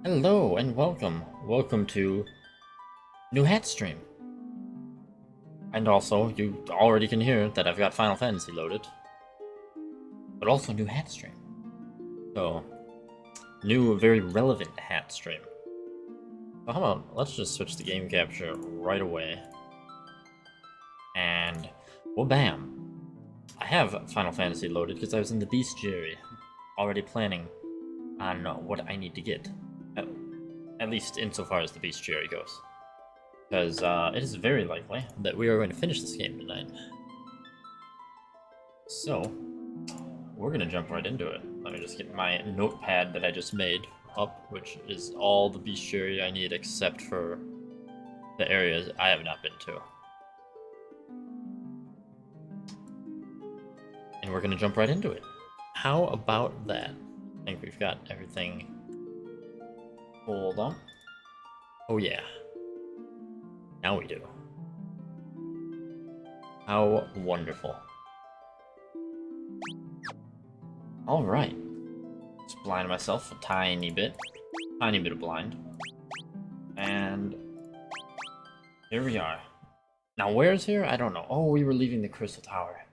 Hello and welcome. Welcome to New Hat Stream. And also, you already can hear that I've got Final Fantasy loaded. But also New Hat Stream. So, new, very relevant Hat Stream. So how about, let's just switch the game capture right away. And, well bam. I have Final Fantasy loaded because I was in the bestiary, already planning on what I need to get. At least insofar as the bestiary goes. Because it is very likely that we are going to finish this game tonight. So, we're going to jump right into it. Let me just get my notepad that I just made up, which is all the bestiary I need except for the areas I have not been to. And we're going to jump right into it. How about that? I think we've got everything. Hold on. Oh yeah. Now we do. How wonderful. Alright. Just blind myself a tiny bit. Tiny bit of blind. And here we are. Now where's here? I don't know. Oh, we were leaving the Crystal Tower.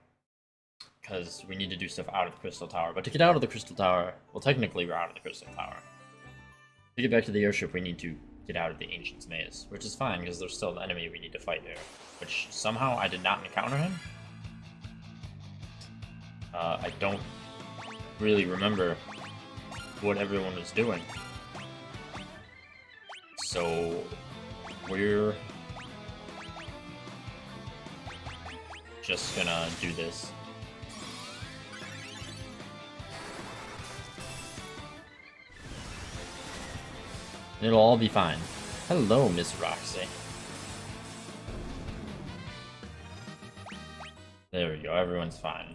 Because we need to do stuff out of the Crystal Tower. But to get out of the Crystal Tower, well technically we're out of the Crystal Tower. To get back to the airship we need to get out of the Ancient's Maze, which is fine because there's still an enemy we need to fight there. Which somehow I did not encounter him. I don't really remember what everyone was doing. So we're just gonna do this. It'll all be fine. Hello, Miss Roxy. There we go, everyone's fine.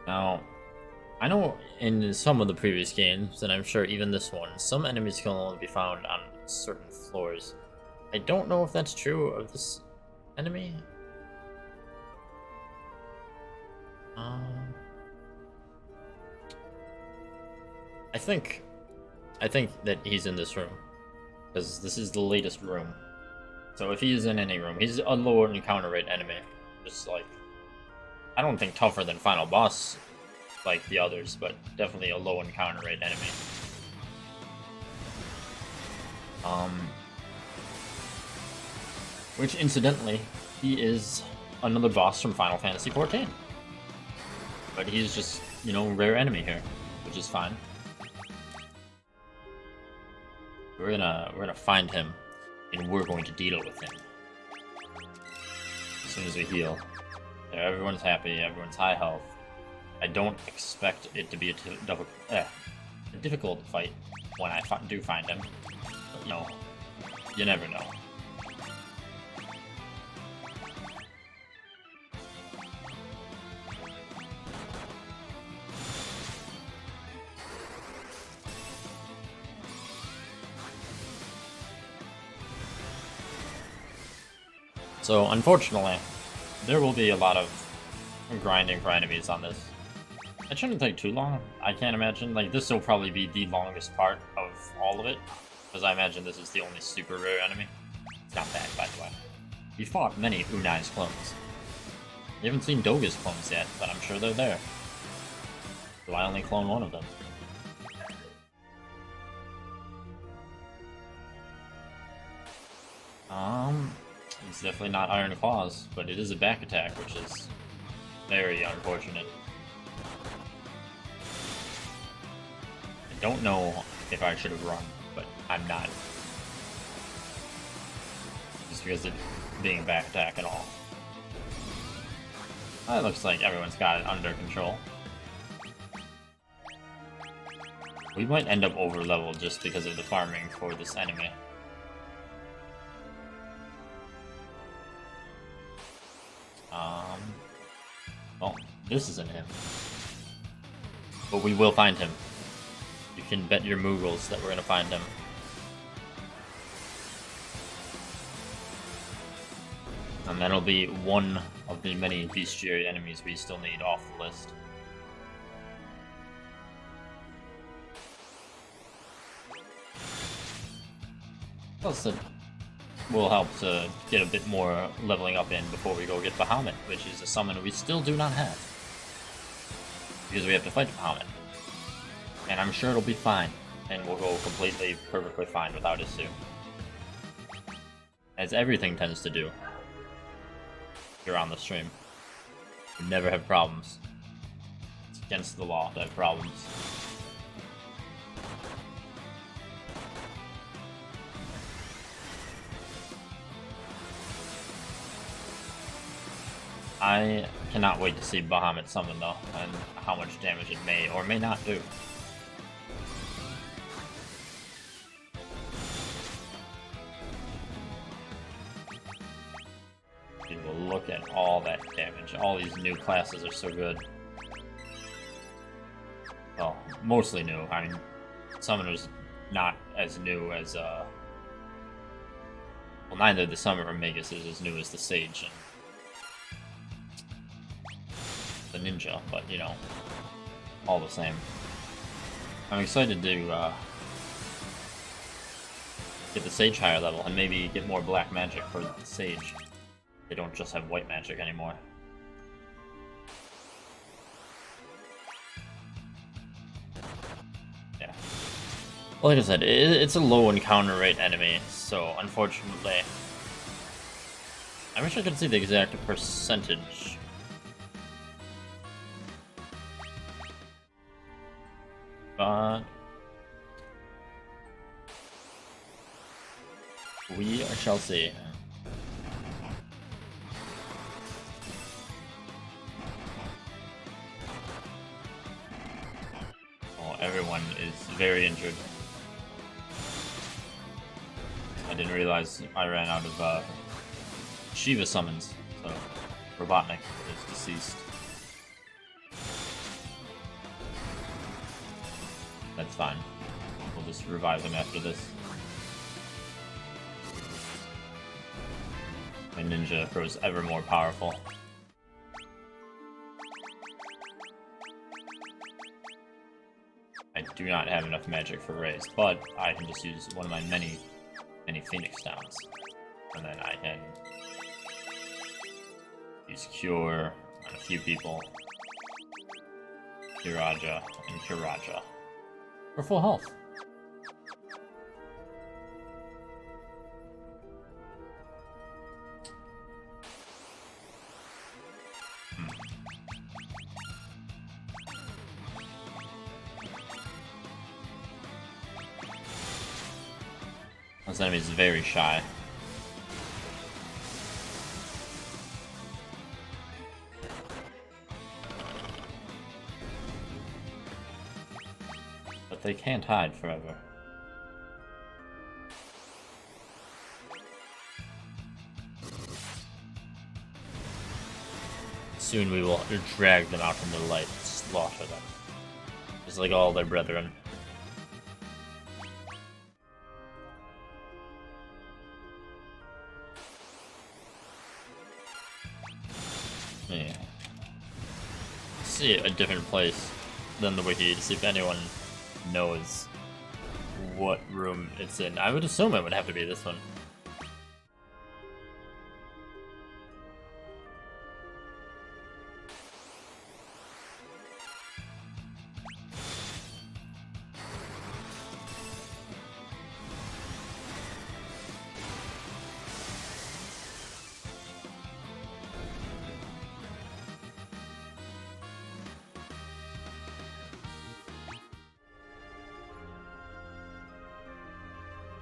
Now, I know in some of the previous games, and I'm sure even this one, some enemies can only be found on certain floors. I don't know if that's true of this enemy. I think that he's in this room, because this is the latest room. So if he is in any room, he's a lower encounter rate enemy. Just like, I don't think tougher than final boss like the others, but definitely a low encounter rate enemy. Which incidentally, he is another boss from Final Fantasy XIV. But he's just, you know, rare enemy here, which is fine. We're gonna find him, and we're going to deal with him as soon as we heal. There, everyone's happy. Everyone's high health. I don't expect it to be a difficult fight when I do find him. But, you know, you never know. So, unfortunately, there will be a lot of grinding for enemies on this. It shouldn't take too long, I can't imagine. Like, this will probably be the longest part of all of it, because I imagine this is the only super rare enemy. It's not bad, by the way. We fought many Unai's clones. We haven't seen Doga's clones yet, but I'm sure they're there. So I only clone one of them. It's definitely not Iron Claws, but it is a back attack, which is very unfortunate. I don't know if I should have run, but I'm not. Just because of being a back attack and all. It looks like everyone's got it under control. We might end up over leveled just because of the farming for this enemy. Well, this isn't him. But we will find him. You can bet your Moogles that we're gonna find him. And that'll be one of the many bestiary enemies we still need off the list. Plus, it will help to get a bit more leveling up in before we go get Bahamut, which is a summon we still do not have. Because we have to fight Bahamut. And I'm sure it'll be fine, and we'll go completely, perfectly fine without issue. As everything tends to do here on the stream. We never have problems. It's against the law to have problems. I cannot wait to see Bahamut summon though, and how much damage it may or may not do. Dude, well, look at all that damage. All these new classes are so good. Well, mostly new. I mean, Summoner's not as new as, well, neither the Summoner or Magus is as new as the Sage and the Ninja, but, you know, all the same. I'm excited to, get the Sage higher level, and maybe get more black magic for the Sage. They don't just have white magic anymore. Yeah. Well, like I said, it's a low encounter rate enemy, so unfortunately... I wish I could see the exact percentage. But... we shall see. Oh, everyone is very injured. I didn't realize I ran out of Shiva summons, so Robotnik is deceased. That's fine. We'll just revive him after this. My ninja grows ever more powerful. I do not have enough magic for raise, but I can just use one of my many Phoenix Downs. And then I can use Cure on a few people. Kiraja and Kiraja. For full health. This enemy is very shy. But they can't hide forever. Soon we will drag them out from the light and slaughter them. Just like all their brethren. Yeah. See a different place than the wiki to see if anyone knows what room it's in. I would assume it would have to be this one.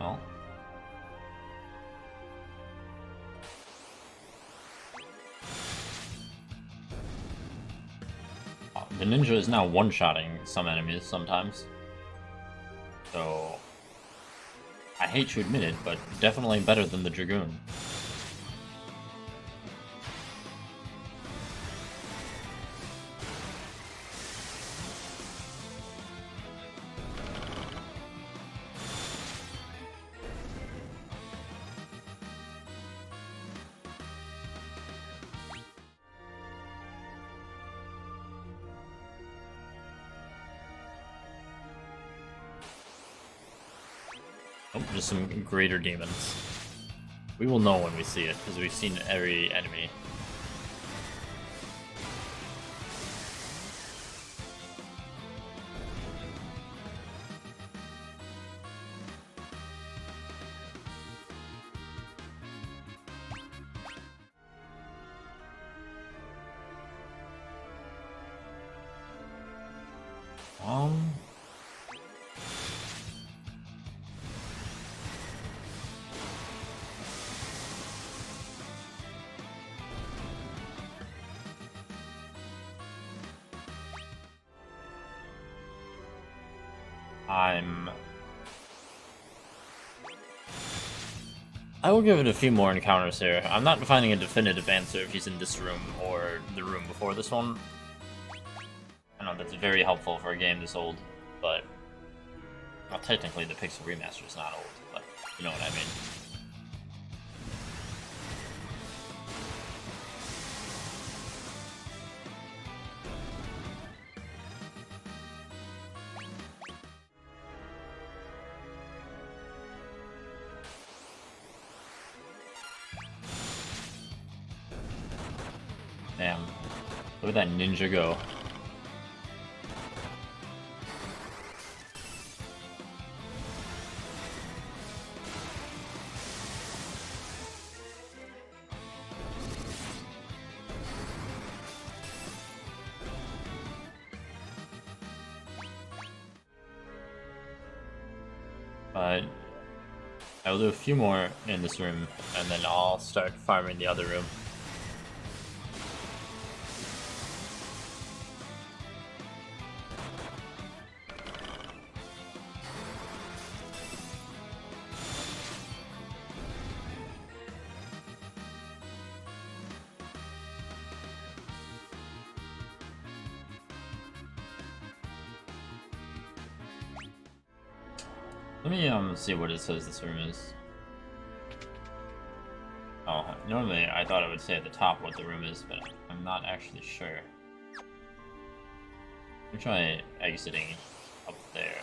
Oh. The ninja is now one-shotting some enemies sometimes. So... I hate to admit it, but definitely better than the Dragoon. Oh, just some greater demons. We will know when we see it, because we've seen every enemy. I will give it a few more encounters here. I'm not finding a definitive answer if he's in this room or the room before this one. I know that's very helpful for a game this old, but... Well, technically the Pixel Remaster is not old, but you know what I mean. Damn. Look at that ninja go. But I will do a few more in this room, and then I'll start farming the other room. Let me see what it says this room is. Oh, normally I thought it would say at the top what the room is, but I'm not actually sure. Let me try exiting up there.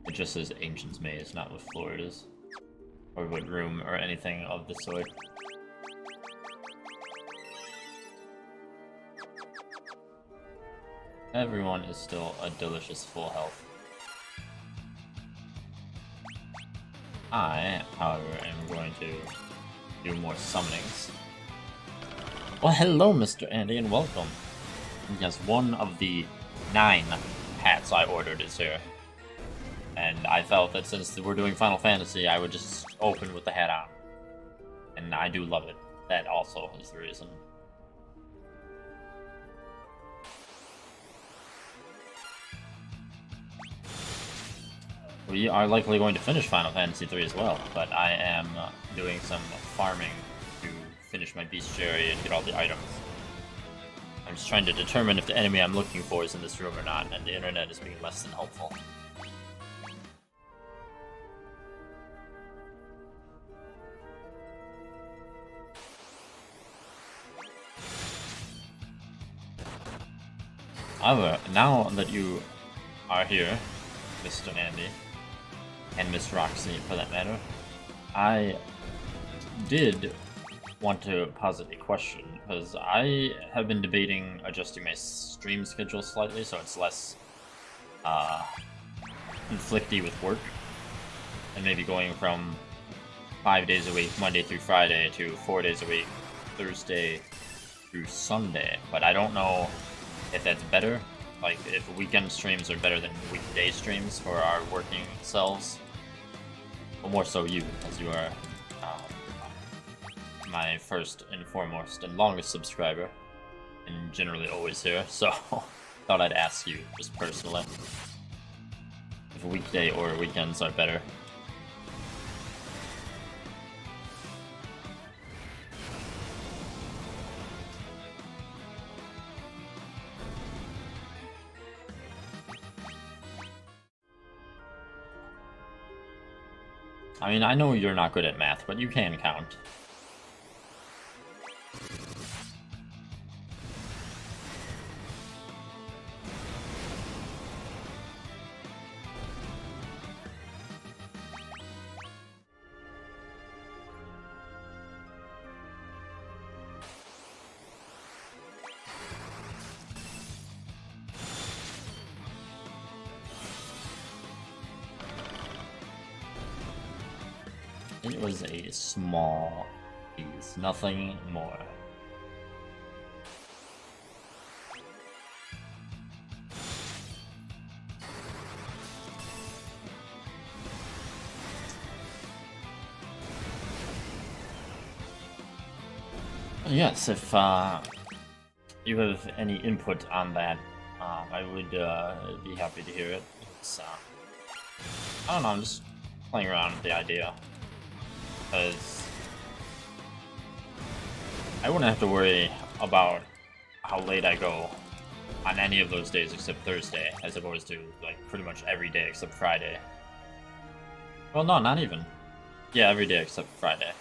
It just says Ancient's Maze, not what floor it is. Or what room, or anything of the sort. Everyone is still a delicious full health. I, however, am going to do more summonings. Well, hello, Mr. Andy, and welcome. Yes, one of the 9 hats I ordered is here. And I felt that since we're doing Final Fantasy, I would just open with the hat on. And I do love it. That also is the reason. We are likely going to finish Final Fantasy 3 as well, but I am doing some farming to finish my bestiary and get all the items. I'm just trying to determine if the enemy I'm looking for is in this room or not, and the internet is being less than helpful. However, now that you are here, Mr. Andy, and Miss Roxy for that matter, I did want to posit a question, because I have been debating adjusting my stream schedule slightly so it's less conflicty with work, and maybe going from 5 days a week, Monday through Friday, to 4 days a week, Thursday through Sunday, but I don't know if that's better, like if weekend streams are better than weekday streams for our working selves. Well, more so you, as you are my first and foremost and longest subscriber, and generally always here, so thought I'd ask you, just personally, if a weekday or weekends are better. I mean, I know you're not good at math, but you can count. It was a small piece, nothing more. Yes, if you have any input on that, I would be happy to hear it. It's, I don't know, I'm just playing around with the idea. Because I wouldn't have to worry about how late I go on any of those days except Thursday, as opposed to, like, pretty much every day except Friday. Well, no, not even. Yeah, every day except Friday.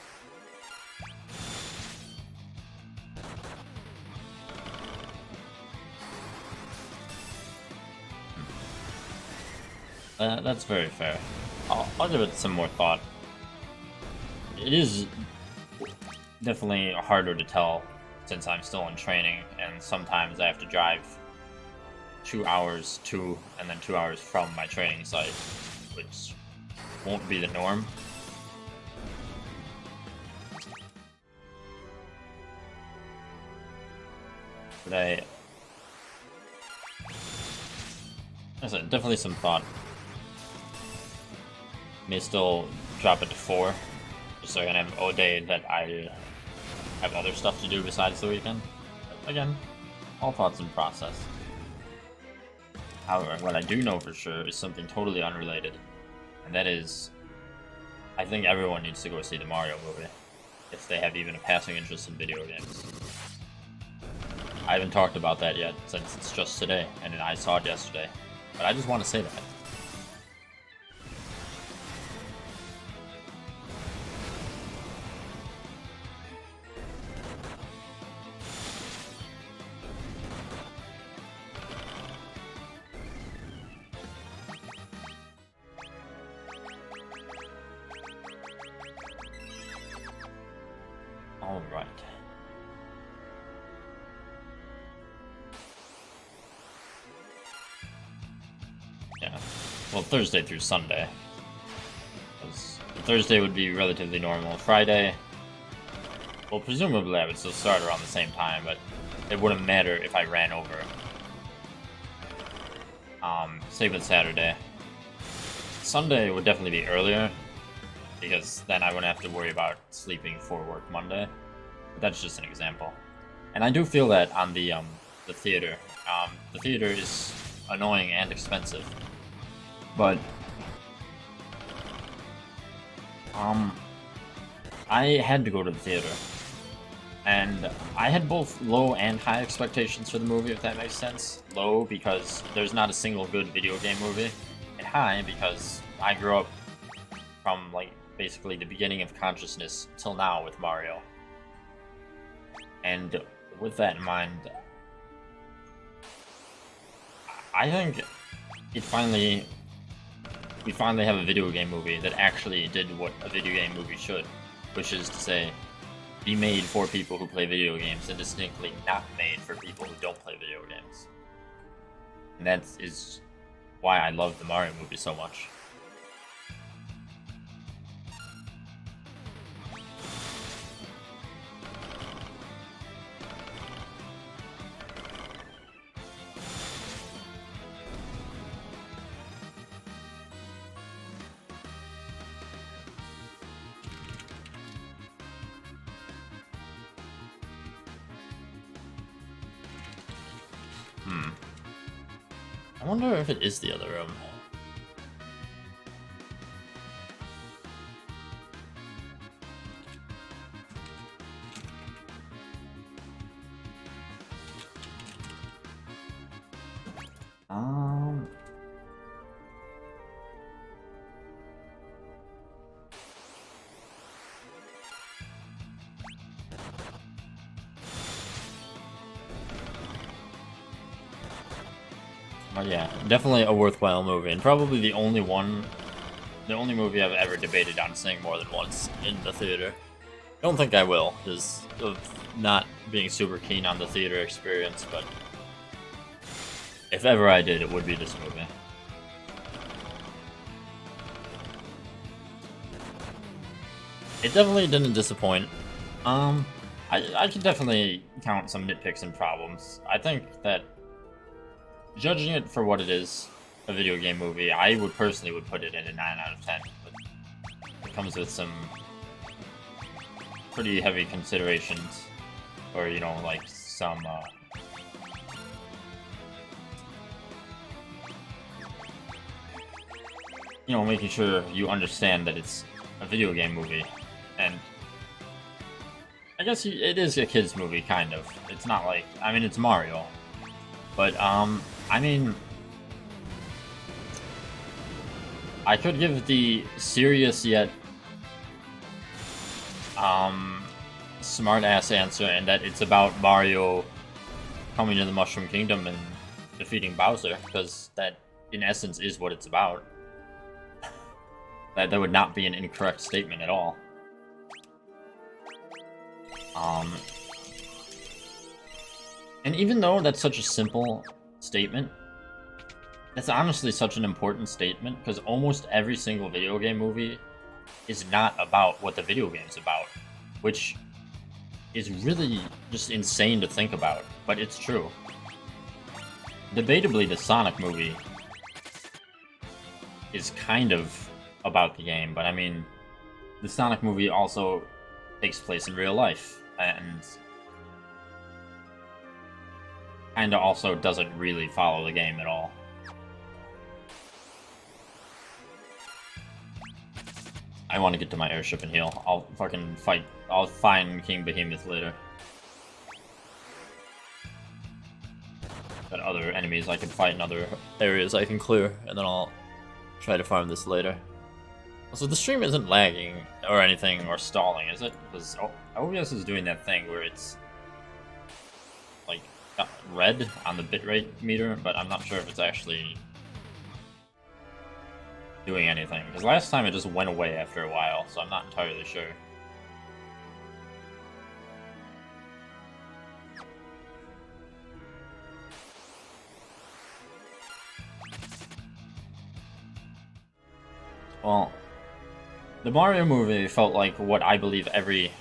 That's very fair. I'll give it some more thought. It is definitely harder to tell since I'm still in training, and sometimes I have to drive 2 hours to and then 2 hours from my training site, which won't be the norm. But I said, definitely some thought. May still drop it to 4, just so I can have a day that I have other stuff to do besides the weekend. But again, all thoughts in process. However, what I do know for sure is something totally unrelated, and that is, I think everyone needs to go see the Mario movie, if they have even a passing interest in video games. I haven't talked about that yet, since it's just today, and I saw it yesterday, but I just want to say that. Alright. Yeah. Well, Thursday through Sunday. Thursday would be relatively normal. Friday, well, presumably I would still start around the same time, but it wouldn't matter if I ran over. Same with Saturday. Sunday would definitely be earlier, because then I wouldn't have to worry about sleeping for work Monday. But that's just an example. And I do feel that on the theater. The theater is annoying and expensive. But I had to go to the theater. And I had both low and high expectations for the movie, if that makes sense. Low because there's not a single good video game movie, and high because I grew up from, like, basically the beginning of consciousness till now with Mario. And with that in mind, I think we finally have a video game movie that actually did what a video game movie should, which is to say, be made for people who play video games and distinctly not made for people who don't play video games. And that is why I love the Mario movie so much. I wonder if it is the other room. But yeah, definitely a worthwhile movie, and probably the only movie I've ever debated on seeing more than once in the theater. I don't think I will, because of not being super keen on the theater experience, but if ever I did, it would be this movie. It definitely didn't disappoint. I could definitely count some nitpicks and problems. I think that judging it for what it is, a video game movie, I would personally put it in a 9 out of 10. But it comes with some pretty heavy considerations, or you know, like some you know, making sure you understand that it's a video game movie, and I guess it is a kids movie, kind of. It's not like, I mean, it's Mario, but I mean, I could give the serious yet smart-ass answer, and that it's about Mario coming to the Mushroom Kingdom and defeating Bowser, because that, in essence, is what it's about. That would not be an incorrect statement at all. And even though that's such a simple statement, that's honestly such an important statement, because almost every single video game movie is not about what the video game's about, which is really just insane to think about, but it's true. Debatably, the Sonic movie is kind of about the game, but I mean, the Sonic movie also takes place in real life, and kinda also doesn't really follow the game at all. I want to get to my airship and heal. I'll fucking fight. I'll find King Behemoth later. Got other enemies I can fight in other areas I can clear, and then I'll try to farm this later. Also, the stream isn't lagging or anything or stalling, is it? Because OBS is doing that thing where it's like red on the bitrate meter, but I'm not sure if it's actually doing anything. Because last time it just went away after a while, so I'm not entirely sure. Well, the Mario movie felt like what I believe every...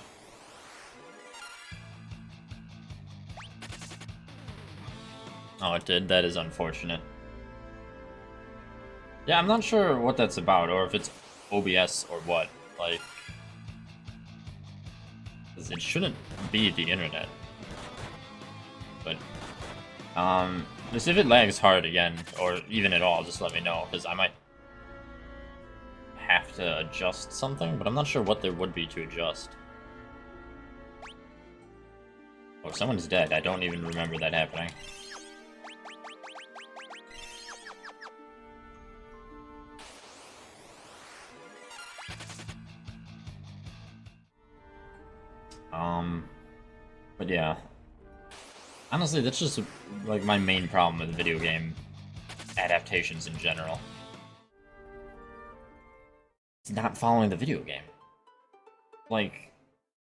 Oh, it did? That is unfortunate. Yeah, I'm not sure what that's about, or if it's OBS or what. Like, 'cause it shouldn't be the internet. But, just if it lags hard again, or even at all, just let me know, because I might have to adjust something, but I'm not sure what there would be to adjust. Oh, someone's dead. I don't even remember that happening. But yeah. Honestly, that's just, like, my main problem with video game adaptations in general. It's not following the video game. Like,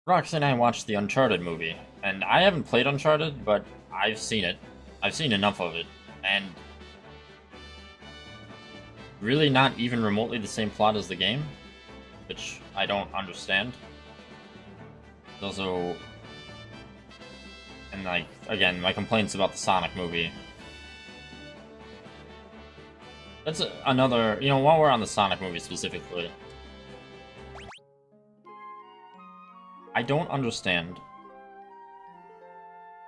Roxy and I watched the Uncharted movie, and I haven't played Uncharted, but I've seen it. I've seen enough of it, and really not even remotely the same plot as the game, which I don't understand. Also, and like, again, my complaints about the Sonic movie. That's another, you know, while we're on the Sonic movie specifically, I don't understand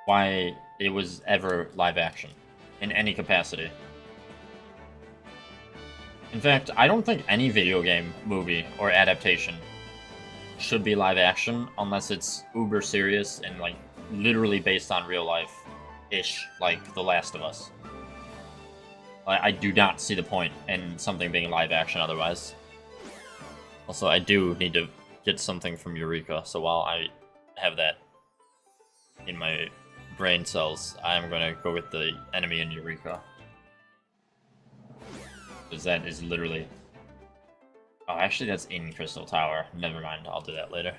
why it was ever live action in any capacity. In fact, I don't think any video game movie or adaptation should be live action unless it's uber serious and like literally based on real life-ish, like The Last of Us. I do not see the point in something being live action otherwise. Also, I do need to get something from Eureka, so while I have that in my brain cells, I'm gonna go get the enemy in Eureka. Because that is literally... Oh, actually that's in Crystal Tower. Never mind, I'll do that later.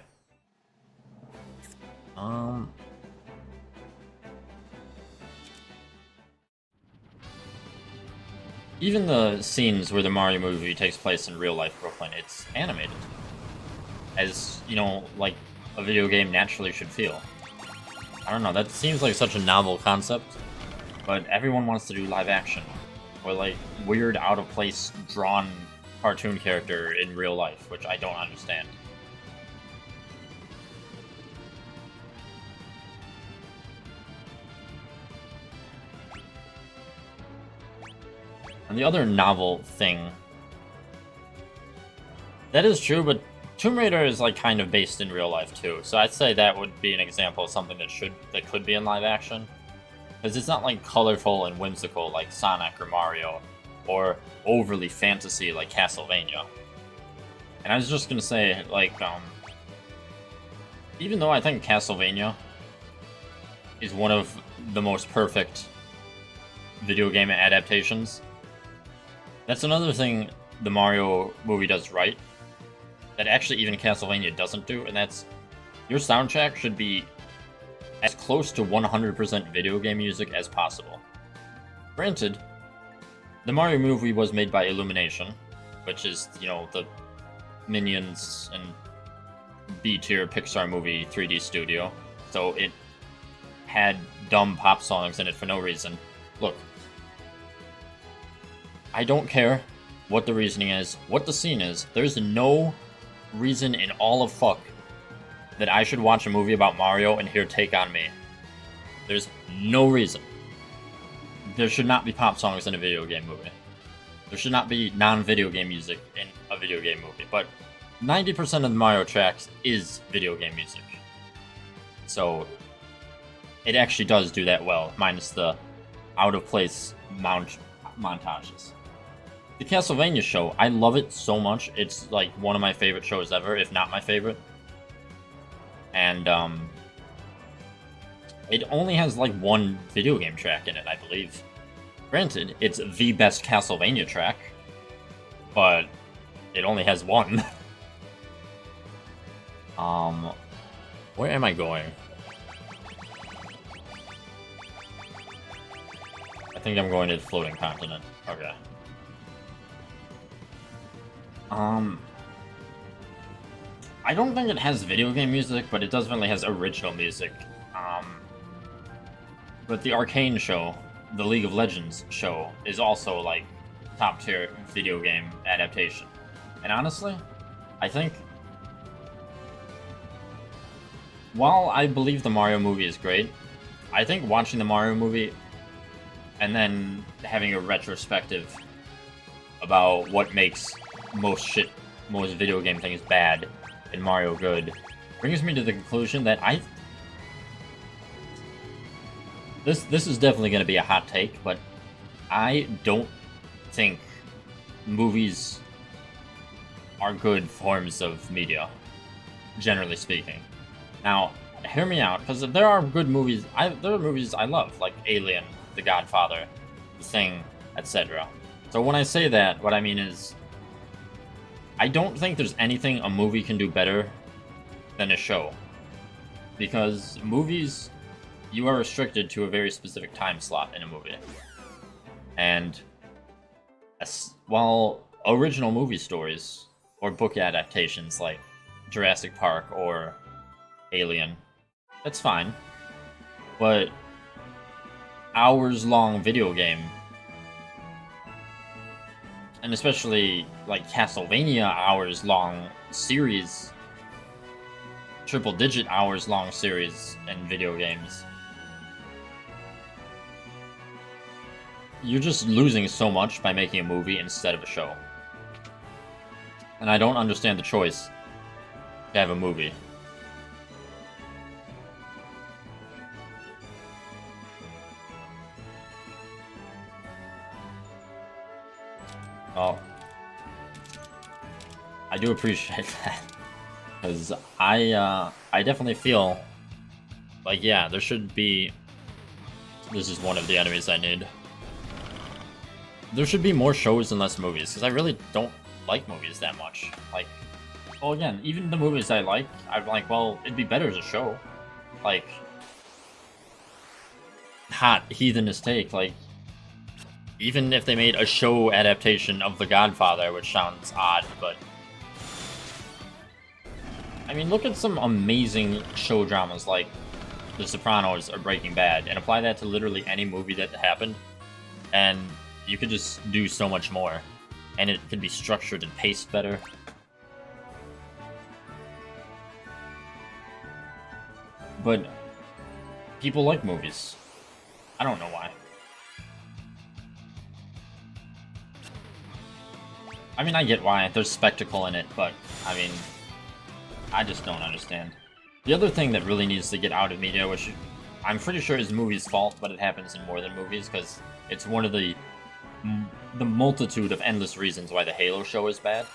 Even the scenes where the Mario movie takes place in real-life Brooklyn, it's animated. As, you know, like a video game naturally should feel. I don't know, that seems like such a novel concept, but everyone wants to do live action. Or like, weird, out-of-place, drawn cartoon character in real life, which I don't understand. And the other novel thing... That is true, but Tomb Raider is like kind of based in real life too, so I'd say that would be an example of something that could be in live action. Because it's not like colorful and whimsical like Sonic or Mario, or overly fantasy like Castlevania. And I was just gonna say, like, even though I think Castlevania is one of the most perfect video game adaptations, that's another thing the Mario movie does right, that actually even Castlevania doesn't do, and that's your soundtrack should be as close to 100% video game music as possible. Granted, the Mario movie was made by Illumination, which is, you know, the Minions and B-tier Pixar movie 3D studio, so it had dumb pop songs in it for no reason. Look, I don't care what the reasoning is, what the scene is. There's no reason in all of fuck that I should watch a movie about Mario and hear Take On Me. There's no reason. There should not be pop songs in a video game movie. There should not be non-video game music in a video game movie, but 90% of the Mario tracks is video game music. So it actually does do that well, minus the out-of-place montages. The Castlevania show, I love it so much. It's like one of my favorite shows ever, if not my favorite. And it only has like one video game track in it, I believe. Granted, it's the best Castlevania track, but it only has one. Where am I going? I think I'm going to the floating continent. Okay. I don't think it has video game music, but it definitely has original music. But the Arcane show, the League of Legends show, is also like top tier video game adaptation. And honestly, I think while I believe the Mario movie is great, I think watching the Mario movie and then having a retrospective about what makes most video game things bad and Mario good brings me to the conclusion that this is definitely going to be a hot take, but I don't think movies are good forms of media, generally speaking. Now, hear me out, because there are good movies. There are movies I love, like Alien, The Godfather, The Thing, etc. So when I say that, what I mean is, I don't think there's anything a movie can do better than a show. Because movies, you are restricted to a very specific time slot in a movie. And while original movie stories or book adaptations like Jurassic Park or Alien, that's fine. But hours-long video game, and especially like Castlevania hours-long series, triple-digit hours-long series in video games, you're just losing so much by making a movie instead of a show. And I don't understand the choice to have a movie. Oh, I do appreciate that, because I definitely feel like, yeah, there should be. This is one of the enemies I need. there should be more shows and less movies, because I really don't like movies that much. Like, well, again, even the movies I like, I'm like, well, it'd be better as a show. Like, hot heathenist take, like, even if they made a show adaptation of The Godfather, which sounds odd, but I mean, look at some amazing show dramas like The Sopranos or Breaking Bad, and apply that to literally any movie that happened, and you could just do so much more, and it could be structured and paced better. But people like movies. I don't know why. I mean, I get why. There's spectacle in it, but, I mean, I just don't understand. The other thing that really needs to get out of media, which I'm pretty sure is movies' fault, but it happens in more than movies, because it's one of the multitude of endless reasons why the Halo show is bad,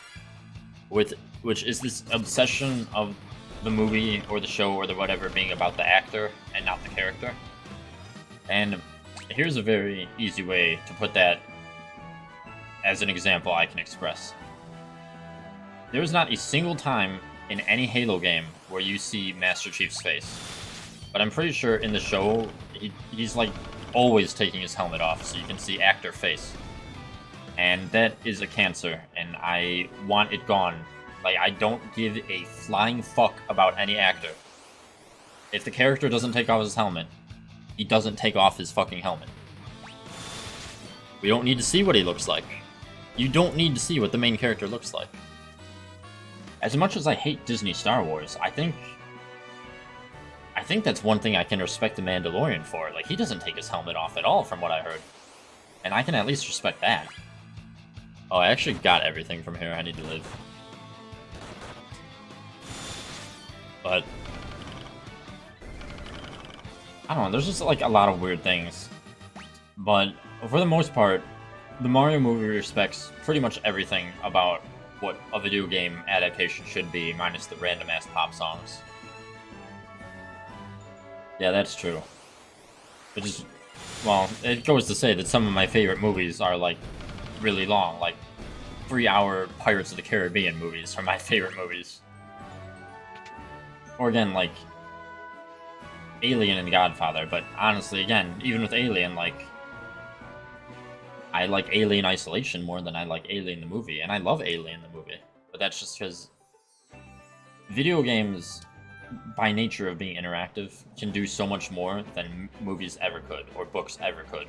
which is this obsession of the movie or the show or the whatever being about the actor and not the character. And here's a very easy way to put that as an example I can express. There is not a single time in any Halo game where you see Master Chief's face. But I'm pretty sure in the show, he's like always taking his helmet off so you can see actor face. And that is a cancer, and I want it gone. Like, I don't give a flying fuck about any actor. If the character doesn't take off his helmet, he doesn't take off his fucking helmet. We don't need to see what he looks like. You don't need to see what the main character looks like. As much as I hate Disney Star Wars, I think that's one thing I can respect the Mandalorian for. Like, he doesn't take his helmet off at all, from what I heard. And I can at least respect that. Oh, I actually got everything from here I need to live. But I don't know, there's just like a lot of weird things. But for the most part, the Mario movie respects pretty much everything about what a video game adaptation should be, minus the random-ass pop songs. Yeah, that's true. It just, well, it goes to say that some of my favorite movies are, like, really long. Like, 3-hour Pirates of the Caribbean movies are my favorite movies. Or again, like, Alien and Godfather, but honestly, again, even with Alien, like, I like Alien Isolation more than I like Alien the movie, and I love Alien the movie, but that's just because video games, by nature of being interactive, can do so much more than movies ever could, or books ever could.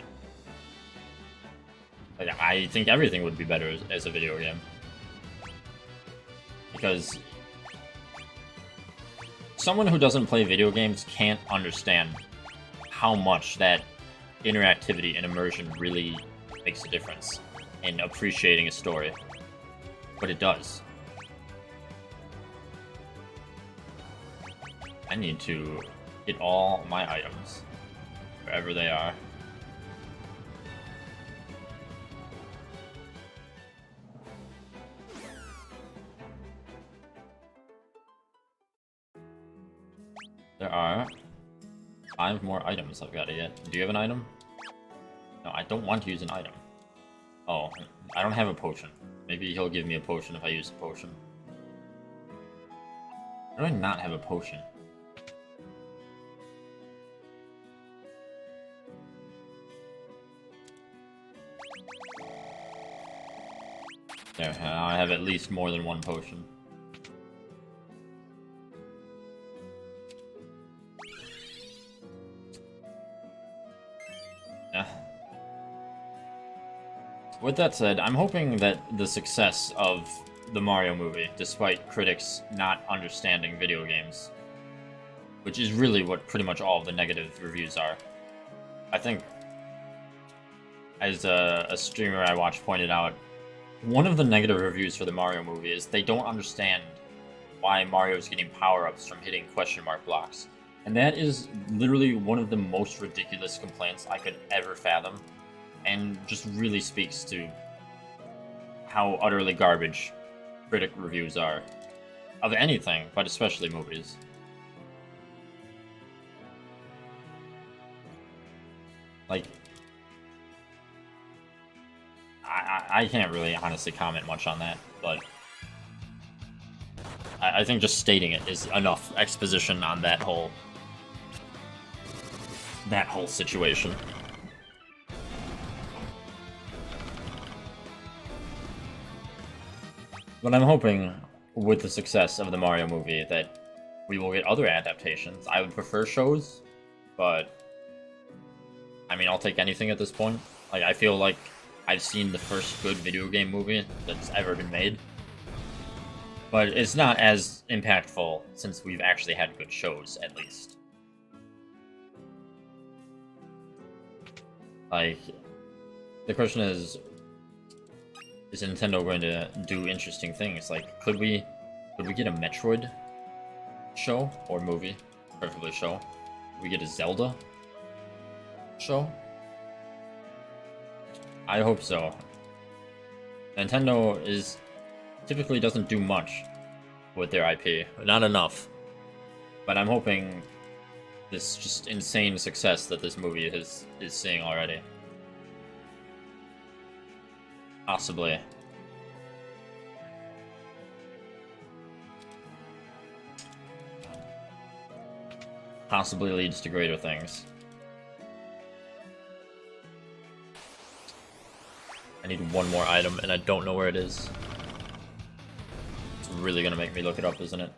Like, I think everything would be better as a video game. Because someone who doesn't play video games can't understand how much that interactivity and immersion really makes a difference in appreciating a story. But it does. I need to get all my items, wherever they are. There are 5 more items I've got to get. Do you have an item? No, I don't want to use an item. Oh, I don't have a potion. Maybe he'll give me a potion if I use a potion. How do I not have a potion? There, I have at least more than one potion. With that said, I'm hoping that the success of the Mario movie, despite critics not understanding video games, which is really what pretty much all of the negative reviews are. I think, as a streamer I watched pointed out, one of the negative reviews for the Mario movie is they don't understand why Mario's getting power-ups from hitting question mark blocks. And that is literally one of the most ridiculous complaints I could ever fathom, and just really speaks to how utterly garbage critic reviews are. Of anything, but especially movies. Like, I can't really honestly comment much on that, but I think just stating it is enough exposition on that whole situation. But I'm hoping, with the success of the Mario movie, that we will get other adaptations. I would prefer shows, but I mean, I'll take anything at this point. Like, I feel like I've seen the first good video game movie that's ever been made. But it's not as impactful since we've actually had good shows, at least. Like, the question is Nintendo going to do interesting things? Like, could we get a Metroid show or movie? Preferably show. Could we get a Zelda show? I hope so. Nintendo typically doesn't do much with their IP. Not enough. But I'm hoping this just insane success that this movie is seeing already. Possibly. Possibly leads to greater things. I need one more item, and I don't know where it is. It's really gonna make me look it up, isn't it?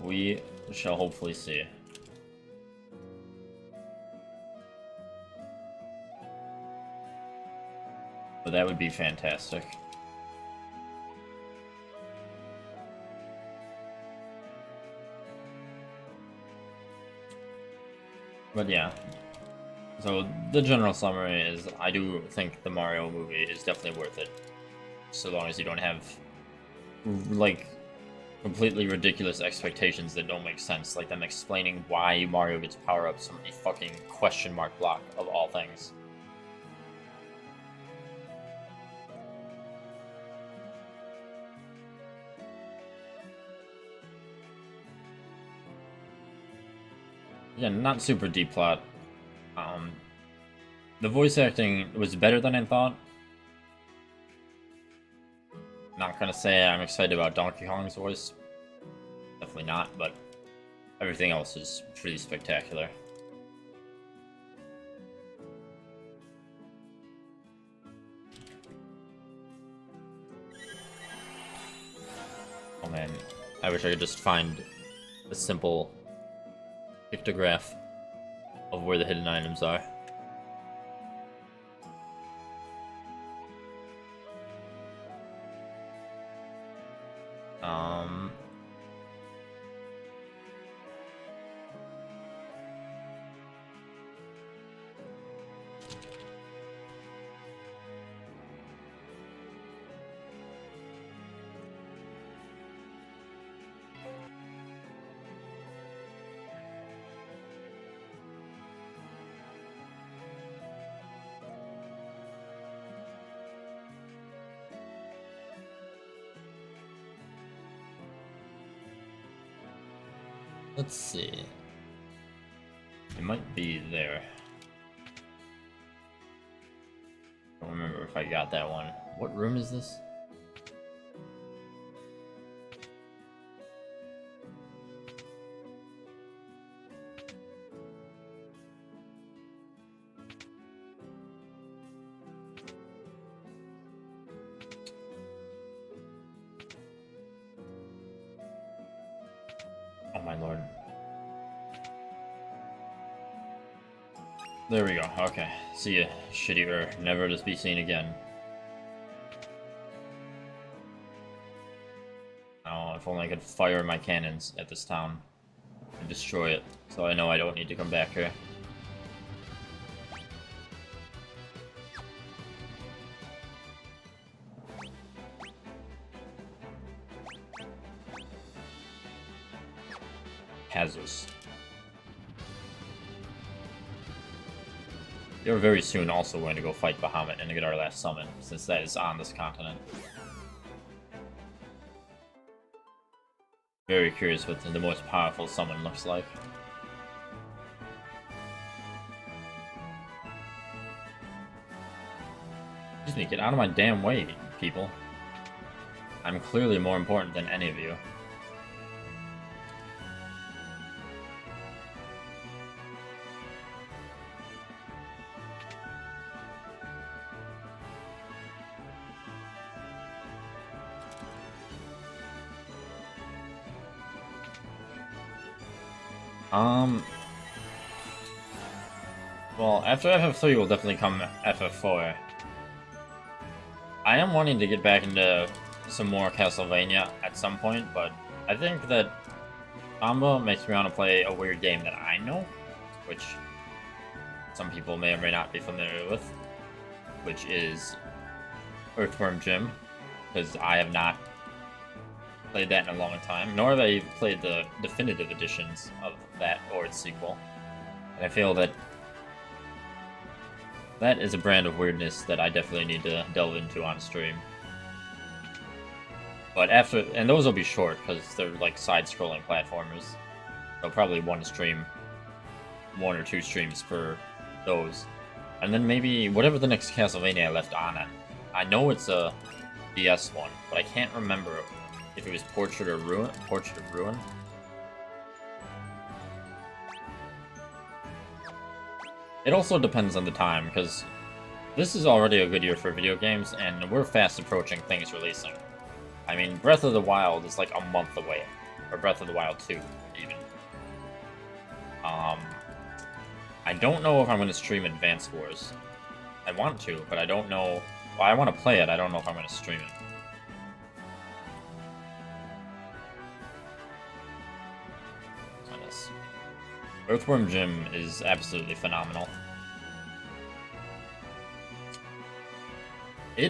We shall hopefully see. But that would be fantastic. But yeah. So the general summary is I do think the Mario movie is definitely worth it. So long as you don't have, like, completely ridiculous expectations that don't make sense, like them explaining why Mario gets power-ups from a fucking question mark block of all things. Yeah, not super deep plot. The voice acting was better than I thought. Not gonna say I'm excited about Donkey Kong's voice. Definitely not, but everything else is pretty spectacular. Oh man, I wish I could just find a simple pictograph of where the hidden items are. Let's see. It might be there. I don't remember if I got that one. What room is this? Oh my lord. There we go. Okay. See ya, shitty never to be seen again. Oh, if only I could fire my cannons at this town. and destroy it, so I know I don't need to come back here. Hazards. You're very soon also going to go fight Bahamut and get our last summon, since that is on this continent. Very curious what the most powerful summon looks like. Excuse me, get out of my damn way, people. I'm clearly more important than any of you. Well, after FF3 will definitely come FF4. I am wanting to get back into some more Castlevania at some point, but I think that Samba makes me want to play a weird game that I know, which some people may or may not be familiar with, which is Earthworm Jim, because I have not played that in a long time, nor have I played the definitive editions of that or its sequel. And I feel that that is a brand of weirdness that I definitely need to delve into on stream. But after, and those will be short because they're like side-scrolling platformers. So probably one or two streams per those. And then maybe whatever the next Castlevania I left on it. I know it's a DS one, but I can't remember if it was Portrait of Ruin. It also depends on the time, because this is already a good year for video games, and we're fast approaching things releasing. I mean, Breath of the Wild is like a month away, or Breath of the Wild 2, even. I don't know if I'm going to stream Advance Wars. I want to, but I don't know. Well, I want to play it, I don't know if I'm going to stream it. Earthworm Jim is absolutely phenomenal. I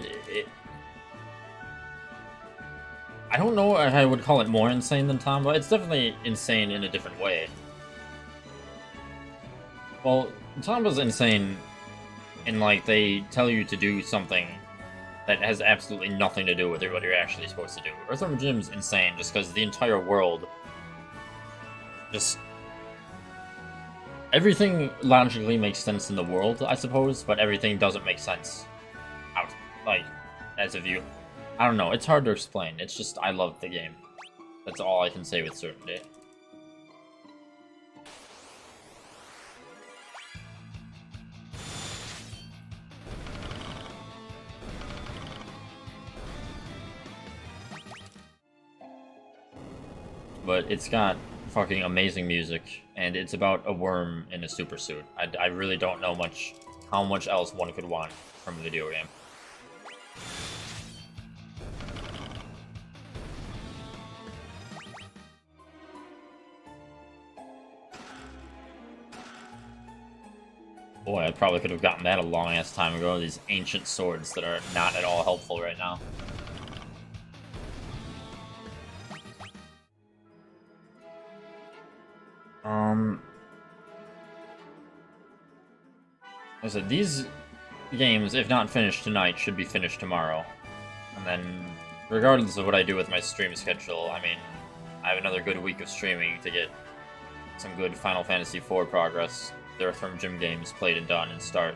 don't know if I would call it more insane than Tomba. It's definitely insane in a different way. Well, Tomba's insane in, like, they tell you to do something that has absolutely nothing to do with what you're actually supposed to do. Earthworm Jim's insane just because the entire world just... Everything logically makes sense in the world, I suppose, but everything doesn't make sense out, like, as a view. I don't know, it's hard to explain. It's just, I love the game. That's all I can say with certainty. But it's got fucking amazing music, and it's about a worm in a super suit. I really don't know how much else one could want from a video game. Boy, I probably could have gotten that a long-ass time ago, these ancient swords that are not at all helpful right now. Like I said, these games, if not finished tonight, should be finished tomorrow. And then, regardless of what I do with my stream schedule, I mean, I have another good week of streaming to get some good Final Fantasy IV progress, the Earthworm Jim games played and done, and start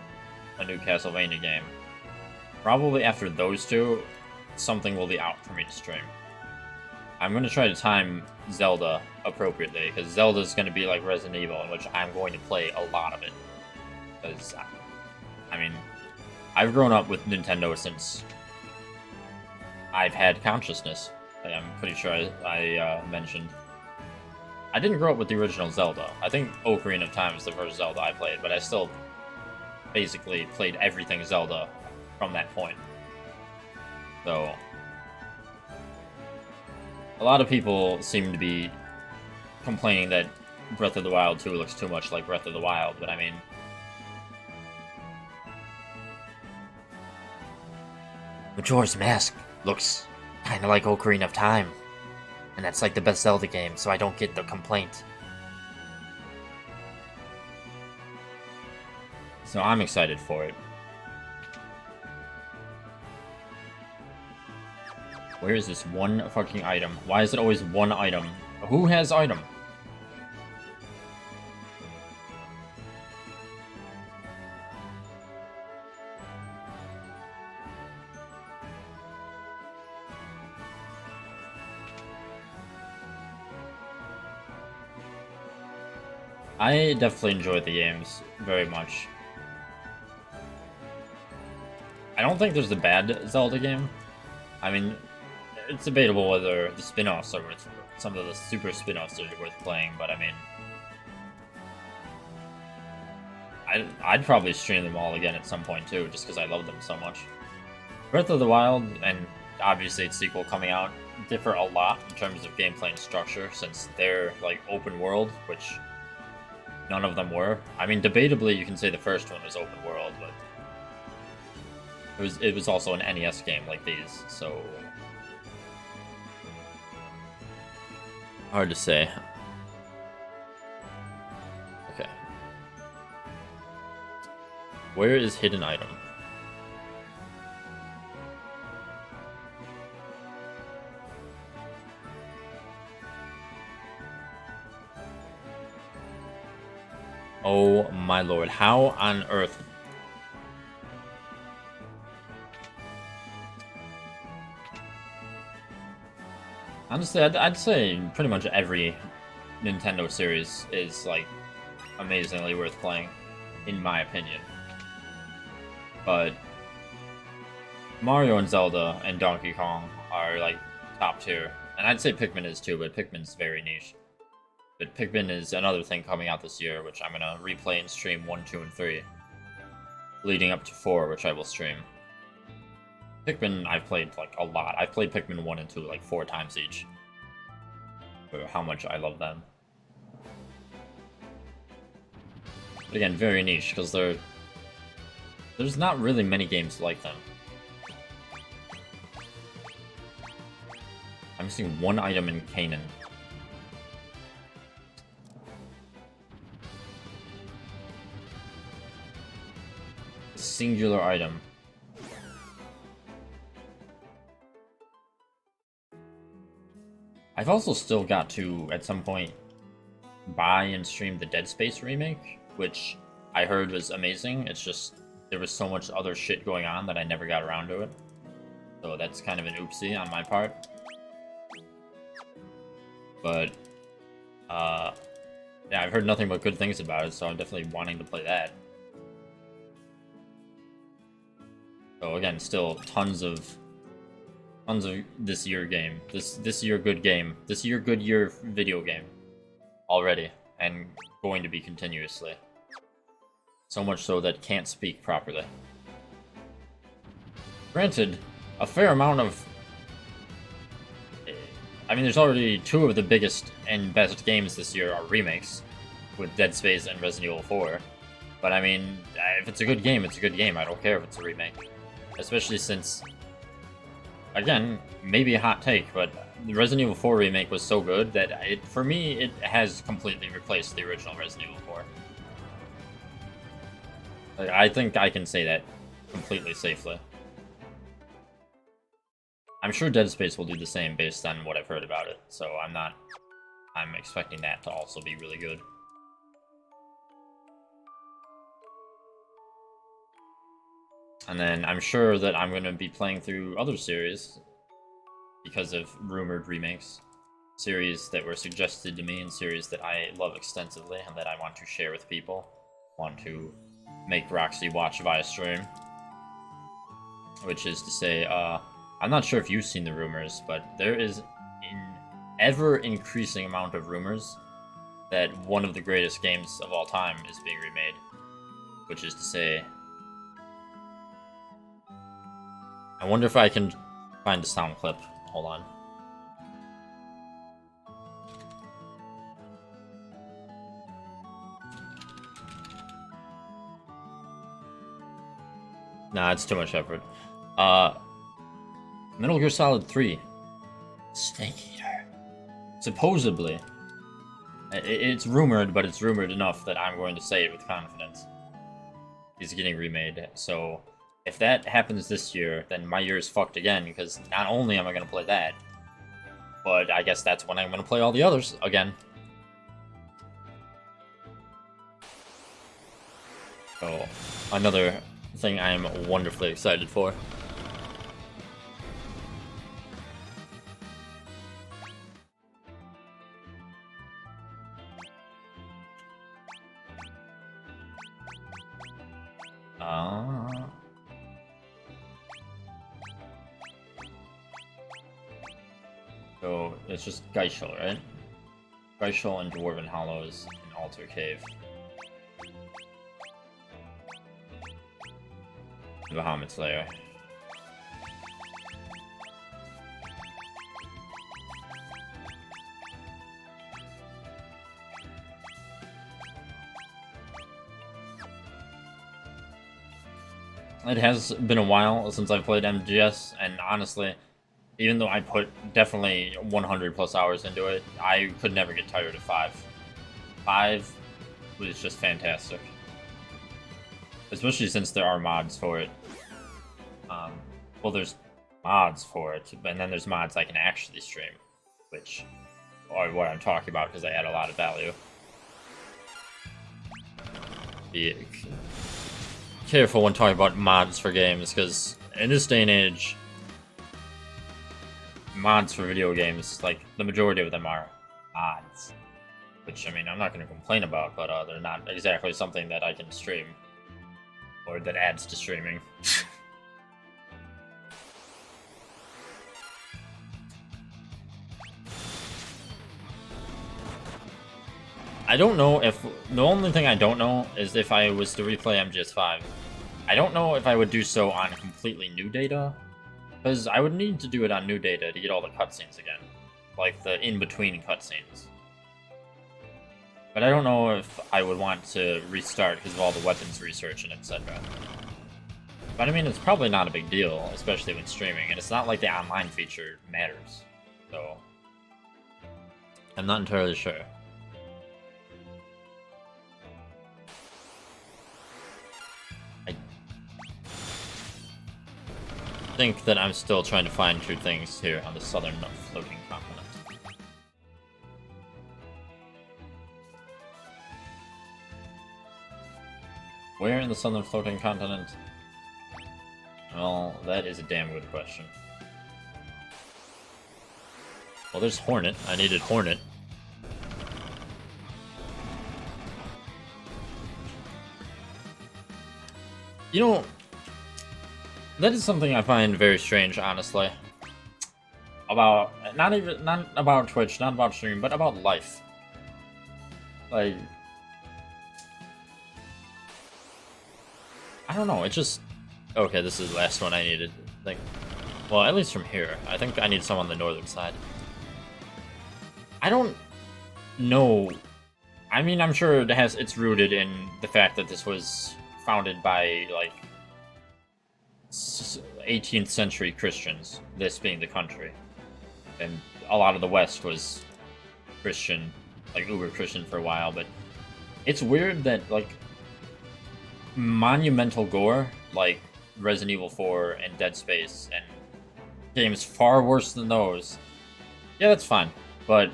a new Castlevania game. Probably after those two, something will be out for me to stream. I'm going to try to time Zelda appropriately, because Zelda's going to be like Resident Evil, in which I'm going to play a lot of it. Because, I mean, I've grown up with Nintendo since I've had consciousness. I'm pretty sure I mentioned. I didn't grow up with the original Zelda. I think Ocarina of Time is the first Zelda I played, but I still basically played everything Zelda from that point. So, a lot of people seem to be complaining that Breath of the Wild 2 looks too much like Breath of the Wild, but I mean... Majora's Mask looks kinda like Ocarina of Time. And that's like the best Zelda game, so I don't get the complaint. So I'm excited for it. Where is this one fucking item? Why is it always one item? Who has item? I definitely enjoy the games very much. I don't think there's a bad Zelda game. I mean, it's debatable whether the spin-offs are worth... Some of the super spin-offs are worth playing, but I mean... I'd probably stream them all again at some point too, just because I love them so much. Breath of the Wild, and obviously its sequel coming out, differ a lot in terms of gameplay and structure, since they're, like, open world, which none of them were. I mean, debatably, you can say the first one was open world, but it was also an NES game like these, so hard to say. Okay. Where is hidden item? Oh my lord, how on earth? Honestly, I'd say pretty much every Nintendo series is, like, amazingly worth playing, in my opinion. But Mario and Zelda and Donkey Kong are, like, top tier. And I'd say Pikmin is too, but Pikmin's very niche. But Pikmin is another thing coming out this year, which I'm gonna replay and stream 1, 2, and 3. Leading up to 4, which I will stream. Pikmin, I've played, like, a lot. I've played Pikmin 1 and 2, like, 4 times each. For how much I love them. But again, very niche, because there's not really many games like them. I'm missing one item in Canaan. Singular item. I've also still got to, at some point, buy and stream the Dead Space remake, which I heard was amazing. It's just, there was so much other shit going on that I never got around to it. So that's kind of an oopsie on my part. But, yeah, I've heard nothing but good things about it, so I'm definitely wanting to play that. So again, still tons of this year game, this year good game, this year good year video game already, and going to be continuously. So much so that can't speak properly. Granted, a fair amount of... I mean, there's already 2 of the biggest and best games this year are remakes, with Dead Space and Resident Evil 4. But I mean, if it's a good game, it's a good game. I don't care if it's a remake. Especially since, again, maybe a hot take, but the Resident Evil 4 remake was so good that, for me, it has completely replaced the original Resident Evil 4. Like, I think I can say that completely safely. I'm sure Dead Space will do the same based on what I've heard about it, so I'm expecting that to also be really good. And then I'm sure that I'm going to be playing through other series because of rumored remakes. Series that were suggested to me and series that I love extensively and that I want to share with people. Want to make Roxy watch via stream. Which is to say, I'm not sure if you've seen the rumors, but there is an ever-increasing amount of rumors that one of the greatest games of all time is being remade. Which is to say... I wonder if I can find a sound clip. Hold on. Nah, it's too much effort. Metal Gear Solid 3. Snake Eater. Supposedly. It's rumored, but it's rumored enough that I'm going to say it with confidence. He's getting remade, so if that happens this year, then my year is fucked again, because not only am I going to play that, but I guess that's when I'm going to play all the others again. So, another thing I am wonderfully excited for. So, it's just Geishel, right? Geishel and Dwarven Hollows and Altar Cave. Bahamut's Lair. It has been a while since I've played MGS, and honestly, even though I put definitely 100 plus hours into it, I could never get tired of 5. 5 was just fantastic. Especially since there are mods for it. Well, there's mods for it, and then there's mods I can actually stream, which are what I'm talking about because they add a lot of value. Be careful when talking about mods for games, because in this day and age, mods for video games, like, the majority of them are mods. Which, I mean, I'm not going to complain about, but they're not exactly something that I can stream. Or that adds to streaming. I don't know if... The only thing I don't know is if I was to replay MGS5. I don't know if I would do so on completely new data. Because I would need to do it on new data to get all the cutscenes again. Like the in-between cutscenes. But I don't know if I would want to restart because of all the weapons research and etc. But I mean, it's probably not a big deal, especially when streaming, and it's not like the online feature matters. So, I'm not entirely sure. I think that I'm still trying to find true things here on the southern floating continent. Where in the southern floating continent? Well, that is a damn good question. Well, there's Hornet. I needed Hornet. You know, that is something I find very strange, honestly. About, not about Twitch, not about streaming, but about life. Like, I don't know, it just... Okay, this is the last one I needed. Like, well, at least from here. I think I need some on the northern side. I don't know. I mean, I'm sure it's rooted in the fact that this was founded by, like, 18th century Christians, this being the country. And a lot of the West was Christian, like uber Christian for a while, but it's weird that, like, monumental gore, like Resident Evil 4 and Dead Space, and games far worse than those, yeah, that's fine. But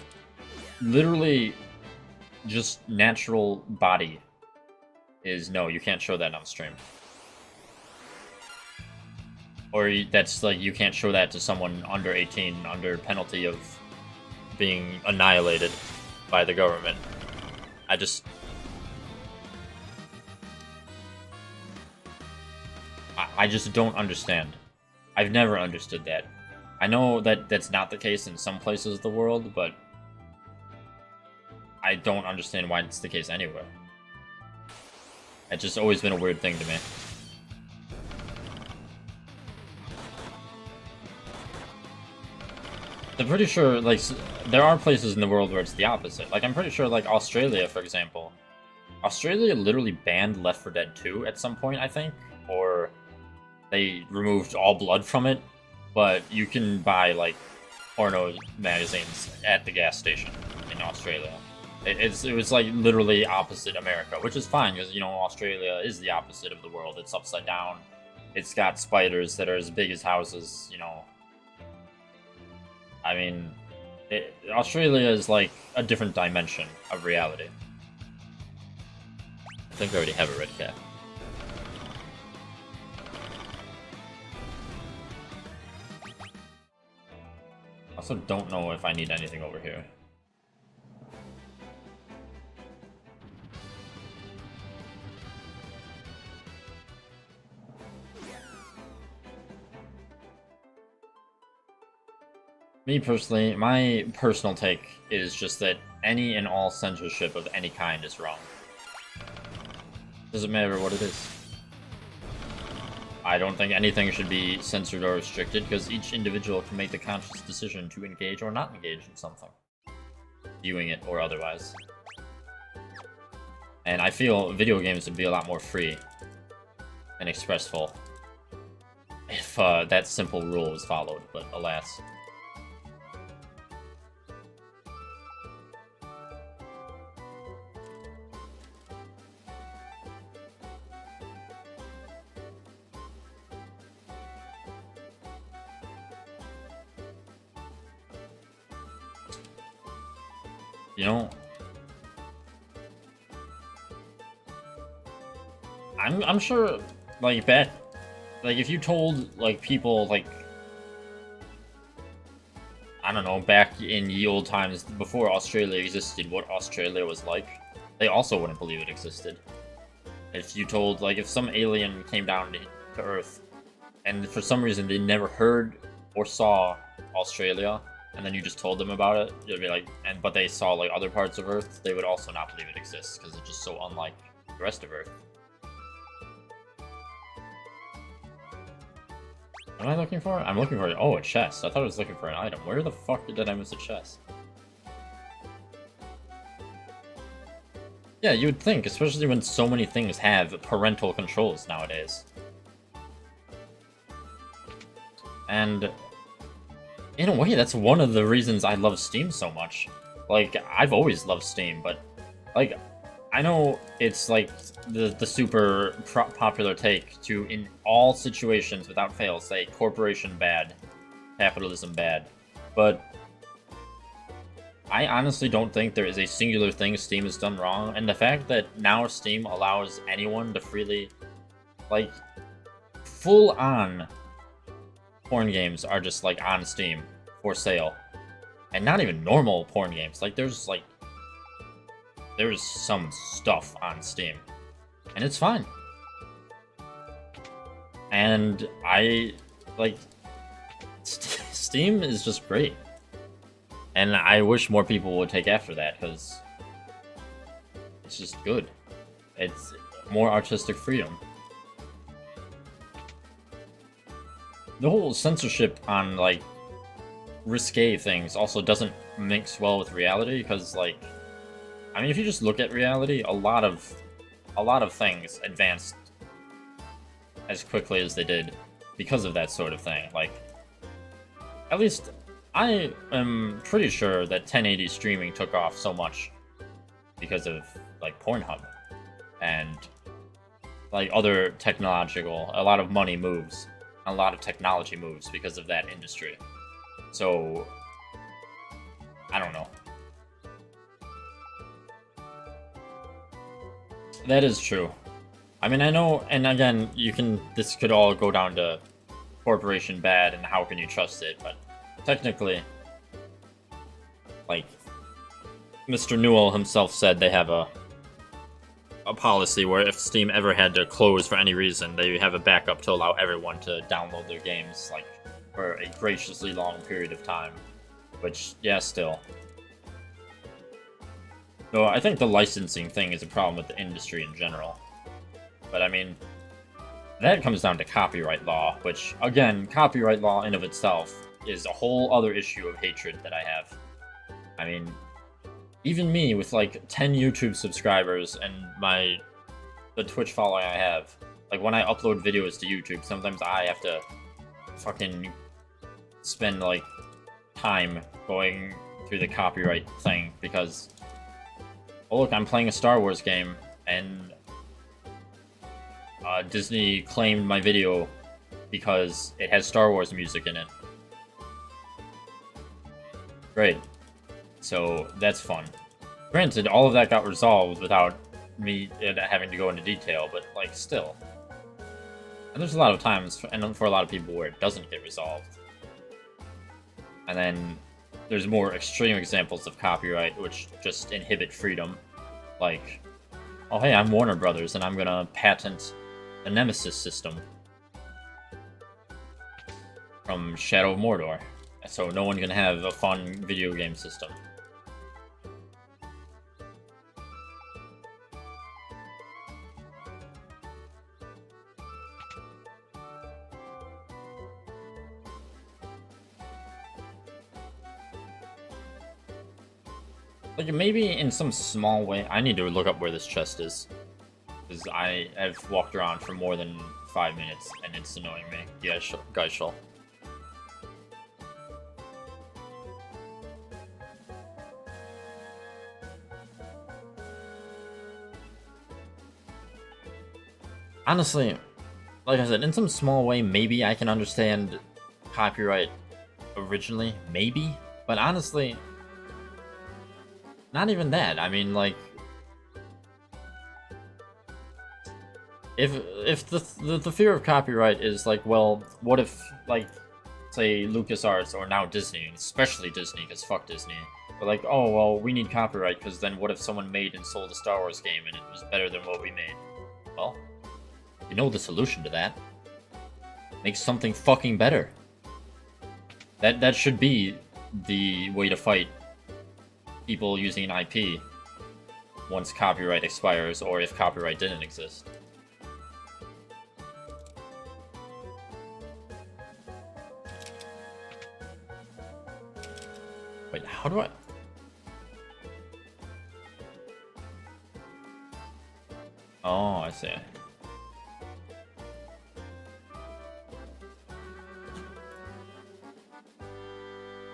literally just natural body is no, you can't show that on stream. Or that's like, you can't show that to someone under 18 under penalty of being annihilated by the government. I just don't understand. I've never understood that. I know that that's not the case in some places of the world, but I don't understand why it's the case anywhere. It's just always been a weird thing to me. I'm pretty sure, like, there are places in the world where it's the opposite. Like, I'm pretty sure, like, Australia, for example. Australia literally banned Left 4 Dead 2 at some point, I think. Or they removed all blood from it, but you can buy like porno magazines at the gas station in Australia. It was like literally opposite America, which is fine because you know Australia is the opposite of the world. It's upside down. It's got spiders that are as big as houses. You know, I mean, Australia is like a different dimension of reality. I think I already have a red cat. Also, don't know if I need anything over here. Me personally, my personal take is just that any and all censorship of any kind is wrong. Doesn't matter what it is. I don't think anything should be censored or restricted because each individual can make the conscious decision to engage or not engage in something, viewing it or otherwise. And I feel video games would be a lot more free and expressful if that simple rule was followed, but alas. You know, I'm sure, like, back, like, if you told, like, people, like, I don't know, back in ye old times, before Australia existed, what Australia was like, they also wouldn't believe it existed. If you told, like, if some alien came down to Earth, and for some reason they never heard or saw Australia, and then you just told them about it, you'd be like, but they saw like other parts of Earth, they would also not believe it exists because it's just so unlike the rest of Earth. What am I looking for? I'm looking for, oh, a chest. I thought I was looking for an item. Where the fuck did I miss a chest? Yeah, you would think, especially when so many things have parental controls nowadays. And in a way, that's one of the reasons I love Steam so much. Like, I've always loved Steam, but, like, I know it's, like, the super popular take to, in all situations, without fail, say, corporation bad, capitalism bad. But I honestly don't think there is a singular thing Steam has done wrong, and the fact that now Steam allows anyone to freely, like, full-on porn games are just, like, on Steam for sale. And not even normal porn games. Like, there's some stuff on Steam. And it's fine. And I, like, Steam is just great. And I wish more people would take after that, because it's just good. It's more artistic freedom. The whole censorship on, like, risque things also doesn't mix well with reality, because, like, I mean, if you just look at reality, a lot of things advanced as quickly as they did because of that sort of thing. Like, at least I am pretty sure that 1080 streaming took off so much because of, like, Pornhub and, like, other technological, a lot of money moves. A lot of technology moves because of that industry. So, I don't know. That is true. I mean, I know, and again, this could all go down to corporation bad and how can you trust it, but technically, like, Mr. Newell himself said they have a policy where if Steam ever had to close for any reason, they have a backup to allow everyone to download their games, like, for a graciously long period of time. Which, yeah, still. So I think the licensing thing is a problem with the industry in general. But I mean, that comes down to copyright law, which, again, copyright law in of itself is a whole other issue of hatred that I have. I mean, even me with like 10 YouTube subscribers and the Twitch following I have, Like, when I upload videos to YouTube, sometimes I have to fucking spend, like, time going through the copyright thing, because... Oh, look, I'm playing a Star Wars game, and... Disney claimed my video because it has Star Wars music in it. Great. So, that's fun. Granted, all of that got resolved without me having to go into detail, but, like, still. And there's a lot of times, and for a lot of people, where it doesn't get resolved. And then, there's more extreme examples of copyright, which just inhibit freedom. Like, oh hey, I'm Warner Brothers, and I'm gonna patent the Nemesis system from Shadow of Mordor. So no one can have a fun video game system. Like, maybe in some small way... I need to look up where this chest is. Because I have walked around for more than 5 minutes, and it's annoying me. Yeah, Geishel. Honestly, like I said, in some small way, maybe I can understand copyright originally. Maybe. But honestly... Not even that. I mean, like... If the fear of copyright is like, well, what if, like, say, LucasArts, or now Disney, especially Disney, because fuck Disney, but like, oh, well, we need copyright, because then what if someone made and sold a Star Wars game, and it was better than what we made? Well, you know the solution to that. Make something fucking better. That should be the way to fight people using an IP once copyright expires, or if copyright didn't exist. Wait, how do I... Oh, I see.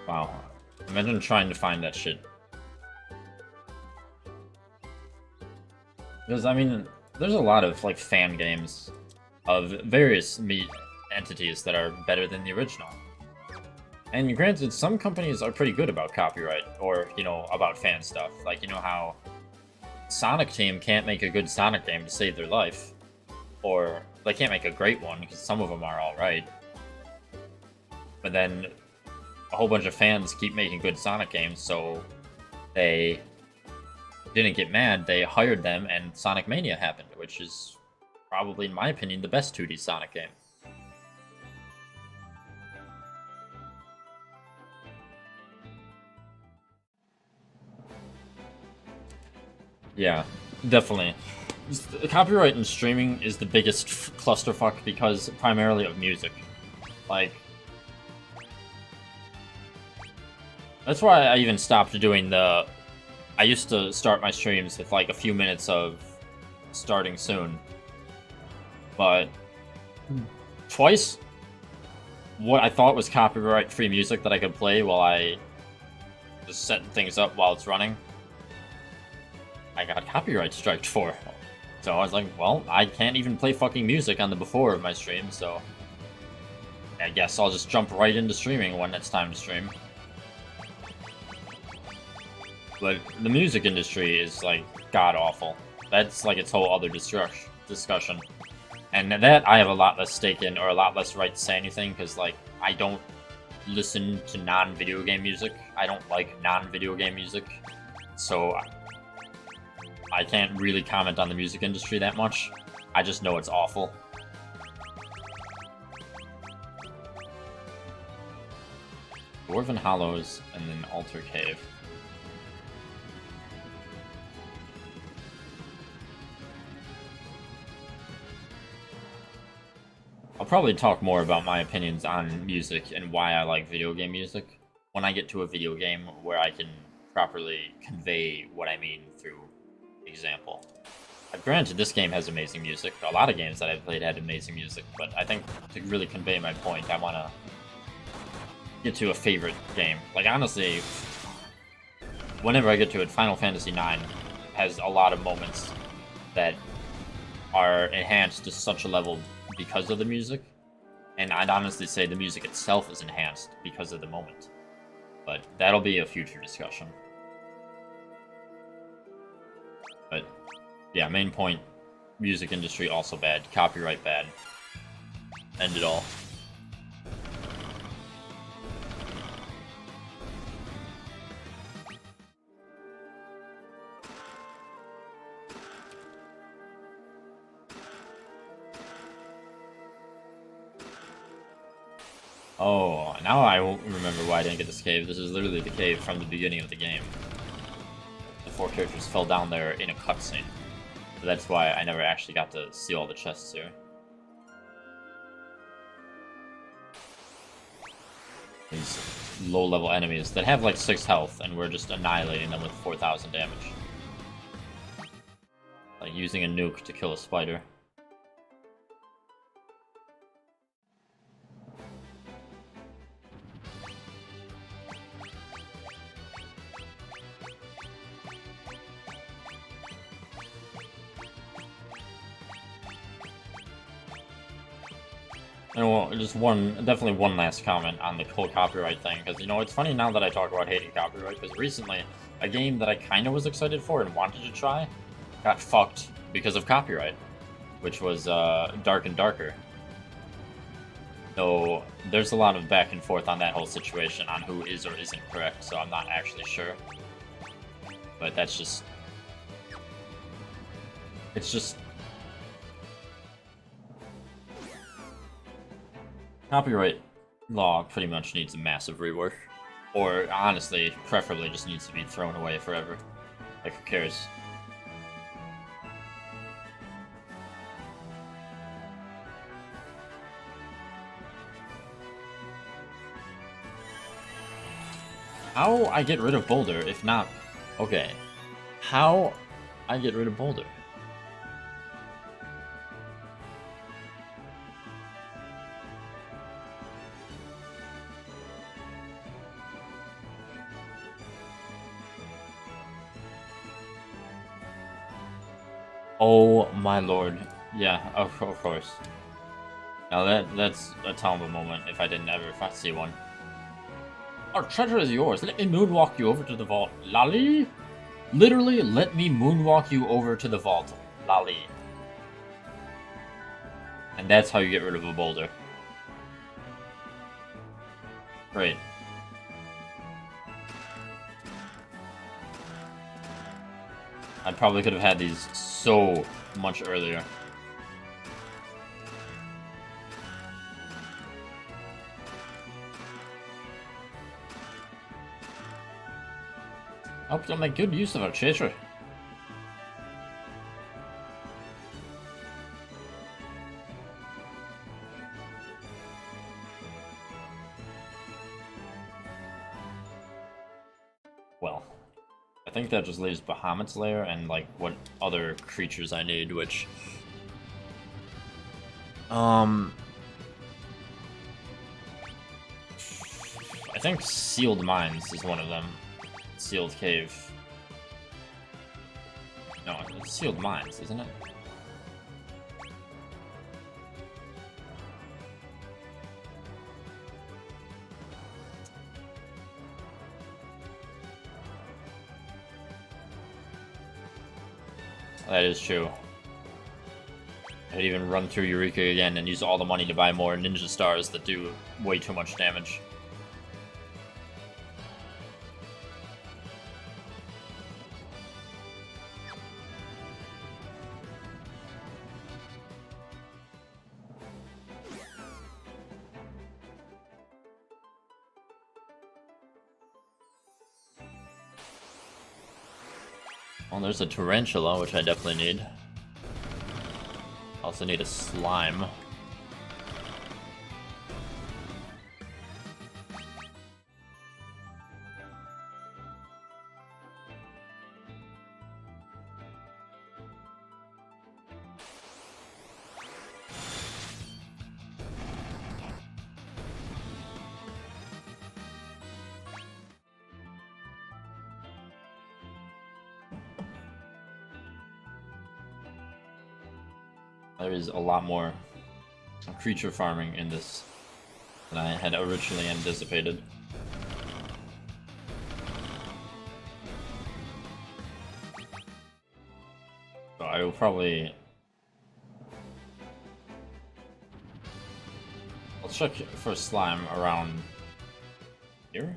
Wow. Imagine trying to find that shit. Because, I mean, there's a lot of, like, fan games of various entities that are better than the original. And granted, some companies are pretty good about copyright, or, you know, about fan stuff. Like, you know how Sonic Team can't make a good Sonic game to save their life. Or, they can't make a great one, because some of them are alright. But then, a whole bunch of fans keep making good Sonic games, so they didn't get mad, they hired them, and Sonic Mania happened, which is probably, in my opinion, the best 2D Sonic game. Yeah, definitely. Copyright in streaming is the biggest clusterfuck because primarily of music. Like, that's why I even stopped doing the... I used to start my streams with like a few minutes of starting soon. But twice what I thought was copyright-free music that I could play while I just setting things up while it's running, I got copyright striked for. So I was like, well, I can't even play fucking music on the before of my stream, so I guess I'll just jump right into streaming when it's time to stream. But the music industry is, like, god-awful. That's, like, its whole other discussion. And that I have a lot less stake in, or a lot less right to say anything, because, like, I don't listen to non-video game music. I don't like non-video game music. So I can't really comment on the music industry that much. I just know it's awful. Dwarven Hollows, and then Altar Cave. I'll probably talk more about my opinions on music and why I like video game music when I get to a video game where I can properly convey what I mean through example. Granted, this game has amazing music. A lot of games that I've played had amazing music, but I think to really convey my point, I want to get to a favorite game. Like, honestly, whenever I get to it, Final Fantasy IX has a lot of moments that are enhanced to such a level because of the music. And I'd honestly say the music itself is enhanced because of the moment. But that'll be a future discussion. But yeah, main point, music industry also bad, copyright bad. End it all. Oh, now I won't remember why I didn't get this cave. This is literally the cave from the beginning of the game. The 4 characters fell down there in a cutscene. So that's why I never actually got to see all the chests here. These low-level enemies that have like 6 health, and we're just annihilating them with 4,000 damage. Like using a nuke to kill a spider. And well, just definitely one last comment on the whole copyright thing, because, you know, it's funny now that I talk about hating copyright, because recently, a game that I kind of was excited for and wanted to try got fucked because of copyright, which was Dark and Darker. So, there's a lot of back and forth on that whole situation on who is or isn't correct, so I'm not actually sure. But that's just... It's just... Copyright law pretty much needs a massive rework. Or, honestly, preferably just needs to be thrown away forever. Like, who cares? How I get rid of Boulder, if not... Okay. How I get rid of Boulder? Oh my lord. Yeah, of course. Now that's a terrible moment if I didn't ever see one. Our treasure is yours. Let me moonwalk you over to the vault. Lolly? Literally, let me moonwalk you over to the vault. Lolly. And that's how you get rid of a boulder. Great. I probably could have had these so much earlier. I hope you'll make good use of our treasure. Well, I think that just leaves Bahamut's lair and like what other creatures I need, which I think Sealed Mines is one of them. Sealed Cave. No, it's Sealed Mines, isn't it? That is true. I'd even run through Eureka again and use all the money to buy more ninja stars that do way too much damage. Well, there's a tarantula, which I definitely need. Also need a slime. There is a lot more creature farming in this than I had originally anticipated. So I will probably... I'll check for slime around here.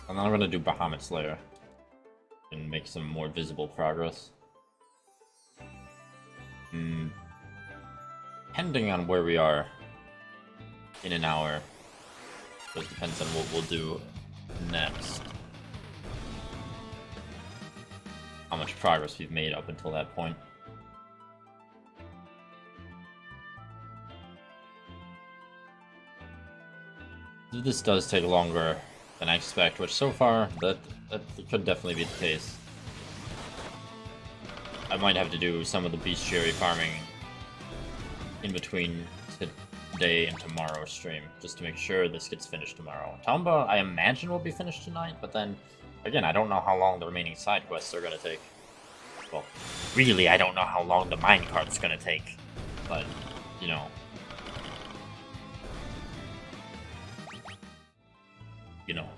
And then I'm gonna do Bahamut's Lair and make some more visible progress. Depending on where we are in an hour, it depends on what we'll do next. How much progress we've made up until that point. This does take longer than I expect, which so far, that could definitely be the case. I might have to do some of the bestiary farming in between today and tomorrow's stream, just to make sure this gets finished tomorrow. Tomba, I imagine, will be finished tonight, but then, again, I don't know how long the remaining side quests are gonna take. Well, really, I don't know how long the minecart's gonna take, but, you know. You know.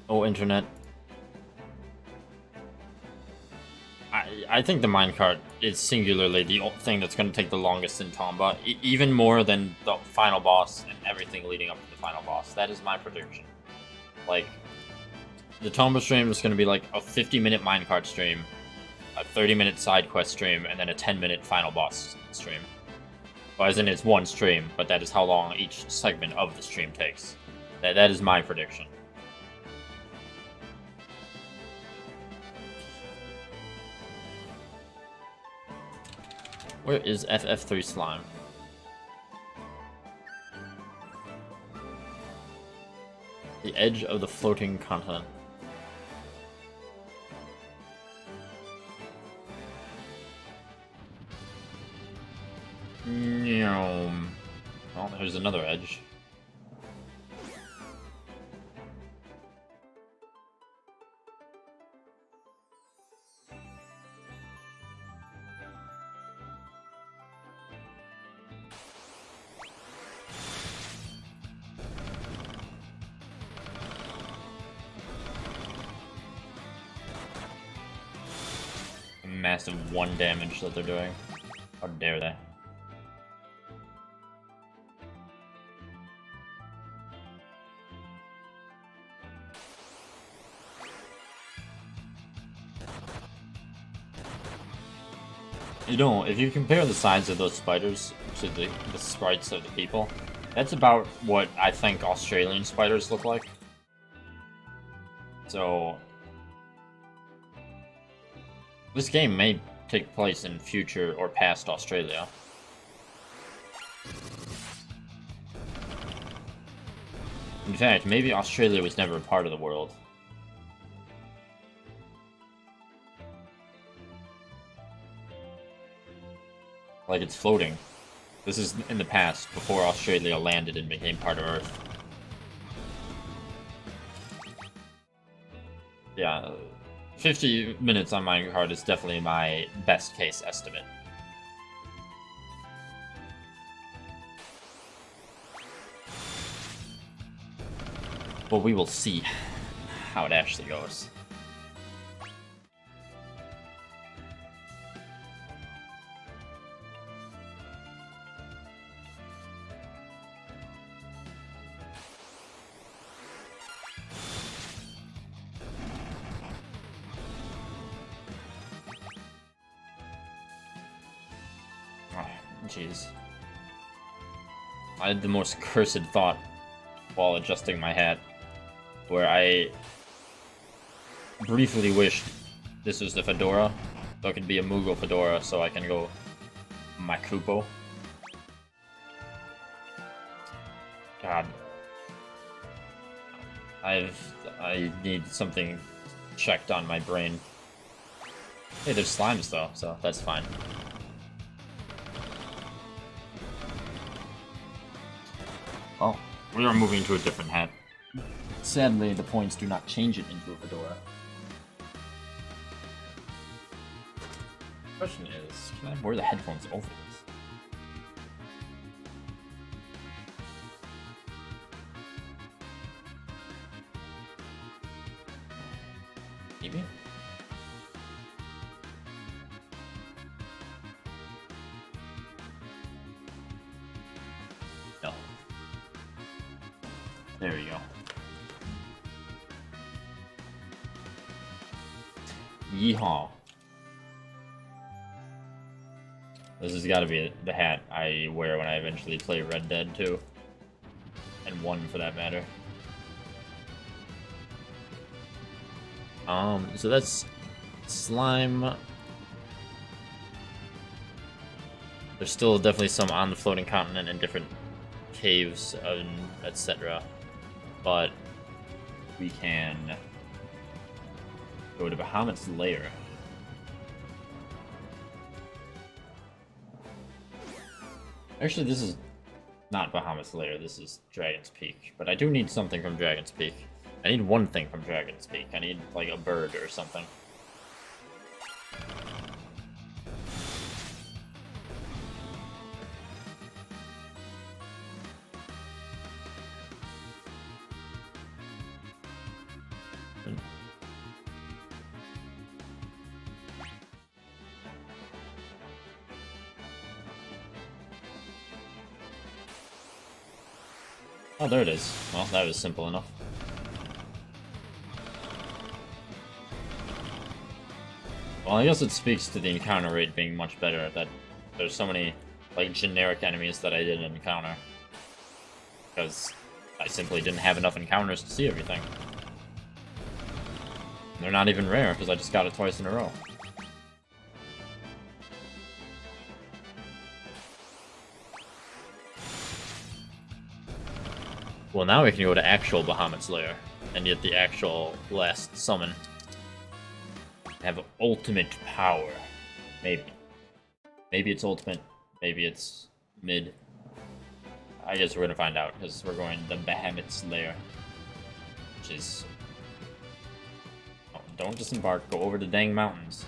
Oh, internet. I think the minecart is singularly the thing that's going to take the longest in Tomba, even more than the final boss and everything leading up to the final boss. That is my prediction. Like, the Tomba stream is going to be like a 50-minute minecart stream, a 30-minute side quest stream, and then a 10-minute final boss stream. Well, as in it's one stream, but that is how long each segment of the stream takes. That is my prediction. Where is FF3 slime? The edge of the floating continent. Well, there's another edge. Massive 1 damage that they're doing. How dare they? You know, if you compare the size of those spiders to the sprites of the people, that's about what I think Australian spiders look like. So, this game may take place in future or past Australia. In fact, maybe Australia was never a part of the world. Like it's floating. This is in the past, before Australia landed and became part of Earth. Yeah, 50 minutes on minecart is definitely my best case estimate. But we will see how it actually goes. Jeez. I had the most cursed thought while adjusting my hat, where I briefly wished this was the fedora, so it could be a Moogle fedora, so I can go Makupo. God. I need something checked on my brain. Hey, there's slimes though, so that's fine. Well, we are moving to a different hat. Sadly, the points do not change it into a fedora. The question is, can I wear the headphones over this? Maybe? No. There we go. Yeehaw. This has got to be the hat I wear when I eventually play Red Dead 2. And 1 for that matter. So that's slime. There's still definitely some on the floating continent and different caves and etc. But we can go to Bahamut's lair. Actually, this is not Bahamut's lair, this is Dragon's Peak. But I do need something from Dragon's Peak. I need one thing from Dragon's Peak. I need, like, a bird or something. Oh, there it is. Well, that was simple enough. Well, I guess it speaks to the encounter rate being much better, that there's so many, like, generic enemies that I didn't encounter. Because I simply didn't have enough encounters to see everything. They're not even rare, because I just got it twice in a row. Well, now we can go to actual Bahamut's lair and get the actual last summon. Have ultimate power. Maybe. Maybe it's ultimate. Maybe it's mid. I guess we're gonna find out, because we're going to Bahamut's lair. Which is... Oh, don't disembark. Go over the dang mountains.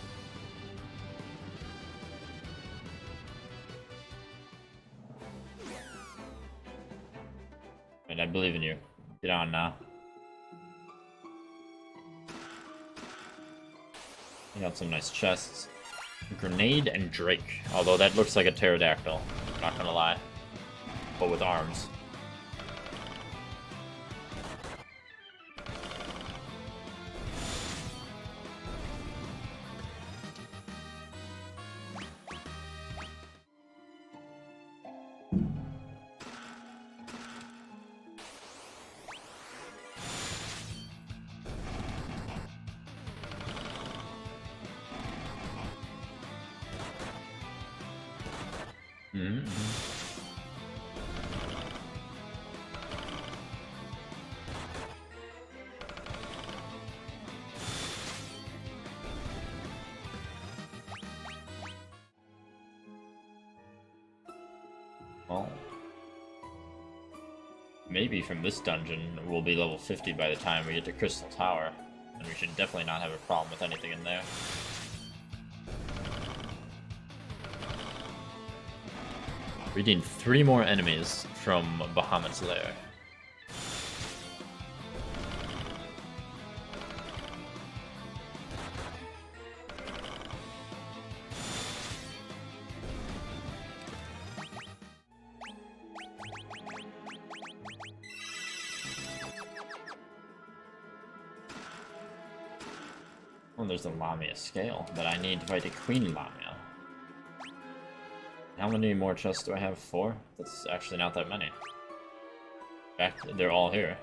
And I believe in you. Get on now. I got some nice chests. Grenade and Drake. Although that looks like a pterodactyl. Not gonna lie. But with arms. Well, maybe from this dungeon we'll be level 50 by the time we get to Crystal Tower, and we should definitely not have a problem with anything in there. We need 3 more enemies from Bahamut's lair. Oh, there's a Lamia scale that I need to fight a Queen Lamia. How many more chests do I have? 4? That's actually not that many. In fact, they're all here.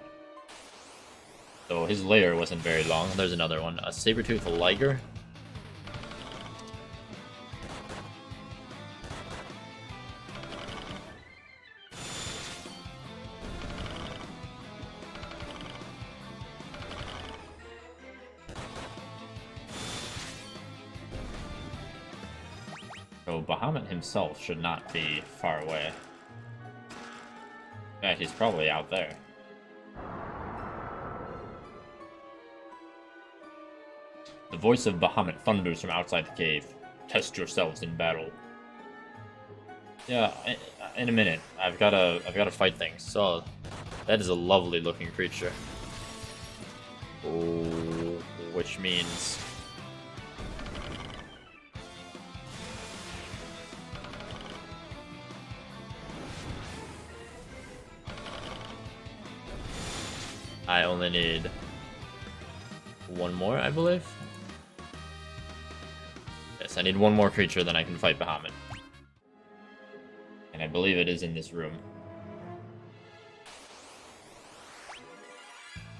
So his lair wasn't very long. There's another one. A saber-tooth liger. So Bahamut himself should not be far away. In fact, he's probably out there. The voice of Bahamut thunders from outside the cave. Test yourselves in battle. Yeah, in a minute. I've gotta fight things. So that is a lovely looking creature. Oh, which means I only need one more, I believe. Yes, I need one more creature, then I can fight Bahamut. And I believe it is in this room.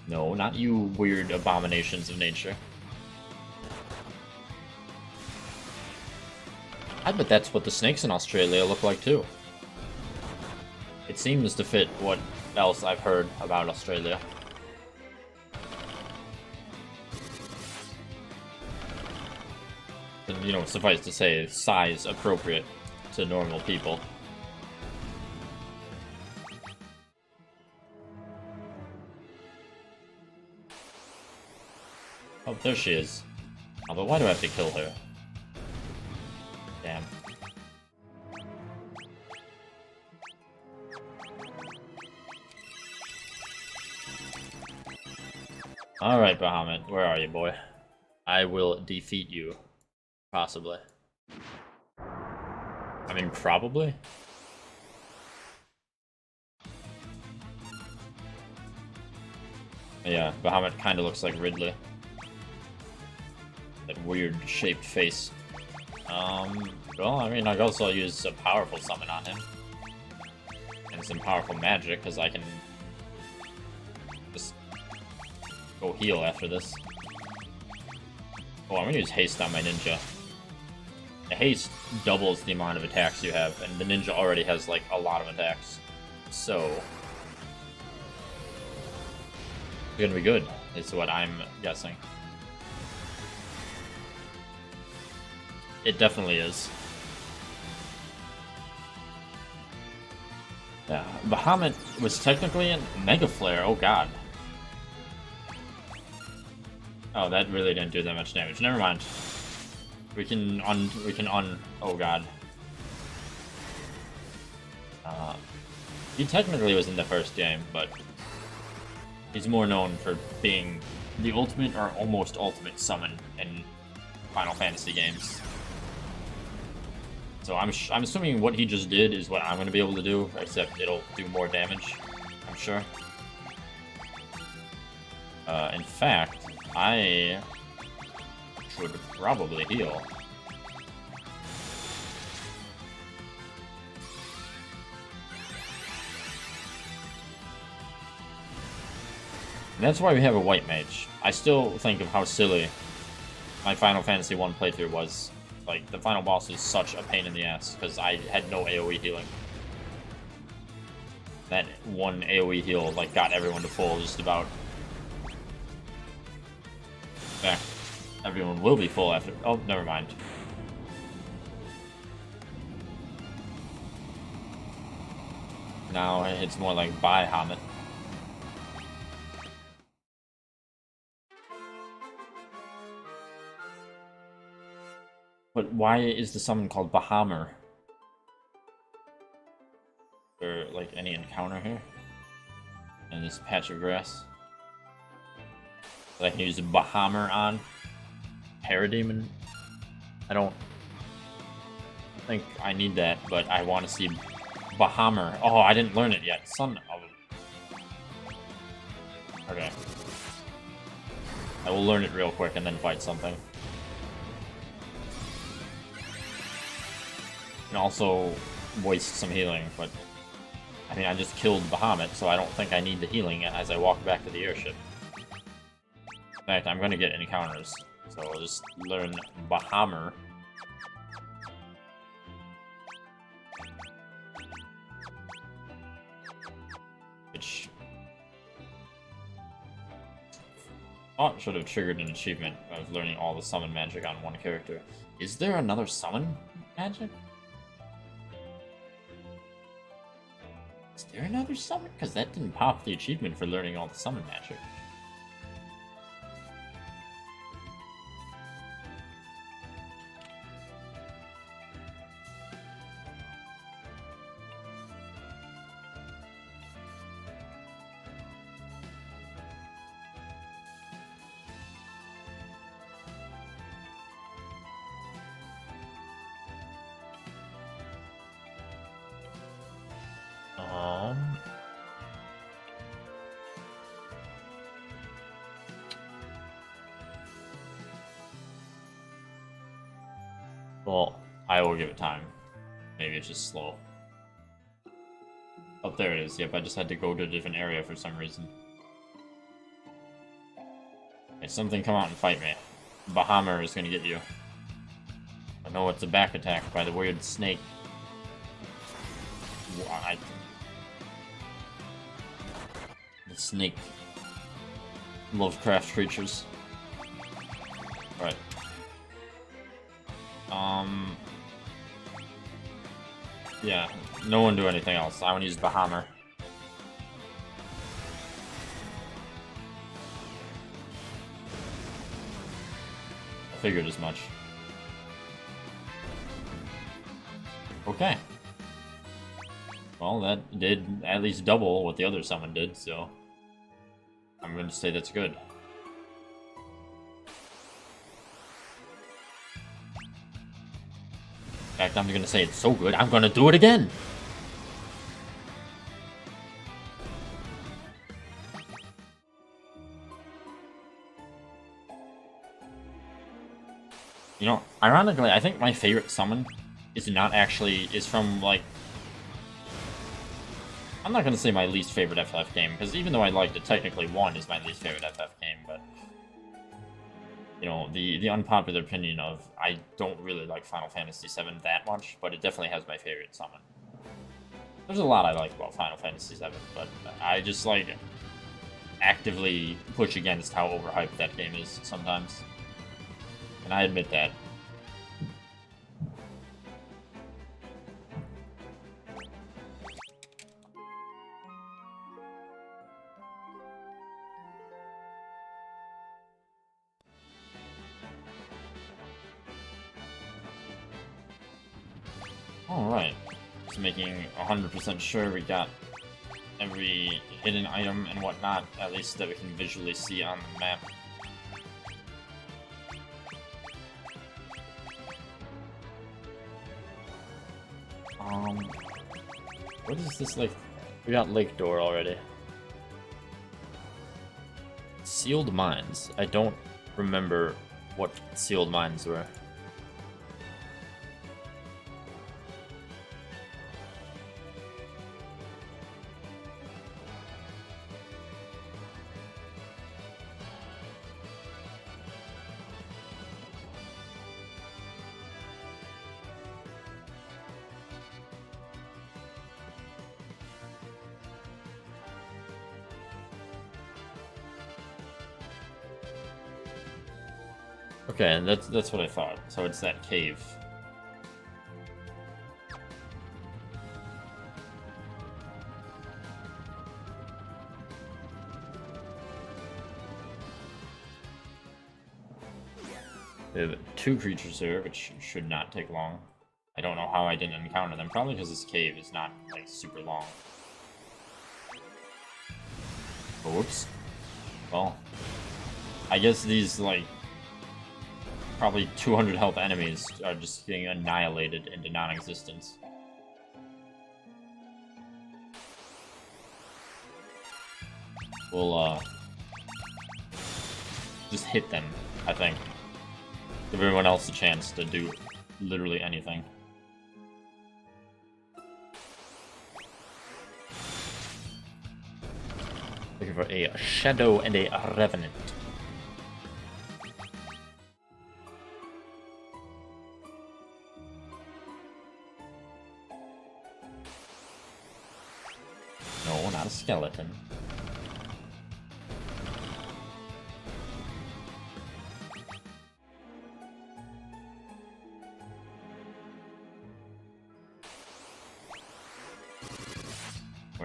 No, not you weird abominations of nature. I bet that's what the snakes in Australia look like too. It seems to fit what else I've heard about Australia. And, you know, suffice to say, size appropriate to normal people. Oh, there she is. Oh, but why do I have to kill her? Damn. Alright, Bahamut, where are you, boy? I will defeat you. Possibly. I mean, probably? Yeah, Bahamut kind of looks like Ridley. That weird shaped face. Well, I mean, I could also use a powerful summon on him. And some powerful magic, because I can just go heal after this. Oh, I'm gonna use haste on my ninja. The haste doubles the amount of attacks you have, and the ninja already has, like, a lot of attacks. So it's gonna be good, is what I'm guessing. It definitely is. Yeah, Bahamut was technically in Mega Flare, oh god. Oh, that really didn't do that much damage. Never mind. We can oh god. He technically was in the first game, but he's more known for being the ultimate or almost ultimate summon in Final Fantasy games. So I'm assuming what he just did is what I'm going to be able to do, except it'll do more damage, I'm sure. In fact, I should probably heal. And that's why we have a white mage. I still think of how silly my Final Fantasy 1 playthrough was. Like, the final boss was such a pain in the ass, because I had no AoE healing. That one AoE heal, like, got everyone to full, just about. In fact, everyone will be full after. Oh, never mind. Now it's more like Bahamut. But why is the summon called Bahamut? Is there, like, any encounter here? In this patch of grass? That I can use Bahamut on? Parademon? I don't think I need that, but I want to see Bahamut. Oh, I didn't learn it yet. Son of a... Okay. I will learn it real quick and then fight something. And also waste some healing, but I mean, I just killed Bahamut, so I don't think I need the healing as I walk back to the airship. In fact, I'm gonna get encounters, so I'll just learn Bahamut. Which should have triggered an achievement of learning all the summon magic on one character. Is there another summon magic? Is there another summon? Because that didn't pop the achievement for learning all the summon magic. Well, I will give it time. Maybe it's just slow. Oh, there it is. Yep, I just had to go to a different area for some reason. Okay, something come out and fight me. Bahammer is gonna get you. I know it's a back attack by the weird snake. The snake. Lovecraft creatures. Right. Yeah, no one do anything else. I want to use Bahammer. I figured as much. Okay. Well, that did at least double what the other summon did, so I'm going to say that's good. In fact, I'm gonna say it's so good, I'm gonna do it again! You know, ironically, I think my favorite summon is not actually, is from, like... I'm not gonna say my least favorite FF game, because even though I liked it, technically 1 is my least favorite FF game, but... You know, the unpopular opinion of I don't really like Final Fantasy VII that much, but it definitely has my favorite summon. There's a lot I like about Final Fantasy VII, but I just like actively push against how overhyped that game is sometimes. And I admit that. Alright, just making 100% sure we got every hidden item and whatnot, at least that we can visually see on the map. What is this, like? We got Lake Door already. Sealed mines. I don't remember what sealed mines were. Okay, that's what I thought. So it's that cave. We have 2 creatures here, which should not take long. I don't know how I didn't encounter them. Probably because this cave is not, like, super long. Oh, whoops. Well, I guess these, like, probably 200 health enemies are just getting annihilated into non-existence. We'll, just hit them, I think. Give everyone else a chance to do literally anything. Looking for a Shadow and a Revenant. No, not a skeleton.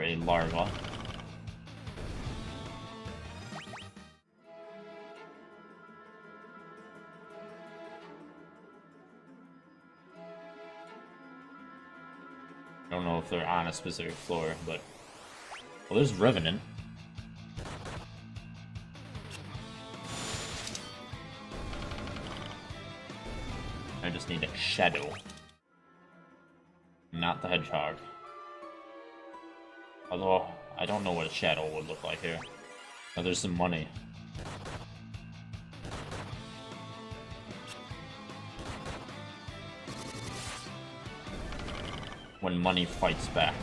for a larva. I don't know if they're on a specific floor, but... Well, there's Revenant. I just need a Shadow. Not the Hedgehog. Although, I don't know what a Shadow would look like here. Oh, there's some money. When money fights back.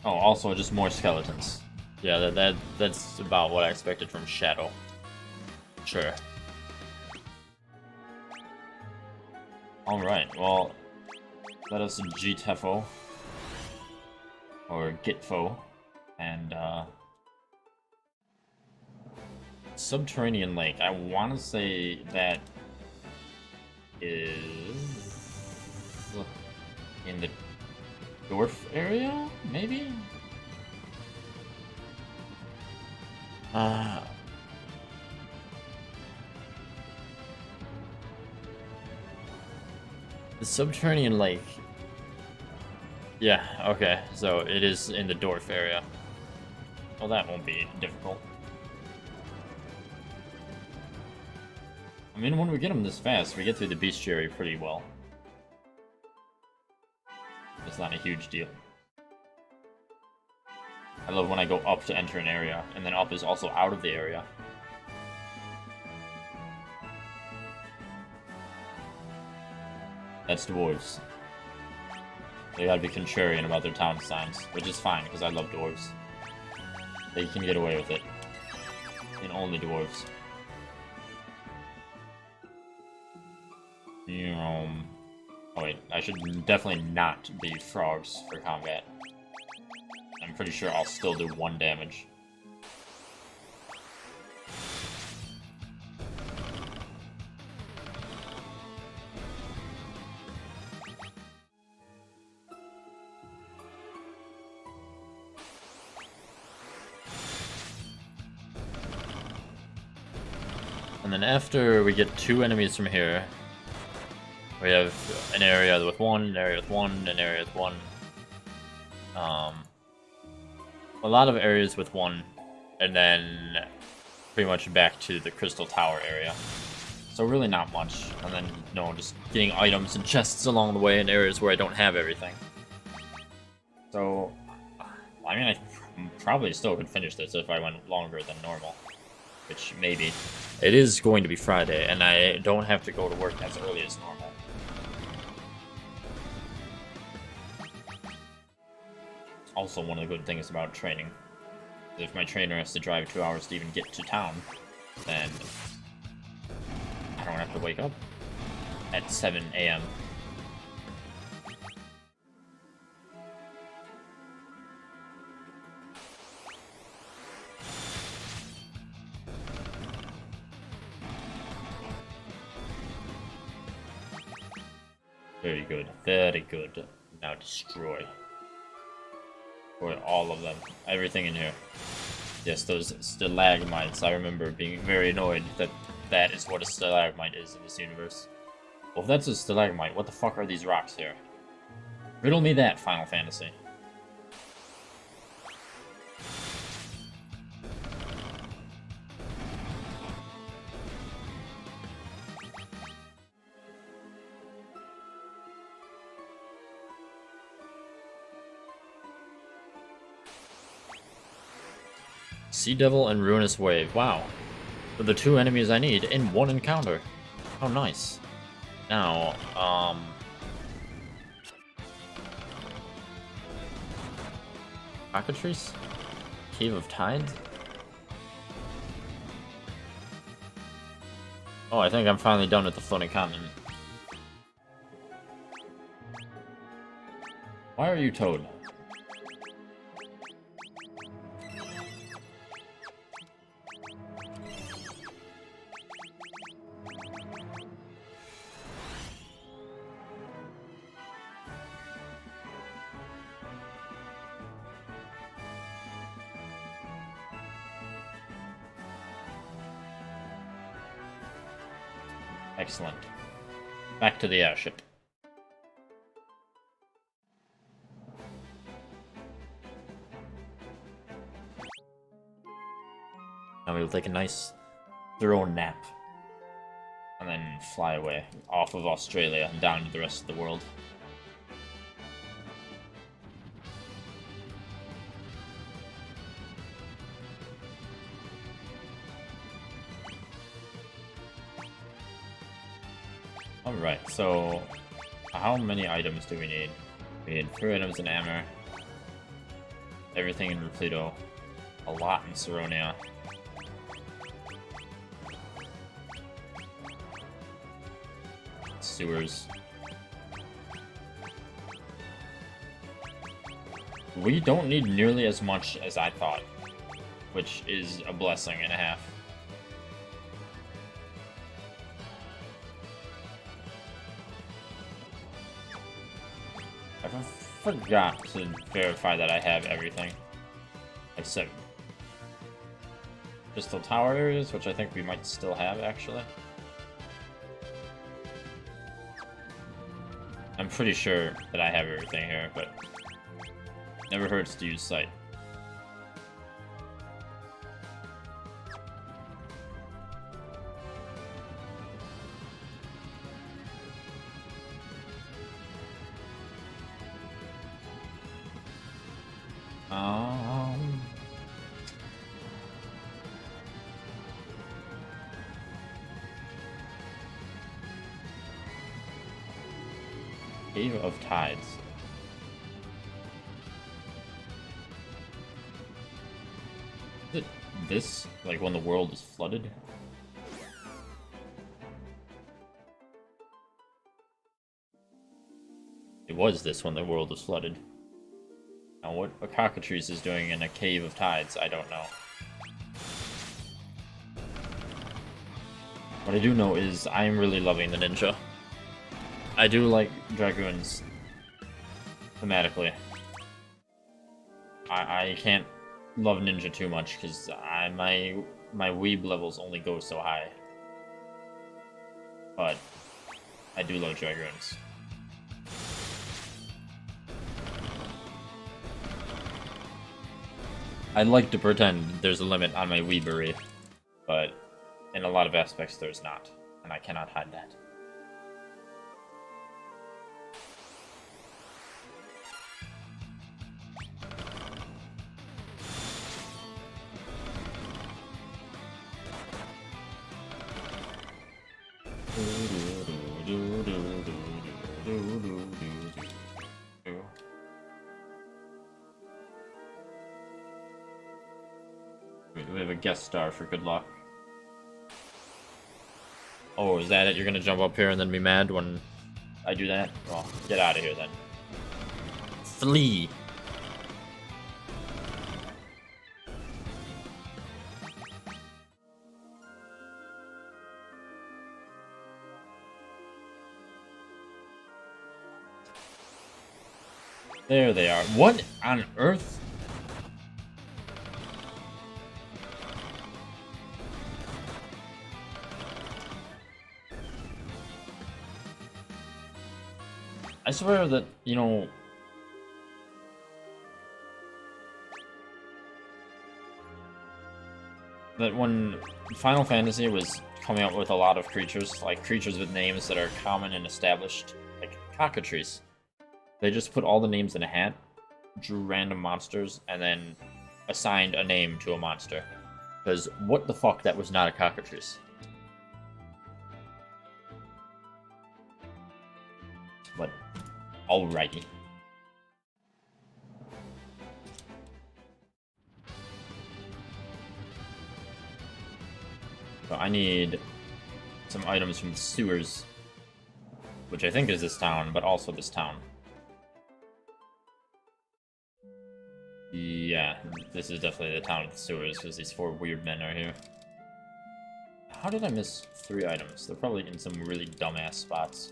Oh, also just more skeletons. Yeah, that's about what I expected from Shadow. Sure. Alright, well, let us GTFO. Or Gitfo. And, Subterranean Lake. I want to say that is in the dwarf area, maybe? The Subterranean Lake. Yeah, okay, so it is in the dwarf area. Well, that won't be difficult. I mean, when we get them this fast, we get through the bestiary pretty well. It's not a huge deal. I love when I go up to enter an area, and then up is also out of the area. That's dwarves. They gotta be contrarian about their town signs, which is fine, because I love dwarves. They can get away with it. And only dwarves. Oh wait, I should definitely not be frogs for combat. I'm pretty sure I'll still do 1 damage. And then after we get 2 enemies from here, we have an area with 1, an area with 1, an area with 1. A lot of areas with 1, and then pretty much back to the Crystal Tower area. So really not much. And then, just getting items and chests along the way in areas where I don't have everything. So, I mean, I probably still could finish this if I went longer than normal. Which, maybe. It is going to be Friday, and I don't have to go to work as early as normal. Also, one of the good things about training. If my trainer has to drive 2 hours to even get to town, then I don't have to wake up at 7 a.m. Very good, very good. Now destroy. Destroy all of them. Everything in here. Yes, those stalagmites. I remember being very annoyed that that is what a stalagmite is in this universe. Well, if that's a stalagmite, what the fuck are these rocks here? Riddle me that, Final Fantasy. Sea Devil and Ruinous Wave. Wow. They're the 2 enemies I need in 1 encounter. How nice. Now, Cockatrice? Cave of Tides? Oh, I think I'm finally done with the floating continent. Why are you Toad? Excellent. Back to the airship. Now we'll take a nice, thorough nap. And then fly away, off of Australia and down to the rest of the world. Alright, so how many items do we need? We need 3 items in Amber, everything in Repleto, a lot in Saronia. Sewers. We don't need nearly as much as I thought, which is a blessing and a half. I forgot to verify that I have everything. Except Crystal Tower areas, which I think we might still have, actually. I'm pretty sure that I have everything here, but never hurts to use sight. Cave of Tides. Is it this, like when the world is flooded? It was this when the world was flooded. Now what a cockatrice is doing in a Cave of Tides, I don't know. What I do know is I am really loving the ninja. I do like Dragoons thematically. I can't love ninja too much because my weeb levels only go so high. But I do love Dragoons. I like to pretend there's a limit on my weebery, but in a lot of aspects there's not, and I cannot hide that. We have a guest star for good luck. Oh, is that it? You're gonna jump up here and then be mad when I do that? Well, get out of here then. Flee! There they are. What on earth? I swear that, you know... that when Final Fantasy was coming up with a lot of creatures, like creatures with names that are common and established, like cockatrice, they just put all the names in a hat, drew random monsters, and then assigned a name to a monster. Because what the fuck, that was not a cockatrice. But, alrighty. So I need some items from the sewers, which I think is this town, but also this town. Yeah, this is definitely the town with the sewers, because these 4 weird men are here. How did I miss 3 items? They're probably in some really dumbass spots.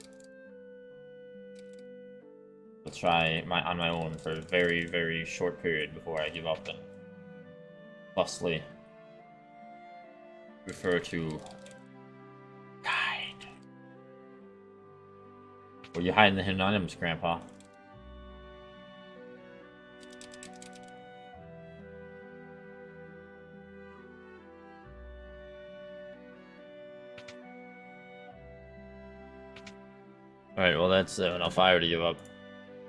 I'll try on my own for a very, very short period before I give up and thusly refer to guide. Where you hiding the hidden items, Grandpa? Alright, well that's enough fire to give up.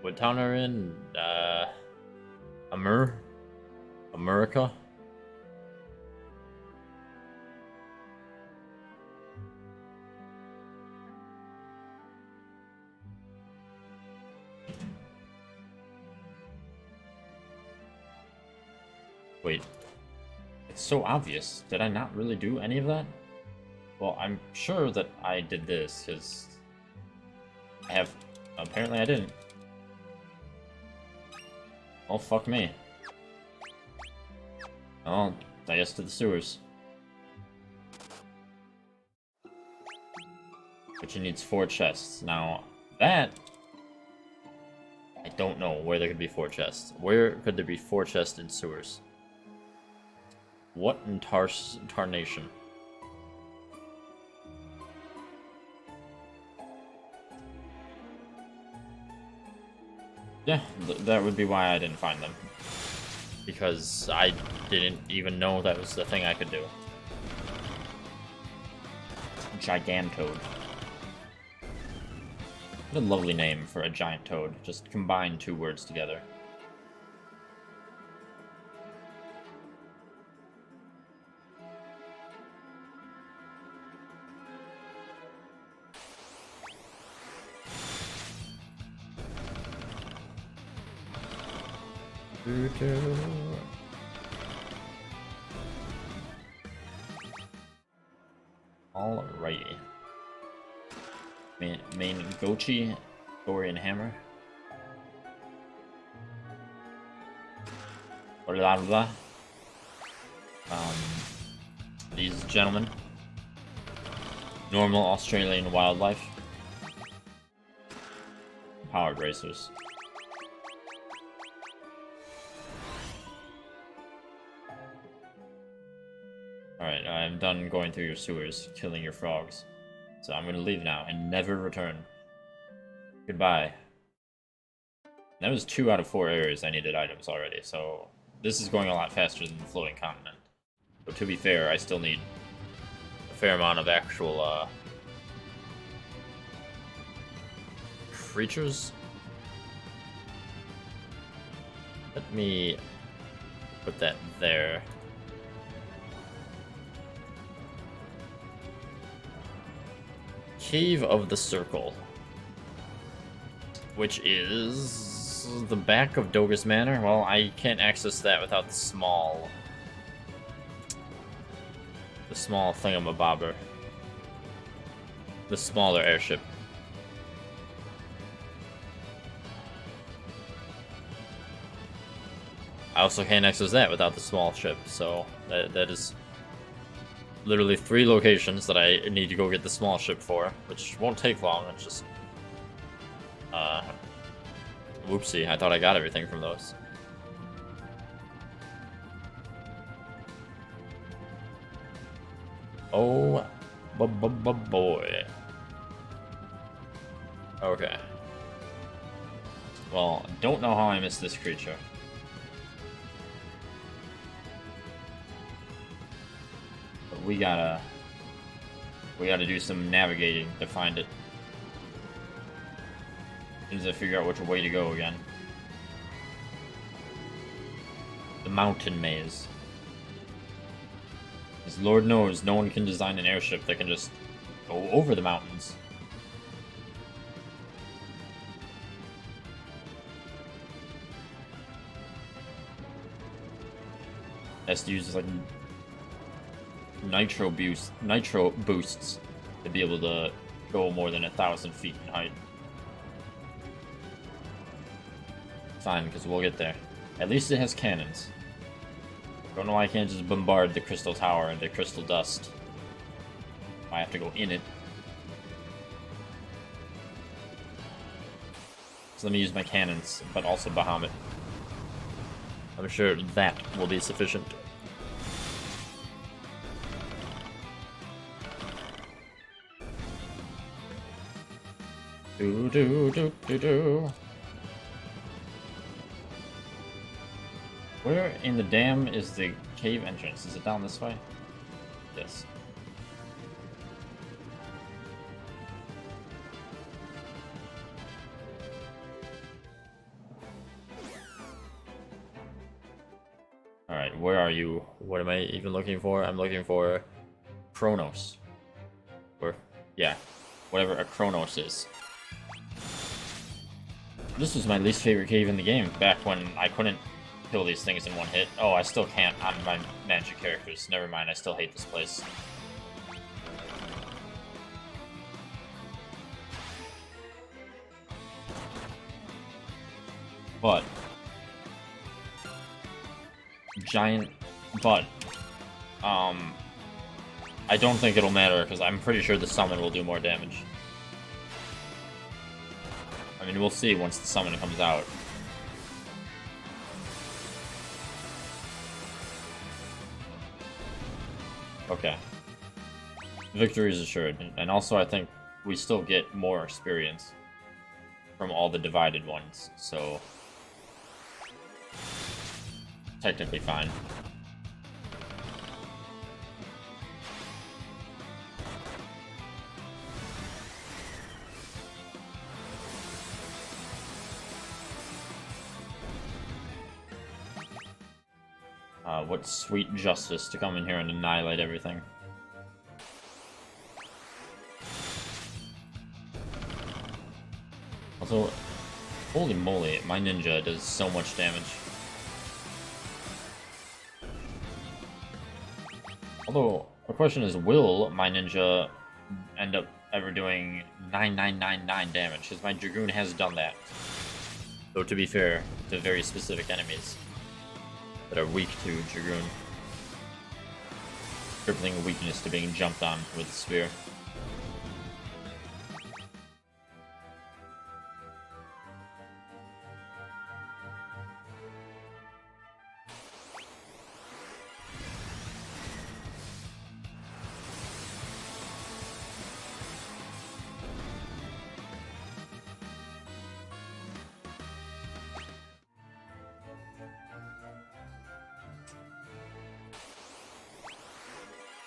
What town are we in? America? Wait. It's so obvious. Did I not really do any of that? Well, I'm sure that I did this, because I have... Apparently I didn't. Oh, fuck me. Oh, I guess to the sewers. Which needs 4 chests. Now, that... I don't know where there could be 4 chests. Where could there be 4 chests in sewers? What in tarnation? Yeah, that would be why I didn't find them. Because I didn't even know that was the thing I could do. Gigantoad. What a lovely name for a giant toad. Just combine 2 words together. Alrighty. Main Gochi, Dorian Hammer. Blah blah. These gentlemen. Normal Australian wildlife. Powered racers. Alright, I'm done going through your sewers, killing your frogs. So I'm gonna leave now and never return. Goodbye. That was 2 out of 4 areas I needed items already, so this is going a lot faster than the floating continent. But to be fair, I still need a fair amount of actual, creatures? Let me put that there. Cave of the Circle, which is the back of Dogus Manor. Well, I can't access that without the small thingamabobber, the smaller airship. I also can't access that without the small ship, so that is literally 3 locations that I need to go get the small ship for, which won't take long. It's just... whoopsie, I thought I got everything from those. Oh, boy. Okay. Well, don't know how I missed this creature. We gotta do some navigating to find it. As soon as I figure out which way to go again. The mountain maze. Because Lord knows no one can design an airship that can just go over the mountains. Has to use like nitro boosts to be able to go more than 1,000 feet in height. Fine, because we'll get there. At least it has cannons. Don't know why I can't just bombard the crystal tower into crystal dust. I have to go in it. So let me use my cannons, but also Bahamut. I'm sure that will be sufficient. Do do do do do. Where in the dam is the cave entrance? Is it down this way? Yes. Alright, where are you? What am I even looking for? I'm looking for Kronos. Or, yeah, whatever a Kronos is. This was my least favorite cave in the game, back when I couldn't kill these things in one hit. Oh, I still can't on my magic characters. Never mind, I still hate this place. But giant but I don't think it'll matter because I'm pretty sure the summon will do more damage. I mean, we'll see once the summon comes out. Okay. Victory is assured, and also I think we still get more experience from all the divided ones, so technically fine. What sweet justice to come in here and annihilate everything. Also, holy moly, my ninja does so much damage. Although, the question is, will my ninja end up ever doing 9999 damage? Because my Dragoon has done that. Though, to be fair, to very specific enemies that are weak to Dragoon. Crippling weakness to being jumped on with a spear.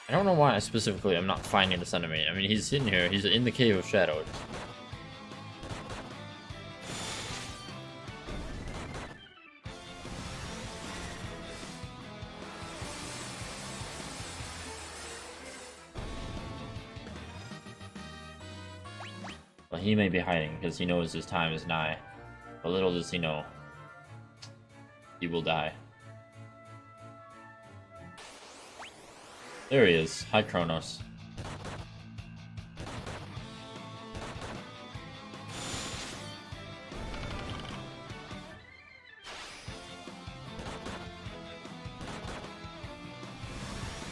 I don't know why specifically I'm not finding this enemy. I mean, he's in here. He's in the Cave of Shadows. Well, he may be hiding because he knows his time is nigh. But little does he know, he will die. There he is. Hi, Kronos.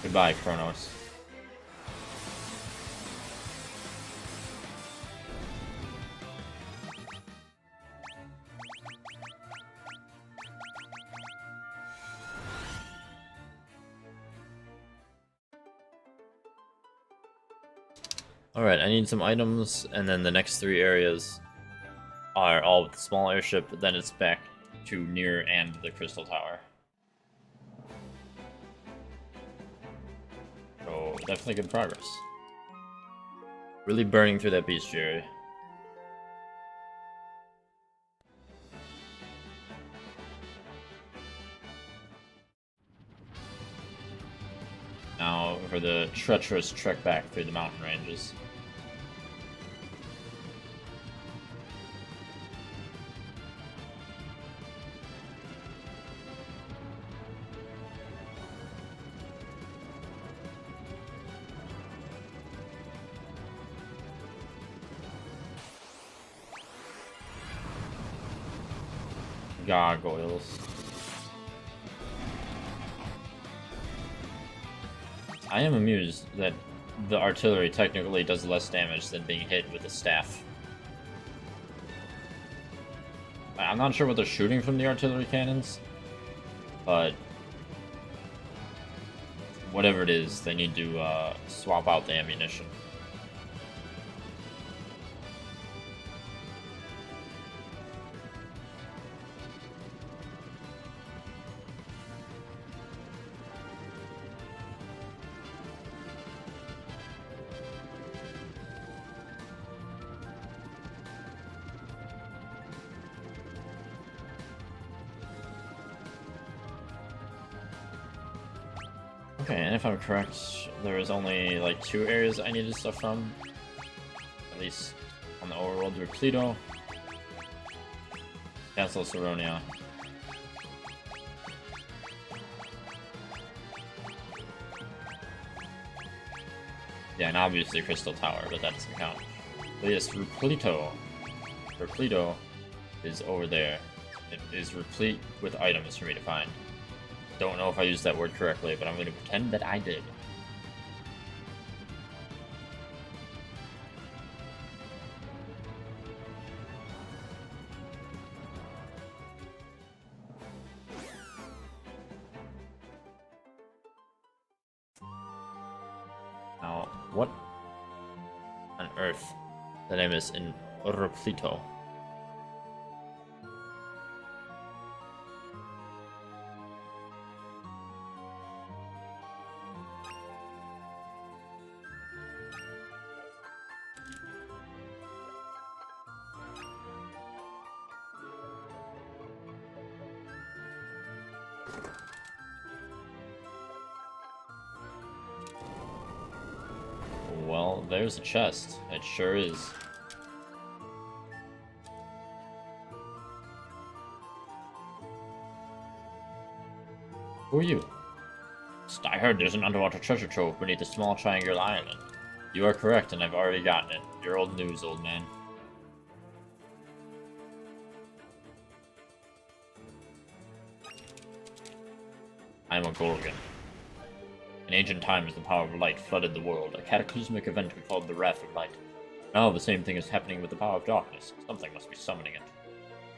Goodbye, Kronos. Alright, I need some items, and then the next 3 areas are all with the small airship, then it's back to near and the Crystal Tower. So, definitely good progress. Really burning through that bestiary. Now, for the treacherous trek back through the mountain ranges. Gargoyles. I am amused that the artillery technically does less damage than being hit with a staff. I'm not sure what they're shooting from the artillery cannons, but whatever it is, they need to swap out the ammunition. Okay, and if I'm correct, there is only like 2 areas I needed stuff from. At least on the overworld, Repleto, Castle Saronia. Yeah, and obviously Crystal Tower, but that doesn't count. But yes, Repleto. Repleto is over there. It is replete with items for me to find. Don't know if I used that word correctly, but I'm going to pretend that I did. Now, what on earth the name is in Repleto? Well, there's a chest. It sure is. Who are you? I heard there's an underwater treasure trove beneath a small triangular island. You are correct, and I've already gotten it. You're old news, old man. I am a Gorgon. In ancient times, the power of light flooded the world, a cataclysmic event we called the Wrath of Light. Now the same thing is happening with the power of darkness. Something must be summoning it.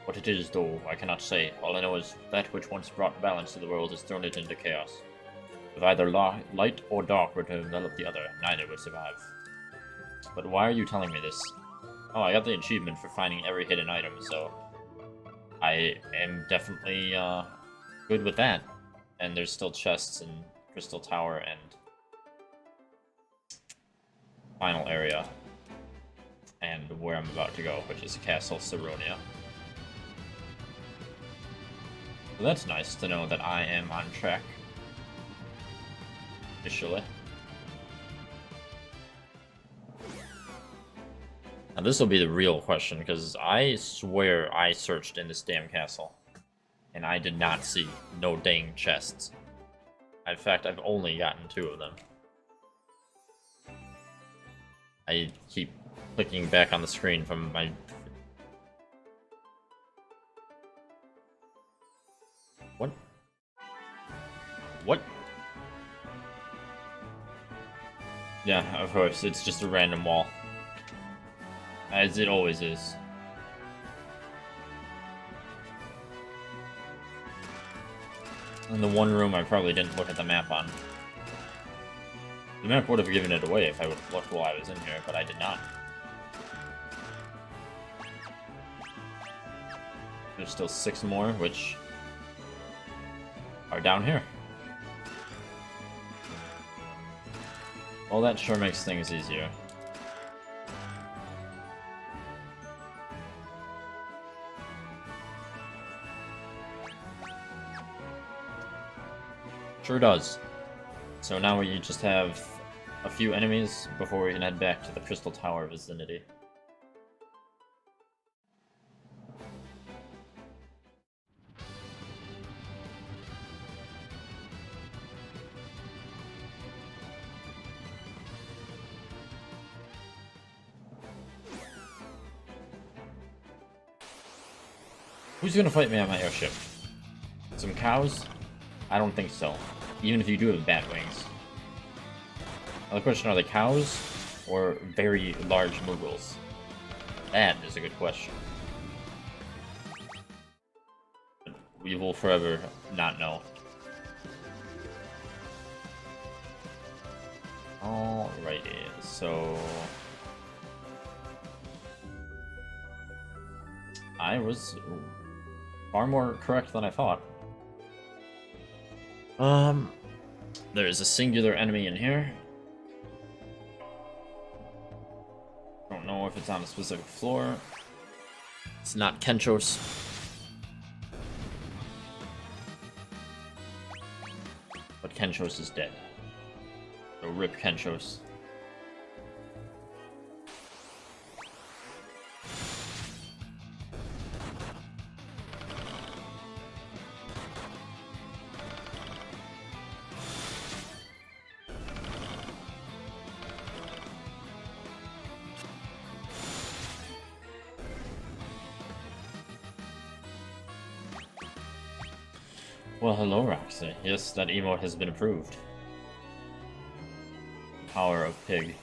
What it is, though, I cannot say. All I know is that which once brought balance to the world has thrown it into chaos. If either light or dark were to envelop the other, neither would survive. But why are you telling me this? Oh, I got the achievement for finding every hidden item, so I am definitely good with that. And there's still chests in Crystal Tower and final area, and where I'm about to go, which is Castle Saronia. So that's nice to know that I am on track officially. Now this will be the real question, because I swear I searched in this damn castle, and I did not see no dang chests. In fact, I've only gotten 2 of them. I keep clicking back on the screen from my... What? What? Yeah, of course, it's just a random wall. As it always is. In the one room I probably didn't look at the map on. The map would have given it away if I would have looked while I was in here, but I did not. There's still 6 more, which are down here. Well, that sure makes things easier. Sure does. So now we just have a few enemies before we can head back to the Crystal Tower vicinity. Who's gonna fight me on my airship? Some cows? I don't think so. Even if you do have bat wings. Now the question, are they cows or very large Moogles? That is a good question. We will forever not know. Alrighty, so... I was far more correct than I thought. There's a singular enemy in here. Don't know if it's on a specific floor. It's not Kenchos. But Kenchos is dead. So rip Kenshos. Well, hello, Roxy. Yes, that emote has been approved. Power of Pig.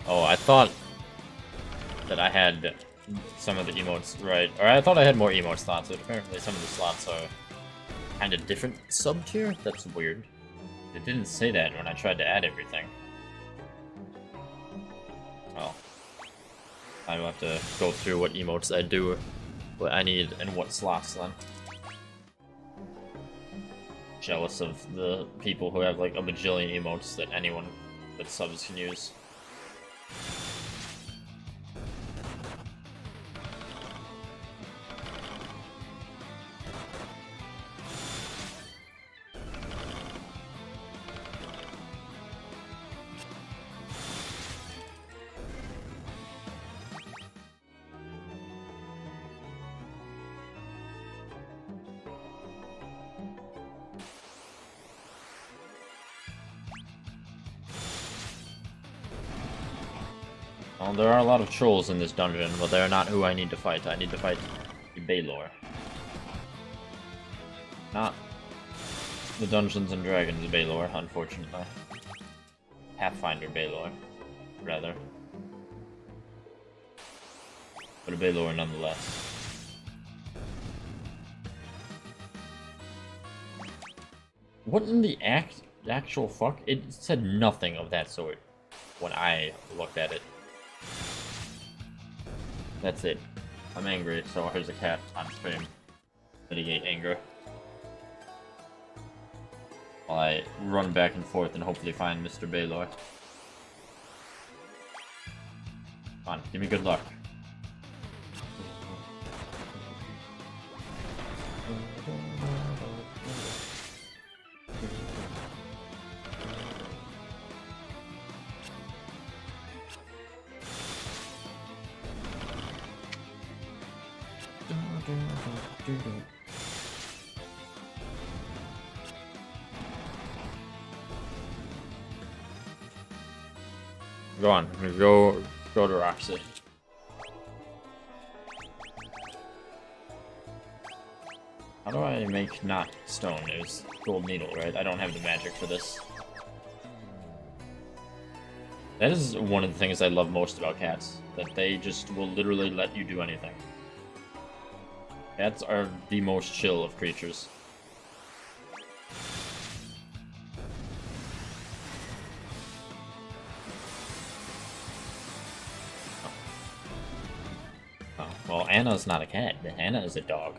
Oh, I thought that I had some of the emotes right. Or I thought I had more emote slots, but apparently some of the slots are kind of different sub-tier? That's weird. It didn't say that when I tried to add everything. Well, I will have to go through what emotes I do, what I need, and what slots then. Jealous of the people who have like a bajillion emotes that anyone that subs can use. Well, there are a lot of trolls in this dungeon, but they're not who I need to fight. I need to fight the Baylor. Not the Dungeons and Dragons Baylor, unfortunately. Pathfinder Baylor, rather. But a Baylor nonetheless. What in the actual fuck? It said nothing of that sort when I looked at it. That's it. I'm angry, so here's a cat on stream. Mitigate anger. While I run back and forth and hopefully find Mr. Baylor. Come on, give me good luck. Go on, go to Roxy. How do I make not stone? It was gold needle, right? I don't have the magic for this. That is one of the things I love most about cats. That they just will literally let you do anything. Cats are the most chill of creatures. Oh, well, Anna's not a cat. Anna is a dog.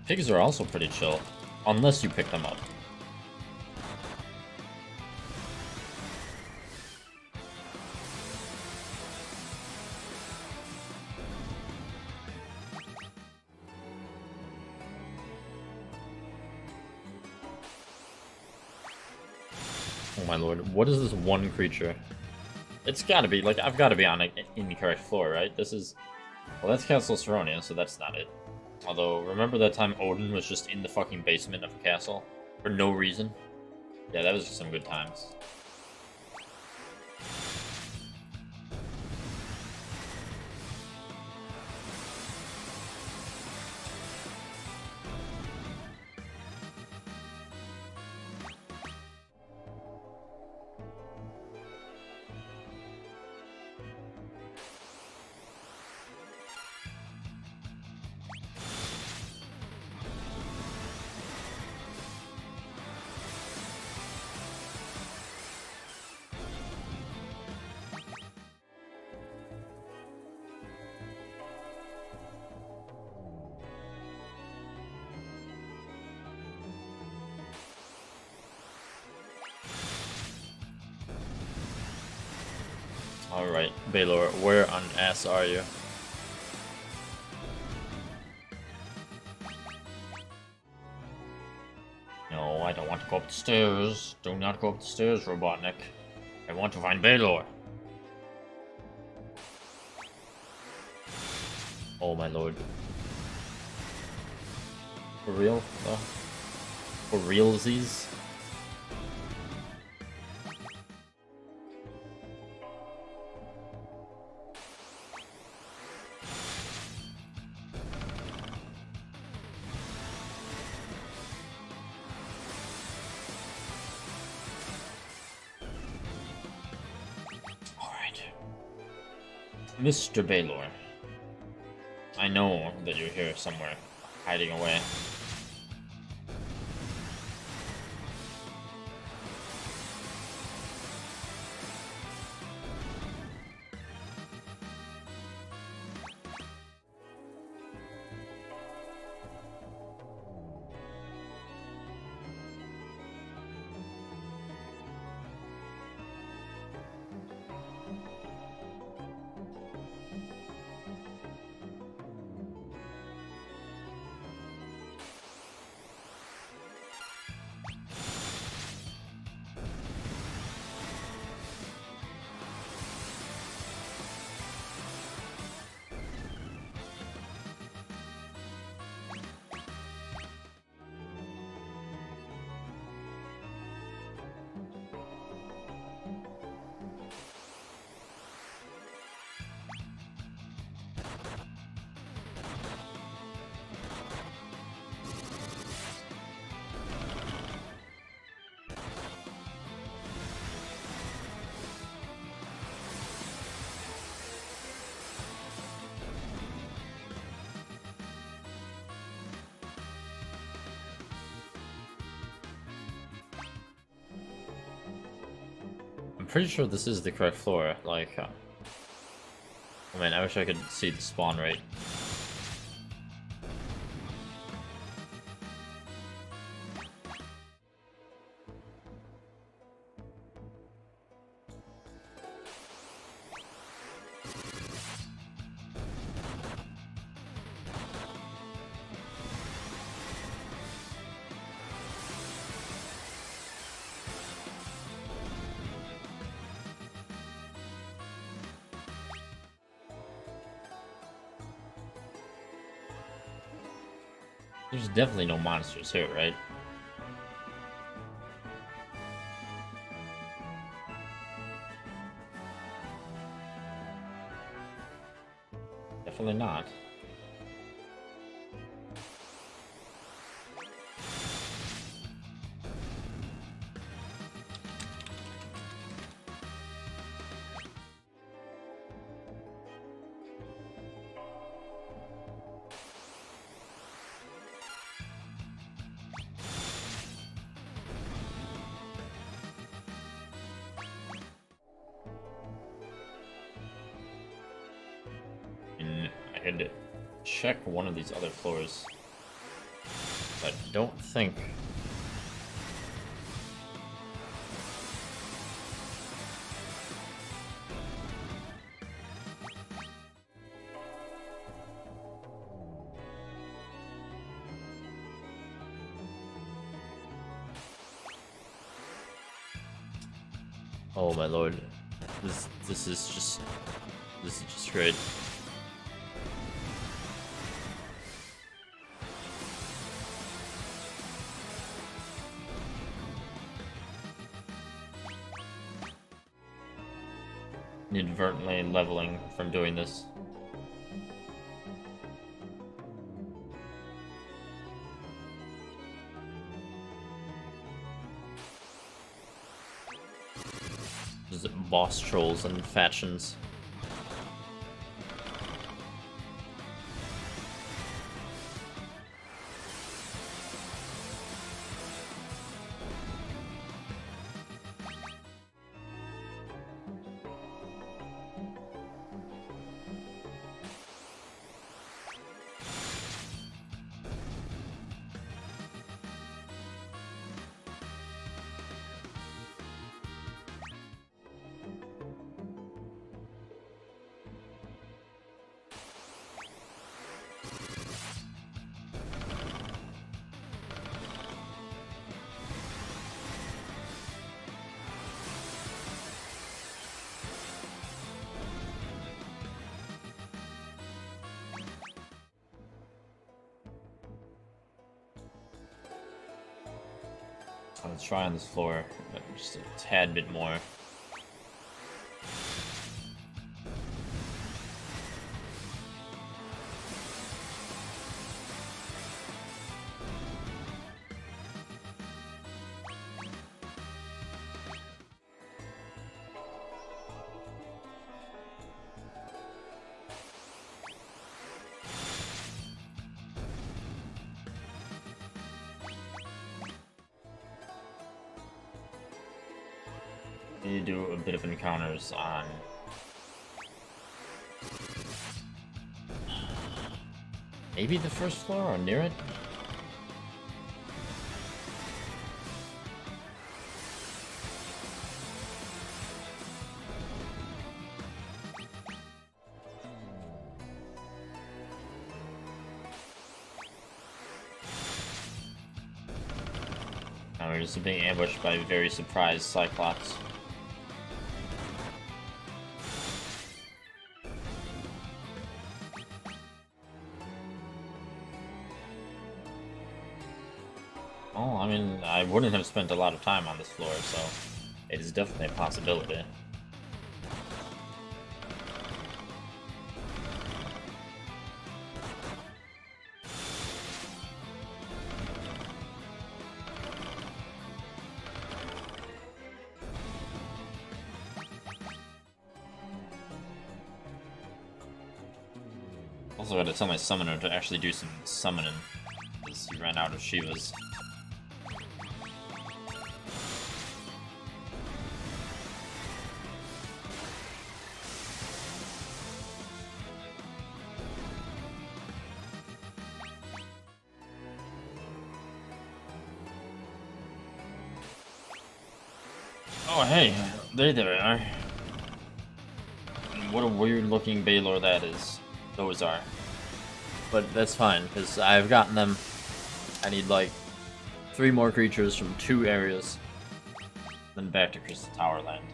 Pigs are also pretty chill, unless you pick them up. Oh my lord, what is this one creature? It's gotta be, like, I've gotta be on an incorrect floor, right? This is... Well, that's Castle Saronia, so that's not it. Although, remember that time Odin was just in the fucking basement of a castle? For no reason? Yeah, that was just some good times. Alright, Baylor, where on S are you? No, I don't want to go up the stairs. Do not go up the stairs, Robotnik. I want to find Baylor. Oh my lord. For real? For realsies? Alright. Mr. Baylor. I know that you're here somewhere, hiding away. I'm pretty sure this is the correct floor, like, oh man, I wish I could see the spawn rate. There's definitely no monsters here, right? Definitely not. I could check one of these other floors, but I don't think. Oh my lord, this is just great. Inadvertently leveling from doing this. Just boss trolls and factions. I'm gonna try on this floor, but just a tad bit more. You do a bit of encounters on maybe the first floor or near it. Now we're just being ambushed by a very surprised Cyclops. Well, I mean, I wouldn't have spent a lot of time on this floor, so it is definitely a possibility. Also, I had to tell my summoner to actually do some summoning, because he ran out of Shivas. Oh, hey, there they are. What a weird-looking Baylor that is. Those are. But that's fine, because I've gotten them. I need, like, 3 more creatures from 2 areas. Then back to Crystal Tower Land.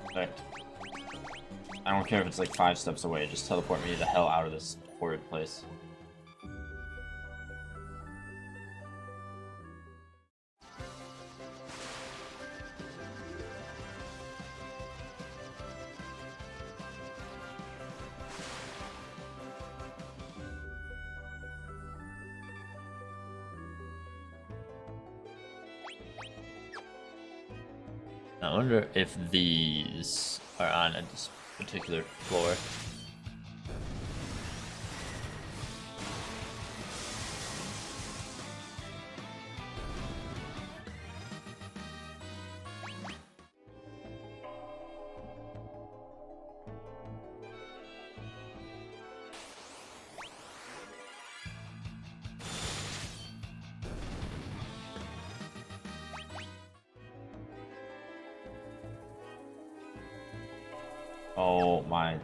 In fact, I don't care if it's like 5 steps away, just teleport me the hell out of this horrid place. I wonder if these are on this particular floor. Oh my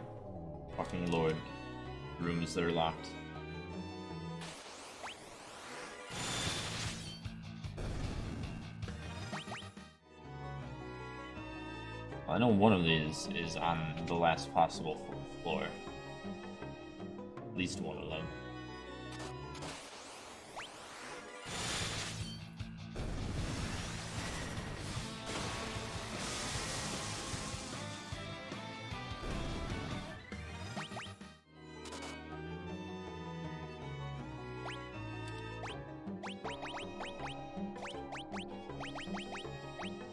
fucking lord. Rooms that are locked. Well, I know one of these is on the last possible floor. At least one of them.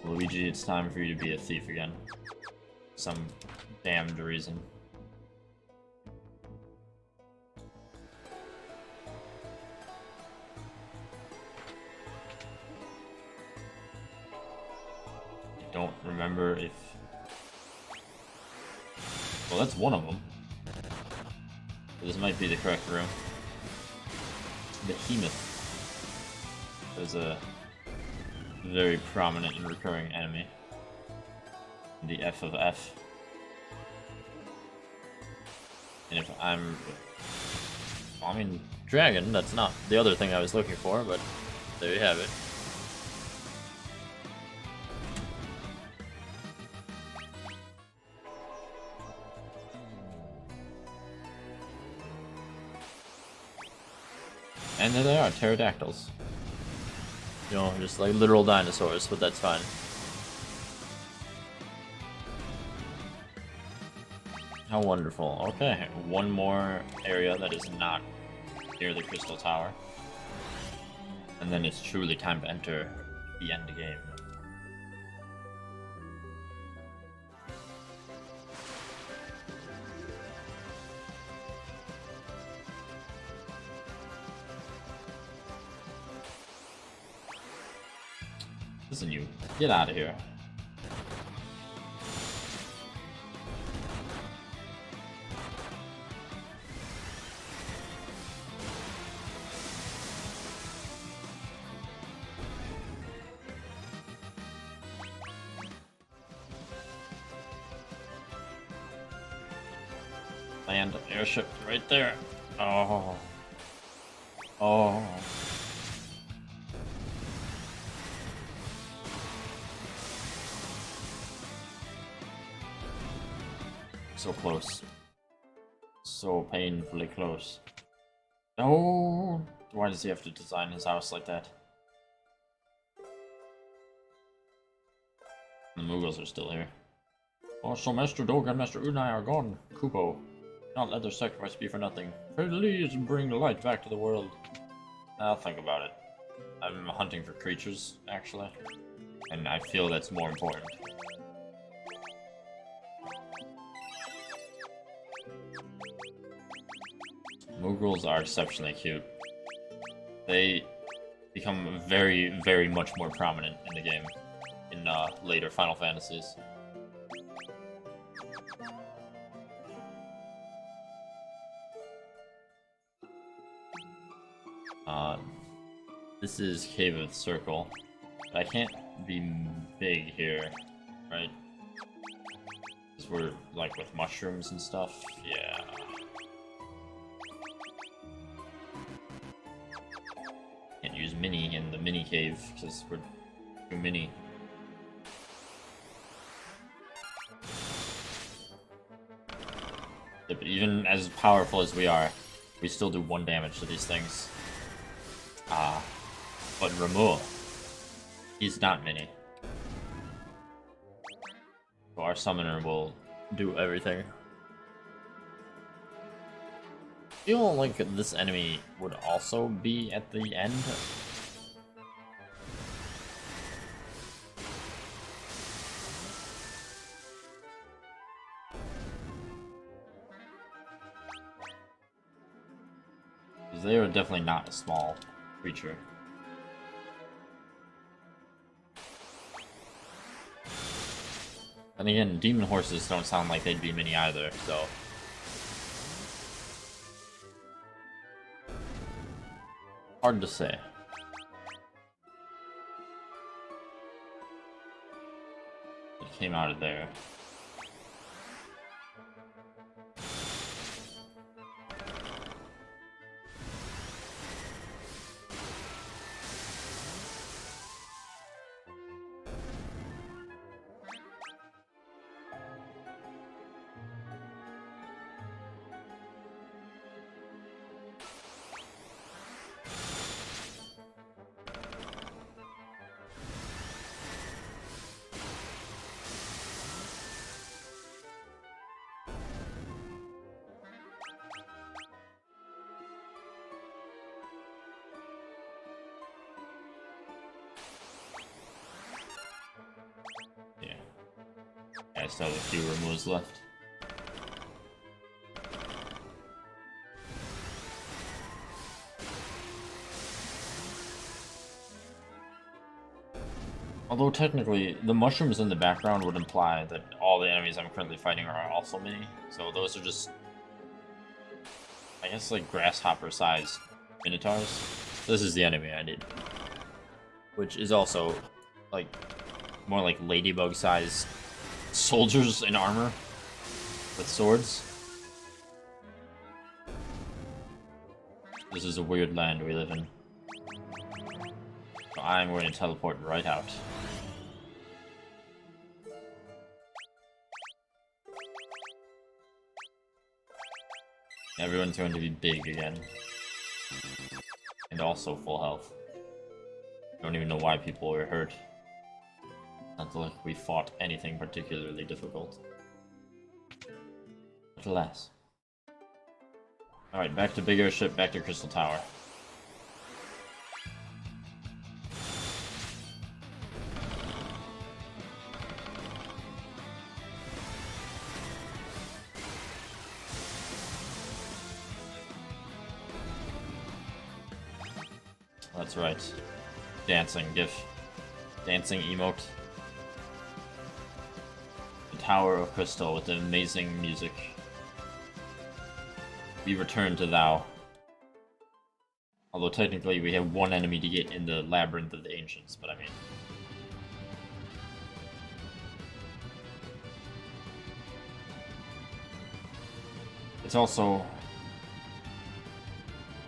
Luigi, it's time for you to be a thief again. Some damned reason. I don't remember if... Well, that's one of them. This might be the correct room. Behemoth. There's a very prominent and recurring enemy. The F of F. And if I'm... I mean, dragon, that's not the other thing I was looking for, but there you have it. And there they are, pterodactyls. You know, just like literal dinosaurs, but that's fine. How wonderful. Okay, one more area that is not near the Crystal Tower. And then it's truly time to enter the end game. Listen, you. Get out of here. Land airship right there. Oh. Oh. So close. So painfully close. No! Why does he have to design his house like that? The Mughals are still here. Oh, so Master Doga and Master Unai are gone. Kupo. Not let their sacrifice be for nothing. Please bring the light back to the world. I'll think about it. I'm hunting for creatures, actually. And I feel that's more important. Mughals are exceptionally cute. They become very, very much more prominent in the game in later Final Fantasies. This is Cave of the Circle. But I can't be big here, right? Because we're like with mushrooms and stuff. Yeah. Can't use mini in the mini cave because we're too mini. Yeah, but even as powerful as we are, we still do 1 damage to these things. But Ramuh, he's not mini. So our summoner will do everything. I feel like this enemy would also be at the end. Because they are definitely not a small creature. And again, demon horses don't sound like they'd be mini either, so... hard to say. It came out of there. I still have a few removes left. Although technically, the mushrooms in the background would imply that all the enemies I'm currently fighting are also mini, so those are just, I guess, like grasshopper-sized minotaurs. This is the enemy I need. Which is also, like, more like ladybug-sized soldiers in armor with swords. This is a weird land we live in. So I'm going to teleport right out. Everyone's going to be big again. And also full health. I don't even know why people were hurt. Not like we fought anything particularly difficult. But alas. Alright, back to big airship, back to Crystal Tower. That's right. Dancing GIF. Dancing emote. The Tower of Crystal with the amazing music. We return to Thou. Although technically we have one enemy to get in the Labyrinth of the Ancients, but I mean... It's also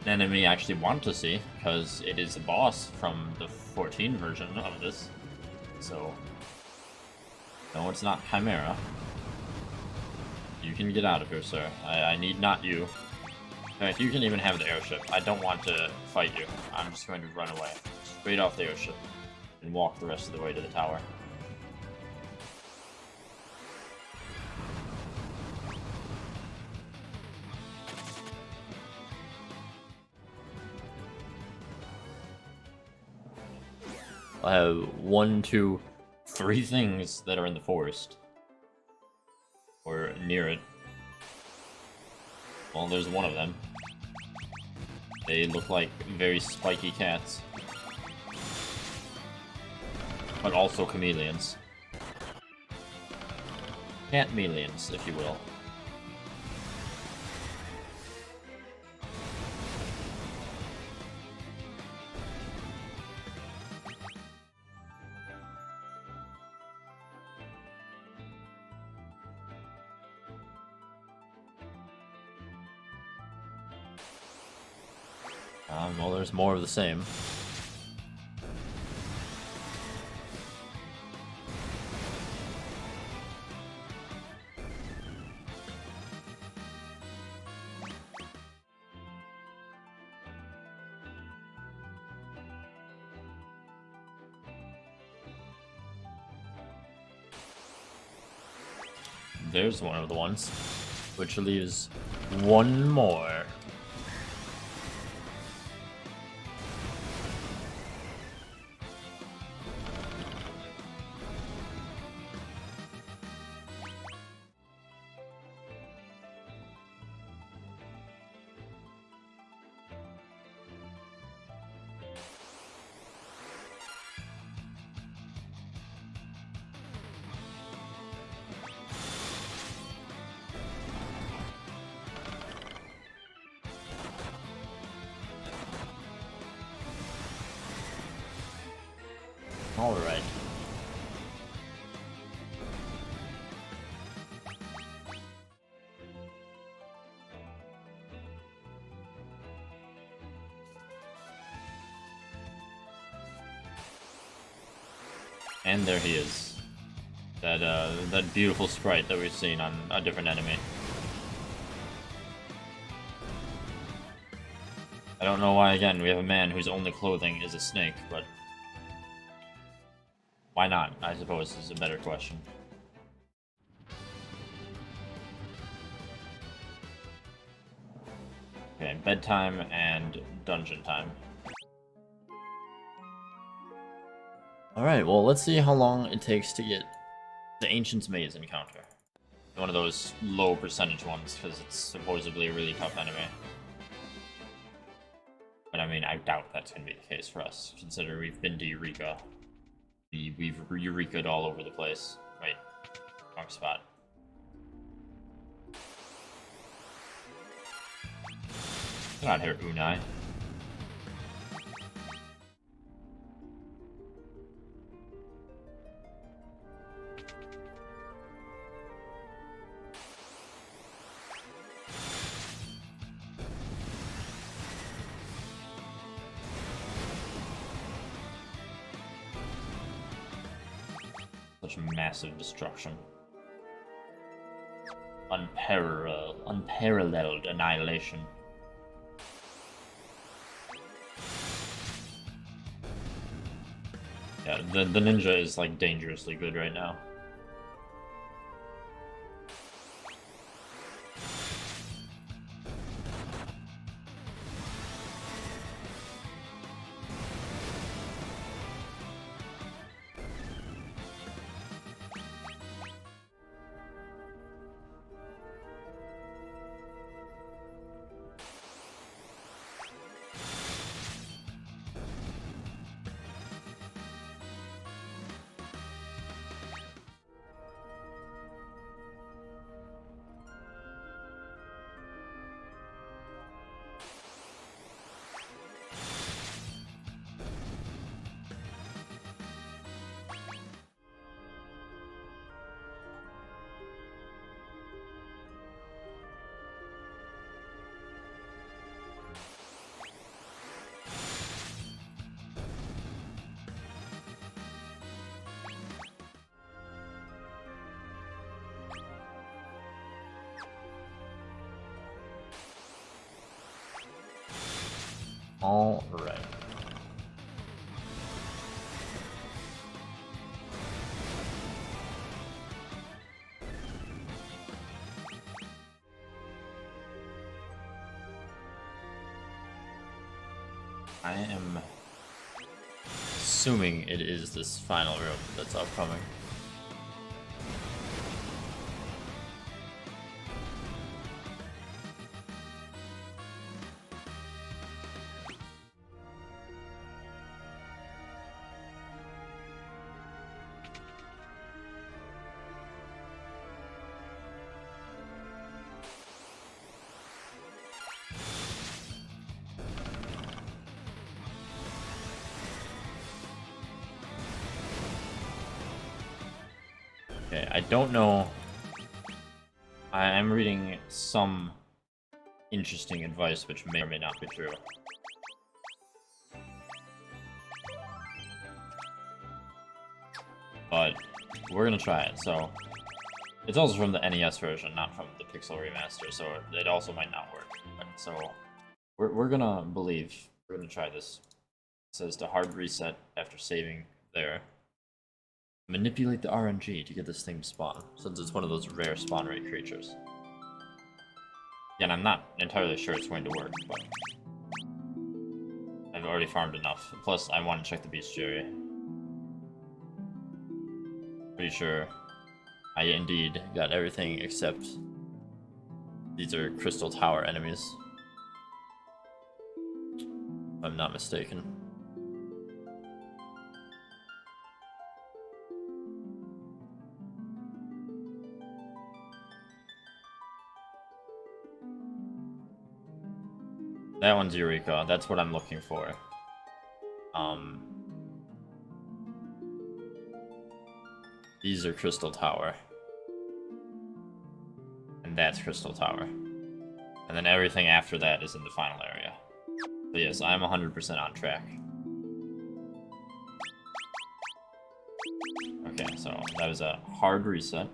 an enemy I actually want to see, because it is a boss from the 14 version of this. So... No, it's not Chimera. You can get out of here, sir. I need not you. Alright, you can even have the airship. I don't want to fight you. I'm just going to run away. Straight off the airship. And walk the rest of the way to the tower. I have 1, 2, 3 things that are in the forest. Or near it. Well, there's one of them. They look like very spiky cats. But also chameleons. Cat-meleons, if you will. Well, there's more of the same. There's one of the ones, which leaves one more. All right. And there he is. That beautiful sprite that we've seen on a different enemy. I don't know why, again, we have a man whose only clothing is a snake, but... Why not, I suppose, is a better question. Okay, bedtime and dungeon time. Alright, well, let's see how long it takes to get the Ancient's Maze encounter. One of those low percentage ones, because it's supposedly a really tough enemy. But I mean, I doubt that's going to be the case for us, considering we've been to Eureka. We've Eureka'd all over the place. Wait, wrong spot. Get out here, Unai. Such massive destruction. Unparalleled annihilation. Yeah, the ninja is like dangerously good right now. All right. I am assuming it is this final room that's upcoming. Okay, I don't know. I'm reading some interesting advice which may or may not be true. But we're gonna try it, so it's also from the NES version, not from the Pixel Remaster, so it also might not work. So we're gonna believe. We're gonna try this. It says to hard reset after saving there. Manipulate the RNG to get this thing to spawn, since it's one of those rare spawn rate creatures. Again, I'm not entirely sure it's going to work, but I've already farmed enough. Plus, I want to check the bestiary. Pretty sure I indeed got everything except these are Crystal Tower enemies. If I'm not mistaken. That one's Eureka. That's what I'm looking for. These are Crystal Tower. And that's Crystal Tower. And then everything after that is in the final area. So yes, I'm 100% on track. Okay, so that was a hard reset.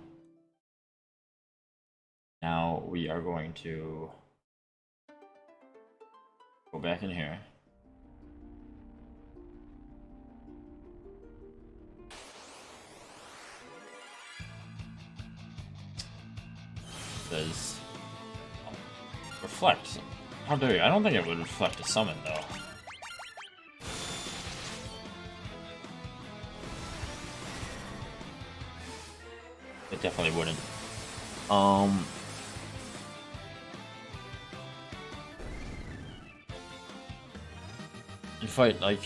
Now we are going to go back in here. Says reflect. How dare you? I don't think it would reflect a summon though. It definitely wouldn't. You fight like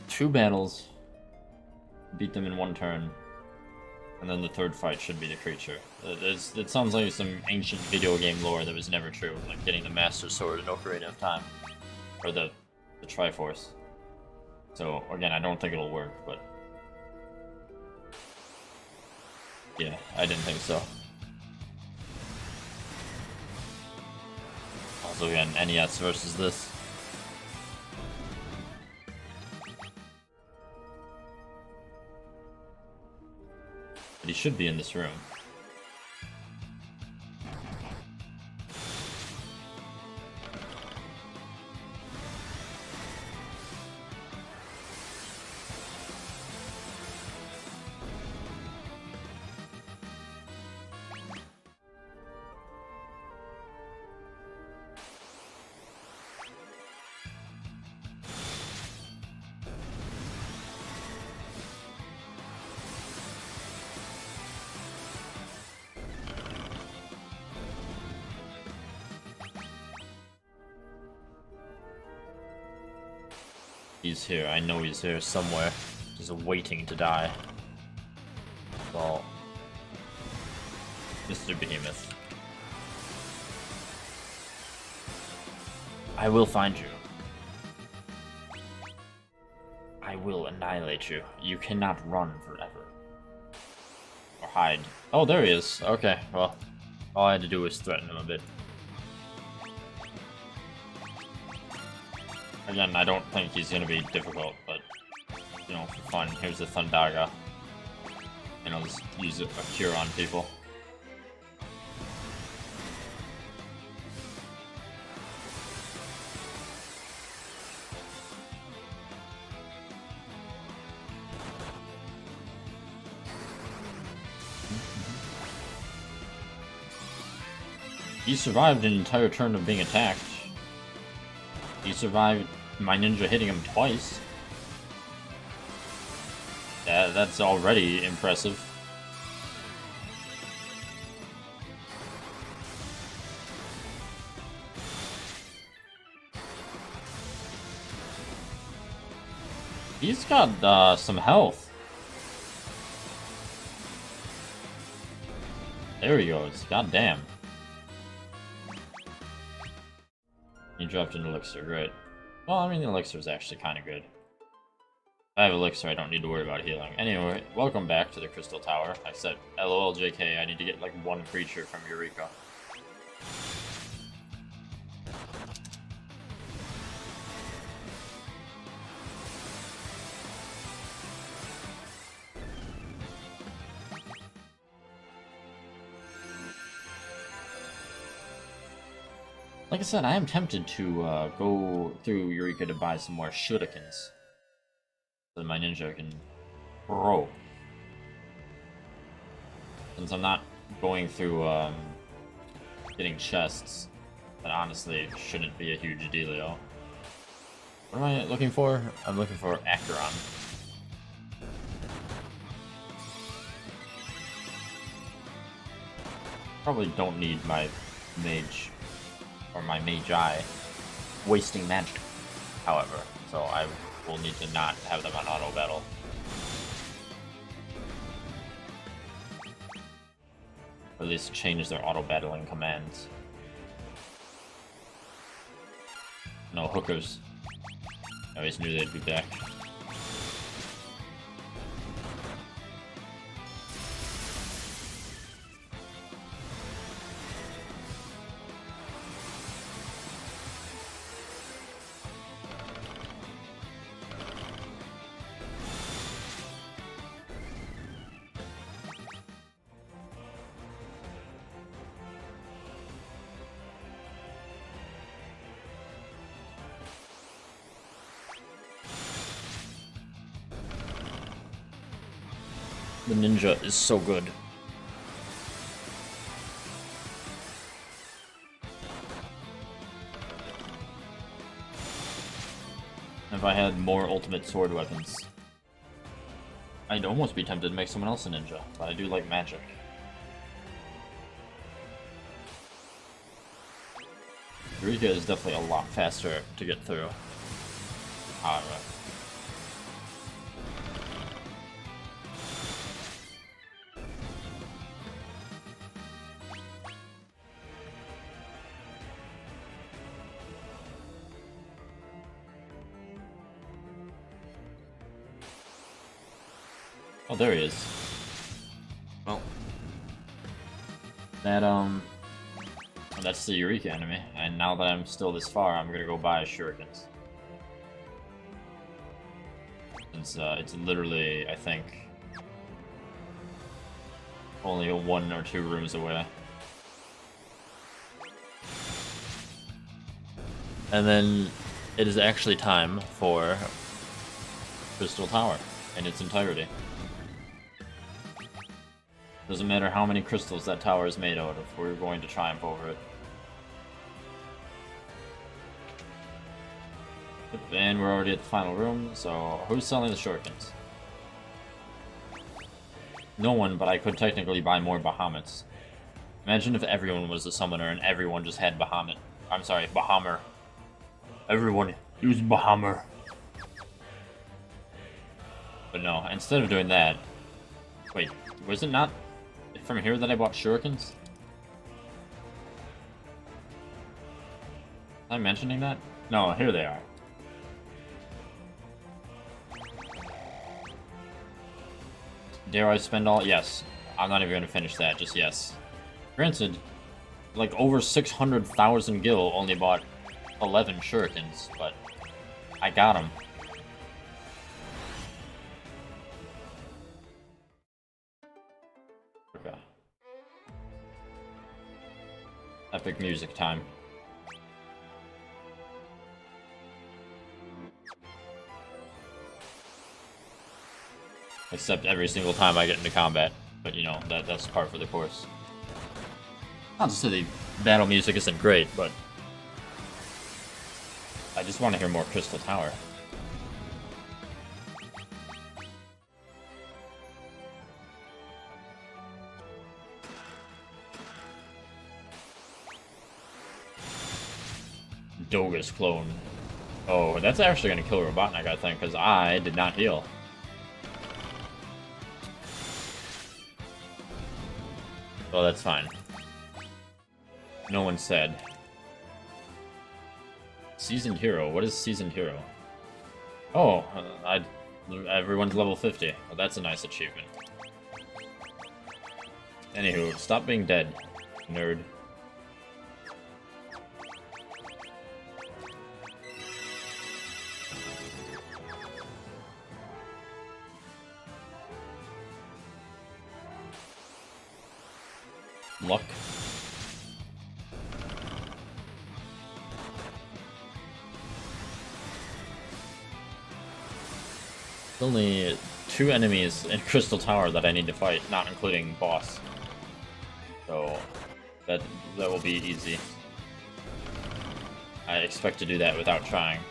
2 battles, beat them in 1 turn, and then the 3rd fight should be the creature. It sounds like some ancient video game lore that was never true, like getting the Master Sword in Ocarina of Time, or the Triforce. So again, I don't think it'll work, but yeah, I didn't think so. Also again, NES versus this. But he should be in this room. He's here. I know he's here somewhere. Just waiting to die. Well, Mr. Behemoth. I will find you. I will annihilate you. You cannot run forever. Or hide. Oh, there he is. Okay, well, all I had to do was threaten him a bit. Again, I don't think he's gonna be difficult, but, you know, for fun, here's the Thundaga. And I'll just use a cure on people. He survived an entire turn of being attacked. He survived my ninja hitting him twice. That's already impressive. He's got some health. There he goes. God damn. You dropped an elixir, great. Well, I mean, the elixir is actually kind of good. If I have elixir, I don't need to worry about healing. Anyway, welcome back to the Crystal Tower. I said, LOL JK, I need to get like one creature from Eureka. Like I said, I am tempted to go through Eureka to buy some more shurikens. So that my ninja can grow. Since I'm not going through getting chests, that honestly shouldn't be a huge dealio. What am I looking for? I'm looking for Acheron. Probably don't need my mage. Or my Magi wasting magic, however, so I will need to not have them on auto battle. Or at least change their auto battling commands. No hookers. I always knew they'd be back. The ninja is so good. If I had more ultimate sword weapons, I'd almost be tempted to make someone else a ninja, but I do like magic. Eureka is definitely a lot faster to get through. However. Oh, there he is. Well, that's the Eureka enemy, and now that I'm still this far, I'm gonna go buy shurikens. Since it's literally, I think, only 1 or 2 rooms away. And then it is actually time for Crystal Tower in its entirety. Doesn't matter how many crystals that tower is made out of, we're going to triumph over it. And we're already at the final room, so who's selling the shurikens? No one, but I could technically buy more Bahamets. Imagine if everyone was a summoner and everyone just had Bahamut. I'm sorry, Bahammer. Everyone use Bahammer. But no, instead of doing that... Wait, was it not from here that I bought shurikens? Am I mentioning that? No, here they are. Dare I spend all? Yes. I'm not even going to finish that, just yes. Granted, like over 600,000 gil only bought 11 shurikens, but I got them. Okay. Epic music time. Except every single time I get into combat. But, you know, that's par for the course. Not to say the battle music isn't great, but... I just want to hear more Crystal Tower. Dogus clone. Oh, that's actually going to kill Robotnik, I think, because I did not heal. Well, that's fine. No one said. Seasoned Hero. What is Seasoned Hero? Oh, everyone's level 50. Well, that's a nice achievement. Anywho, stop being dead, nerd. Luck. There's only 2 enemies in Crystal Tower that I need to fight, not including boss. So that will be easy. I expect to do that without trying.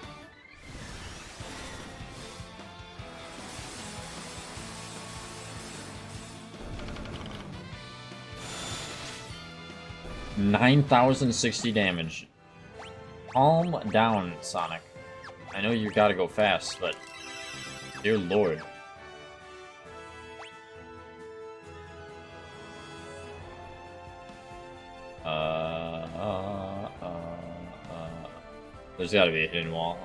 $9,060 damage. Calm down, Sonic. I know you gotta go fast, but... Dear Lord. There's gotta be a hidden wall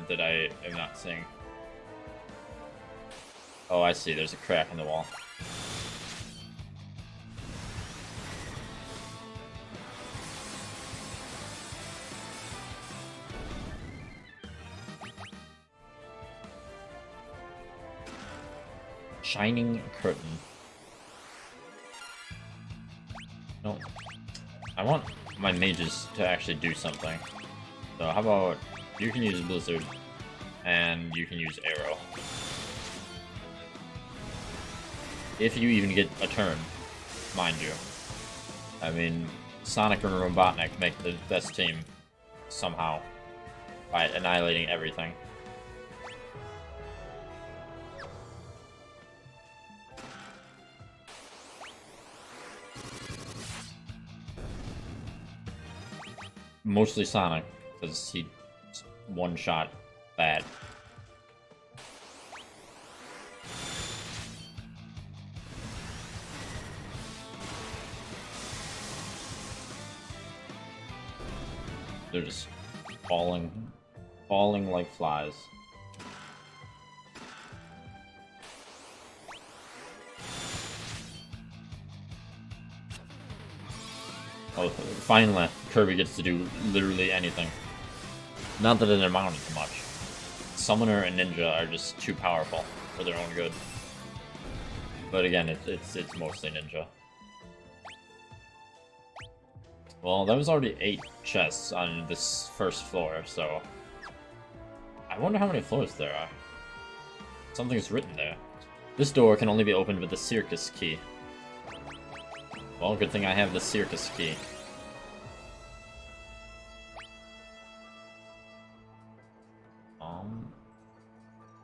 that I am not seeing. Oh, I see. There's a crack in the wall. Shining Curtain. No. I want my mages to actually do something. So how about you can use Blizzard and you can use Arrow. If you even get a turn, mind you. I mean, Sonic and Robotnik make the best team somehow by annihilating everything. Mostly Sonic, because he one-shot bad. They're just falling like flies. Oh, finally, Kirby gets to do literally anything. Not that it amounted to much. Summoner and Ninja are just too powerful for their own good. But again, it's mostly Ninja. Well, that was already 8 chests on this first floor, so... I wonder how many floors there are. Something's written there. This door can only be opened with the circus key. Well, good thing I have the circus key.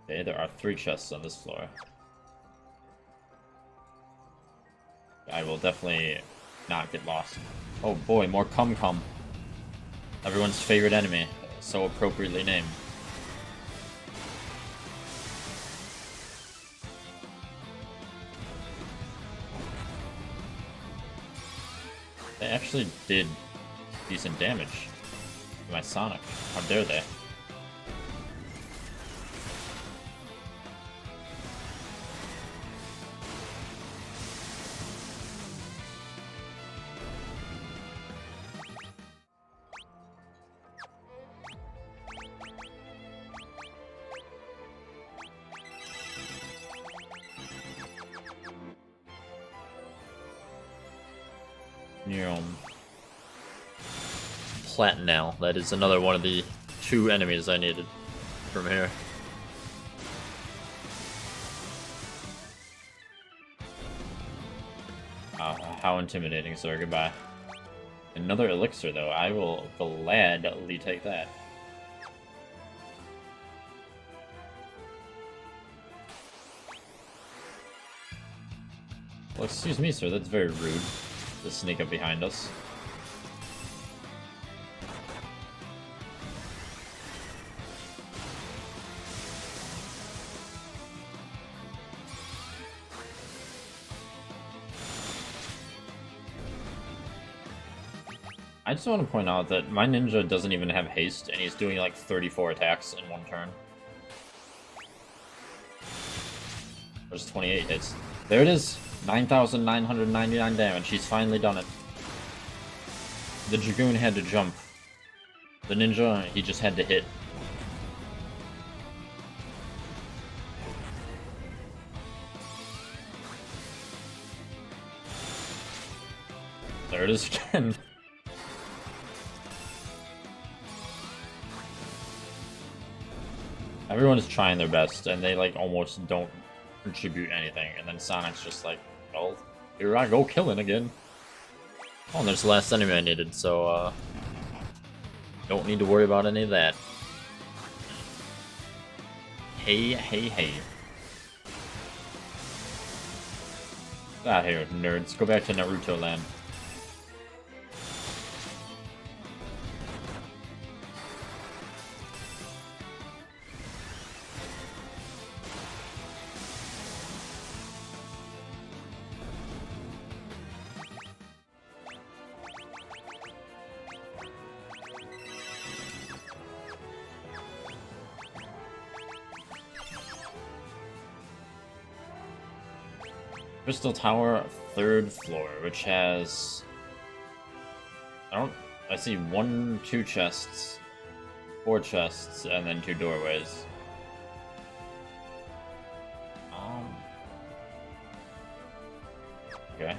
Okay, there are 3 chests on this floor. I will definitely not get lost. Oh boy, more Cum-Cum. Everyone's favorite enemy, so appropriately named. actually did decent damage to my Sonic. How dare they? Platinel. That is another one of the 2 enemies I needed from here. How intimidating, sir. Goodbye. Another elixir, though. I will gladly take that. Well, excuse me, sir. That's very rude to sneak up behind us. I just want to point out that my ninja doesn't even have haste, and he's doing like 34 attacks in 1 turn. There's 28 hits. There it is! 9,999 damage. He's finally done it. The Dragoon had to jump. The ninja, he just had to hit. There it is again. Everyone is trying their best, and they like almost don't contribute anything, and then Sonic's just like, well, here I go killing again. Oh, and there's the last enemy I needed, so don't need to worry about any of that. Hey, hey, hey. Get out of here, nerds. Go back to Naruto land. Crystal Tower, 3rd floor, which has... I see 1, 2 chests, 4 chests, and then 2 doorways. Okay.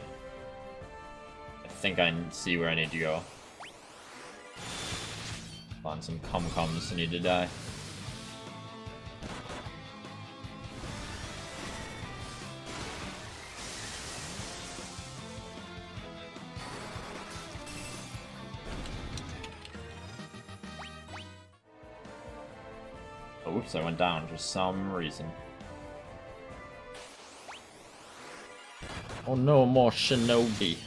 I think I see where I need to go. On some cum-cums need to die. Oops, I went down for some reason. Oh no, more shinobi.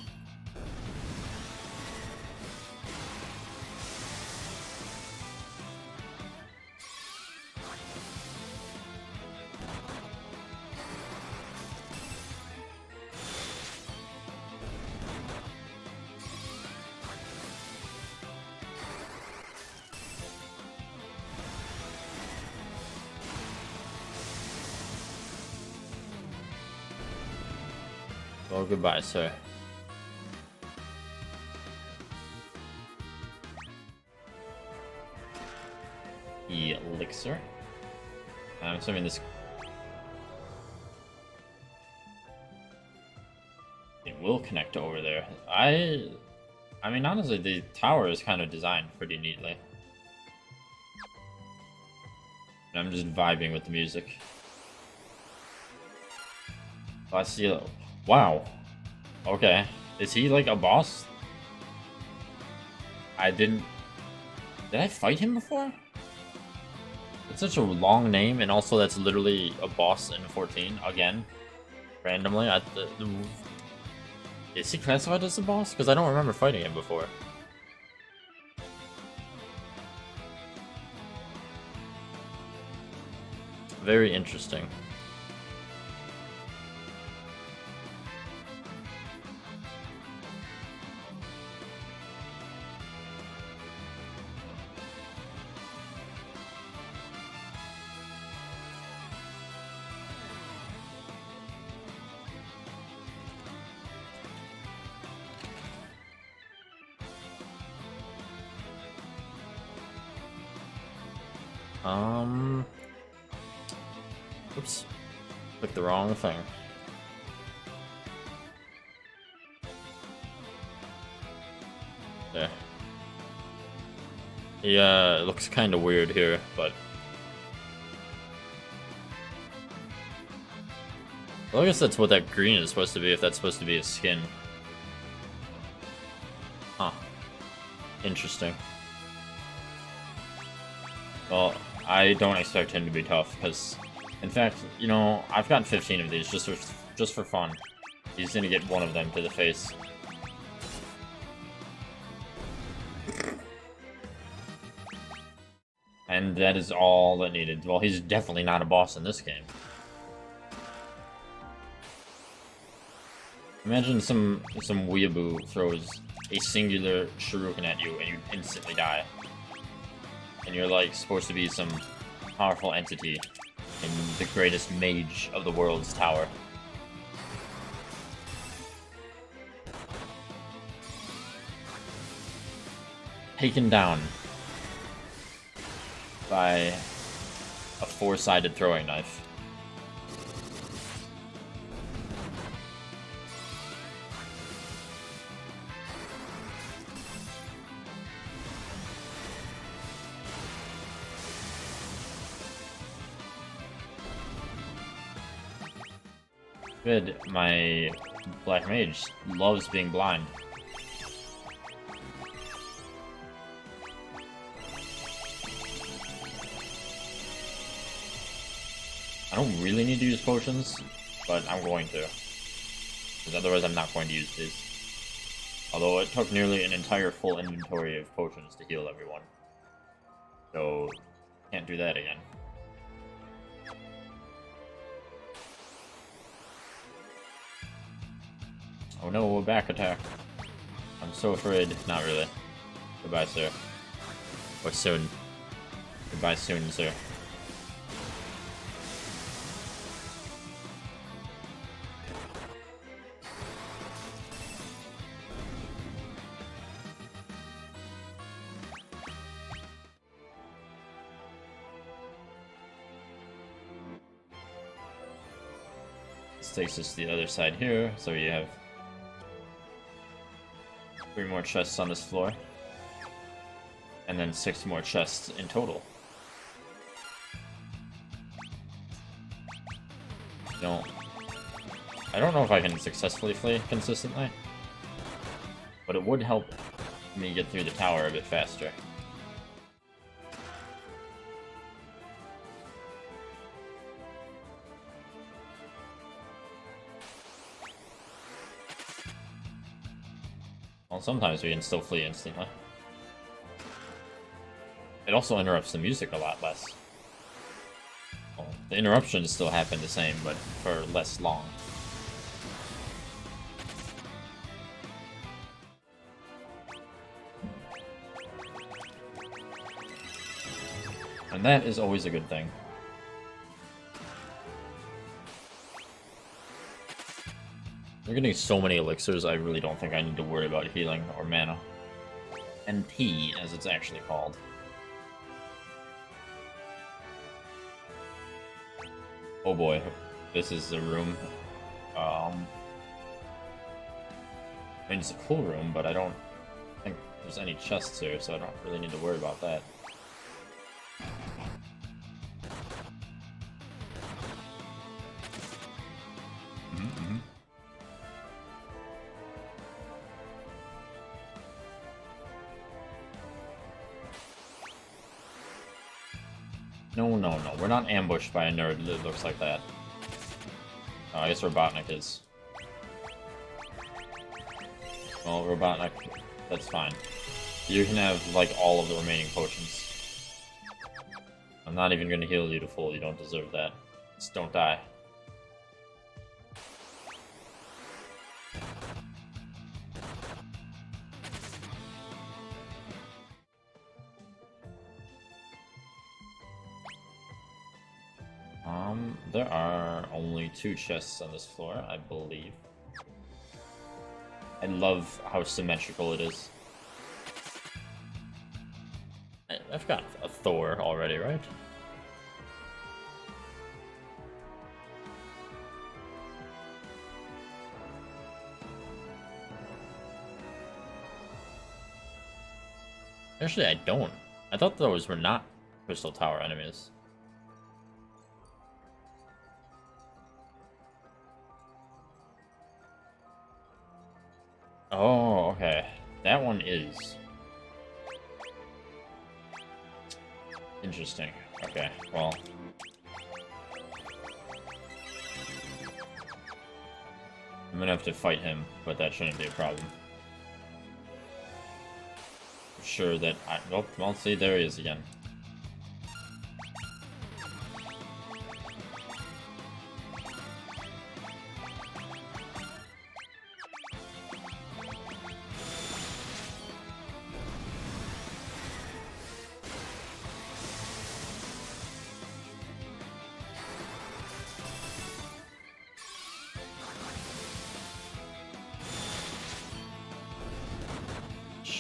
Oh, goodbye, sir. Elixir. I'm assuming this... It will connect over there. I mean, honestly, the tower is kind of designed pretty neatly. And I'm just vibing with the music. Oh, I see... Wow. Okay. Is he like a boss? I didn't... Did I fight him before? It's such a long name, and also that's literally a boss in 14, again. Randomly. Is he classified as a boss? Because I don't remember fighting him before. Very interesting. Oops. Clicked the wrong thing. There. Yeah, it looks kind of weird here, but... Well, I guess that's what that green is supposed to be, if that's supposed to be a skin. Huh. Interesting. Well, I don't expect him to be tough, because... In fact, you know, I've gotten 15 of these, just for fun. He's gonna get one of them to the face. And that is all that needed. Well, he's definitely not a boss in this game. Imagine some weeaboo throws a singular shuriken at you and you instantly die. And you're like supposed to be some powerful entity in the greatest mage of the world's tower. Taken down by a four-sided throwing knife. Good, my black mage loves being blind. I don't really need to use potions, but I'm going to. Because otherwise I'm not going to use these. Although it took nearly an entire full inventory of potions to heal everyone. So, can't do that again. Oh no, a back attack. I'm so afraid. Not really. Goodbye, sir. Or soon. Goodbye soon, sir. This takes us to the other side here, so you have 3 more chests on this floor. And then 6 more chests in total. I don't know if I can successfully flee consistently, but it would help me get through the tower a bit faster. Well, sometimes we can still flee instantly. It also interrupts the music a lot less. Well, the interruptions still happen the same, but for less long. And that is always a good thing. We're getting so many elixirs, I really don't think I need to worry about healing or mana. NP, as it's actually called. Oh boy, this is the room. I mean, it's a cool room, but I don't think there's any chests here, so I don't really need to worry about that. No, we're not ambushed by a nerd that looks like that. Oh, I guess Robotnik is. Well, Robotnik, that's fine. You can have, like, all of the remaining potions. I'm not even gonna heal you to full, you don't deserve that. Just don't die. There are only 2 chests on this floor, I believe. I love how symmetrical it is. I've got a Thor already, right? Actually, I don't. I thought those were not Crystal Tower enemies. Oh, okay. That one is. Interesting. Okay, well. I'm gonna have to fight him, but that shouldn't be a problem. I'm sure that I... Oh, well, see, there he is again.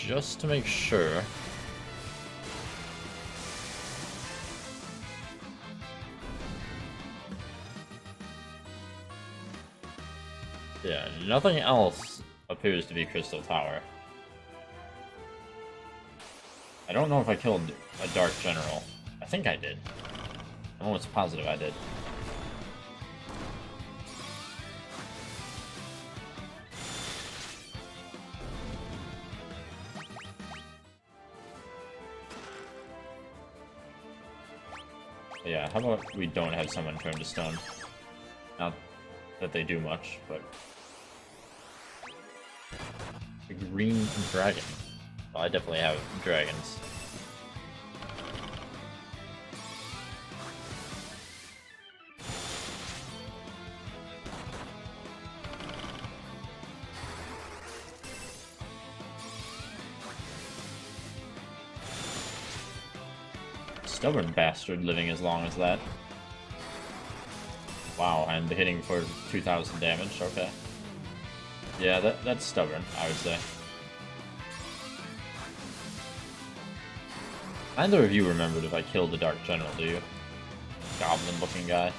Just to make sure. Yeah, nothing else appears to be Crystal Tower. I don't know if I killed a Dark General. I think I did. I'm almost positive I did. Yeah, how about we don't have someone turn to stone? Not that they do much, but... A green dragon. Well, I definitely have dragons. Stubborn bastard living as long as that. Wow, and hitting for 2,000 damage, okay. Yeah, that's stubborn, I would say. Neither of you remembered if I killed the Dark General, do you? Goblin-looking guy.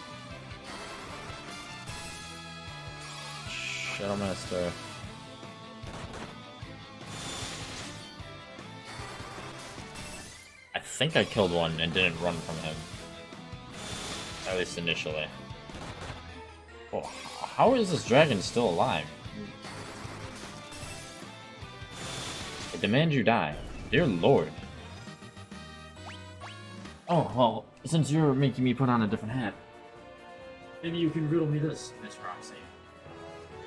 Shadowmaster. I think I killed one and didn't run from him. At least initially. Oh, how is this dragon still alive? I demand you die. Dear Lord. Oh, well, since you're making me put on a different hat, maybe you can riddle me this, Miss Roxy.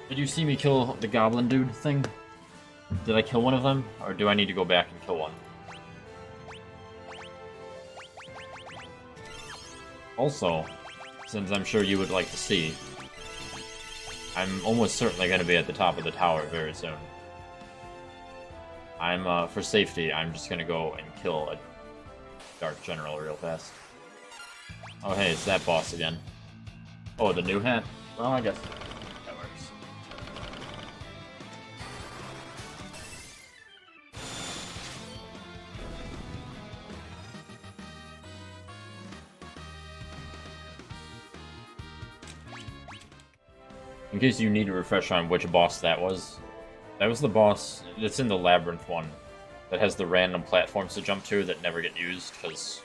Did you see me kill the goblin dude thing? Did I kill one of them, or do I need to go back and kill one? Also, since I'm sure you would like to see, I'm almost certainly going to be at the top of the tower very soon. For safety, I'm just going to go and kill a Dark General real fast. Oh hey, it's that boss again. Oh, the new hat? Well, I guess that works. In case you need a refresher on which boss that was the boss that's in the Labyrinth one that has the random platforms to jump to that never get used because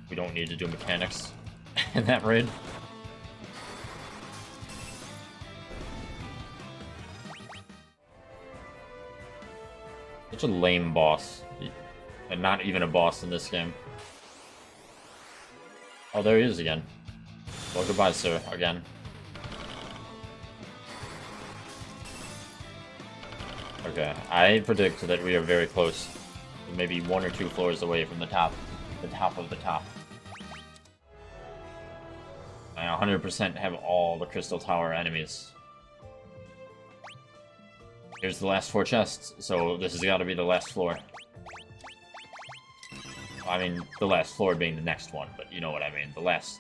we don't need to do mechanics in that raid. Such a lame boss. And not even a boss in this game. Oh, there he is again. Well, goodbye, sir, again. Okay, I predict that we are very close. Maybe 1 or 2 floors away from the top of the top. I 100% have all the Crystal Tower enemies. Here's the last 4 chests, so this has got to be the last floor. I mean, the last floor being the next one, but you know what I mean. The last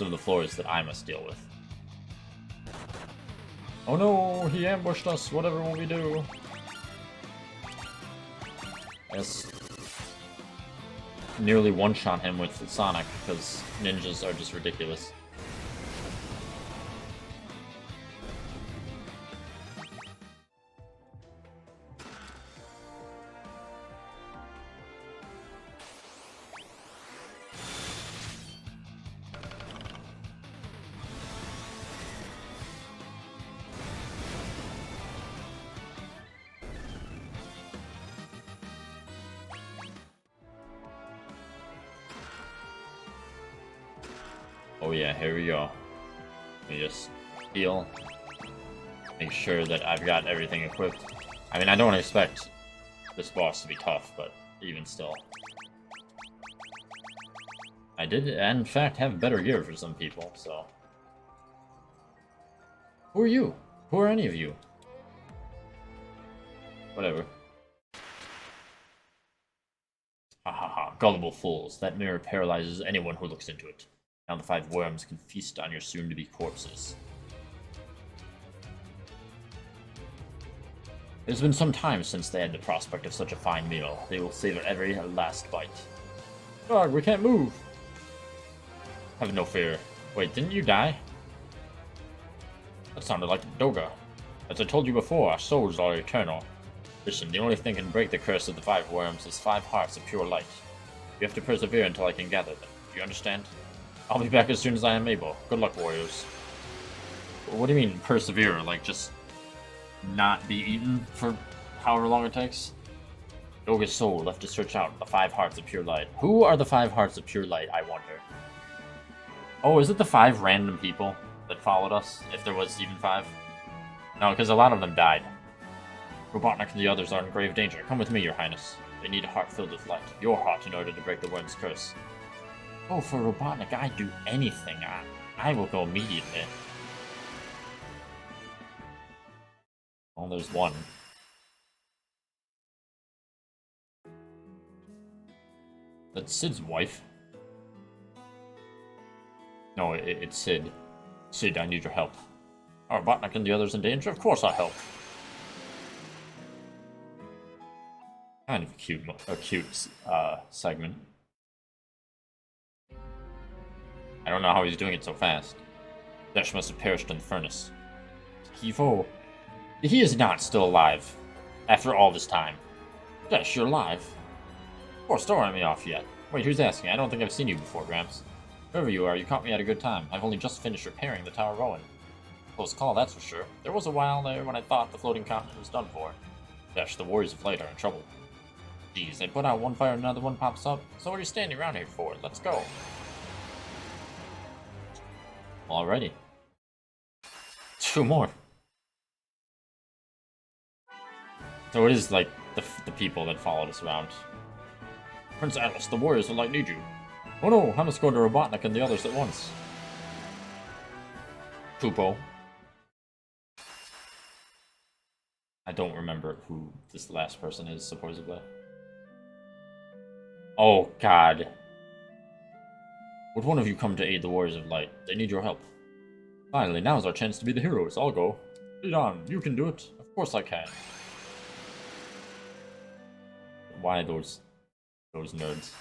of the floors that I must deal with. Oh no, he ambushed us, whatever will we do? Yes. Nearly one-shot him with Sonic, because ninjas are just ridiculous. Oh yeah, here we go. Let me just heal. Make sure that I've got everything equipped. I mean, I don't expect this boss to be tough, but even still. I did, in fact, have better gear for some people, so... Who are you? Who are any of you? Whatever. Ha ha ha, gullible fools. That mirror paralyzes anyone who looks into it. Now the 5 worms can feast on your soon-to-be corpses. It has been some time since they had the prospect of such a fine meal. They will savor every last bite. Dog, we can't move! Have no fear. Wait, didn't you die? That sounded like Doga. As I told you before, our souls are eternal. Listen, the only thing can break the curse of the 5 worms is 5 hearts of pure light. You have to persevere until I can gather them. Do you understand? I'll be back as soon as I am able. Good luck, warriors. What do you mean, persevere? Like, just not be eaten for however long it takes? Doga's soul left to search out the 5 hearts of pure light. Who are the 5 hearts of pure light, I wonder? Oh, is it the 5 random people that followed us? If there was even 5? No, because a lot of them died. Robotnik and the others are in grave danger. Come with me, your highness. They need a heart filled with light. Your heart in order to break the worm's curse. Oh, for Robotnik, I'd do anything. I will go immediately. Oh, there's one. That's Sid's wife. No, it's Sid. Sid, I need your help. Are Robotnik and the others in danger? Of course I'll help. Kind of a cute segment. I don't know how he's doing it so fast. Dash must have perished in the furnace. Kivo. He is not still alive. After all this time. Dash, you're alive. Of course, don't write me off yet. Wait, who's asking? I don't think I've seen you before, Gramps. Whoever you are, you caught me at a good time. I've only just finished repairing the Tower Rowan. Close call, that's for sure. There was a while there when I thought the floating continent was done for. Dash, the warriors of light are in trouble. Geez, I put out one fire and another one pops up. So what are you standing around here for? Let's go. Alrighty. 2 more. So it is like the people that followed us around. Prince Atlas, the warriors of light need you. Oh no, I must go to Robotnik and the others at once. Tupo. I don't remember who this last person is, supposedly. Oh, God. Would one of you come to aid the warriors of light? They need your help. Finally, now's our chance to be the heroes. I'll go. Lead on. You can do it. Of course I can. Why those nerds?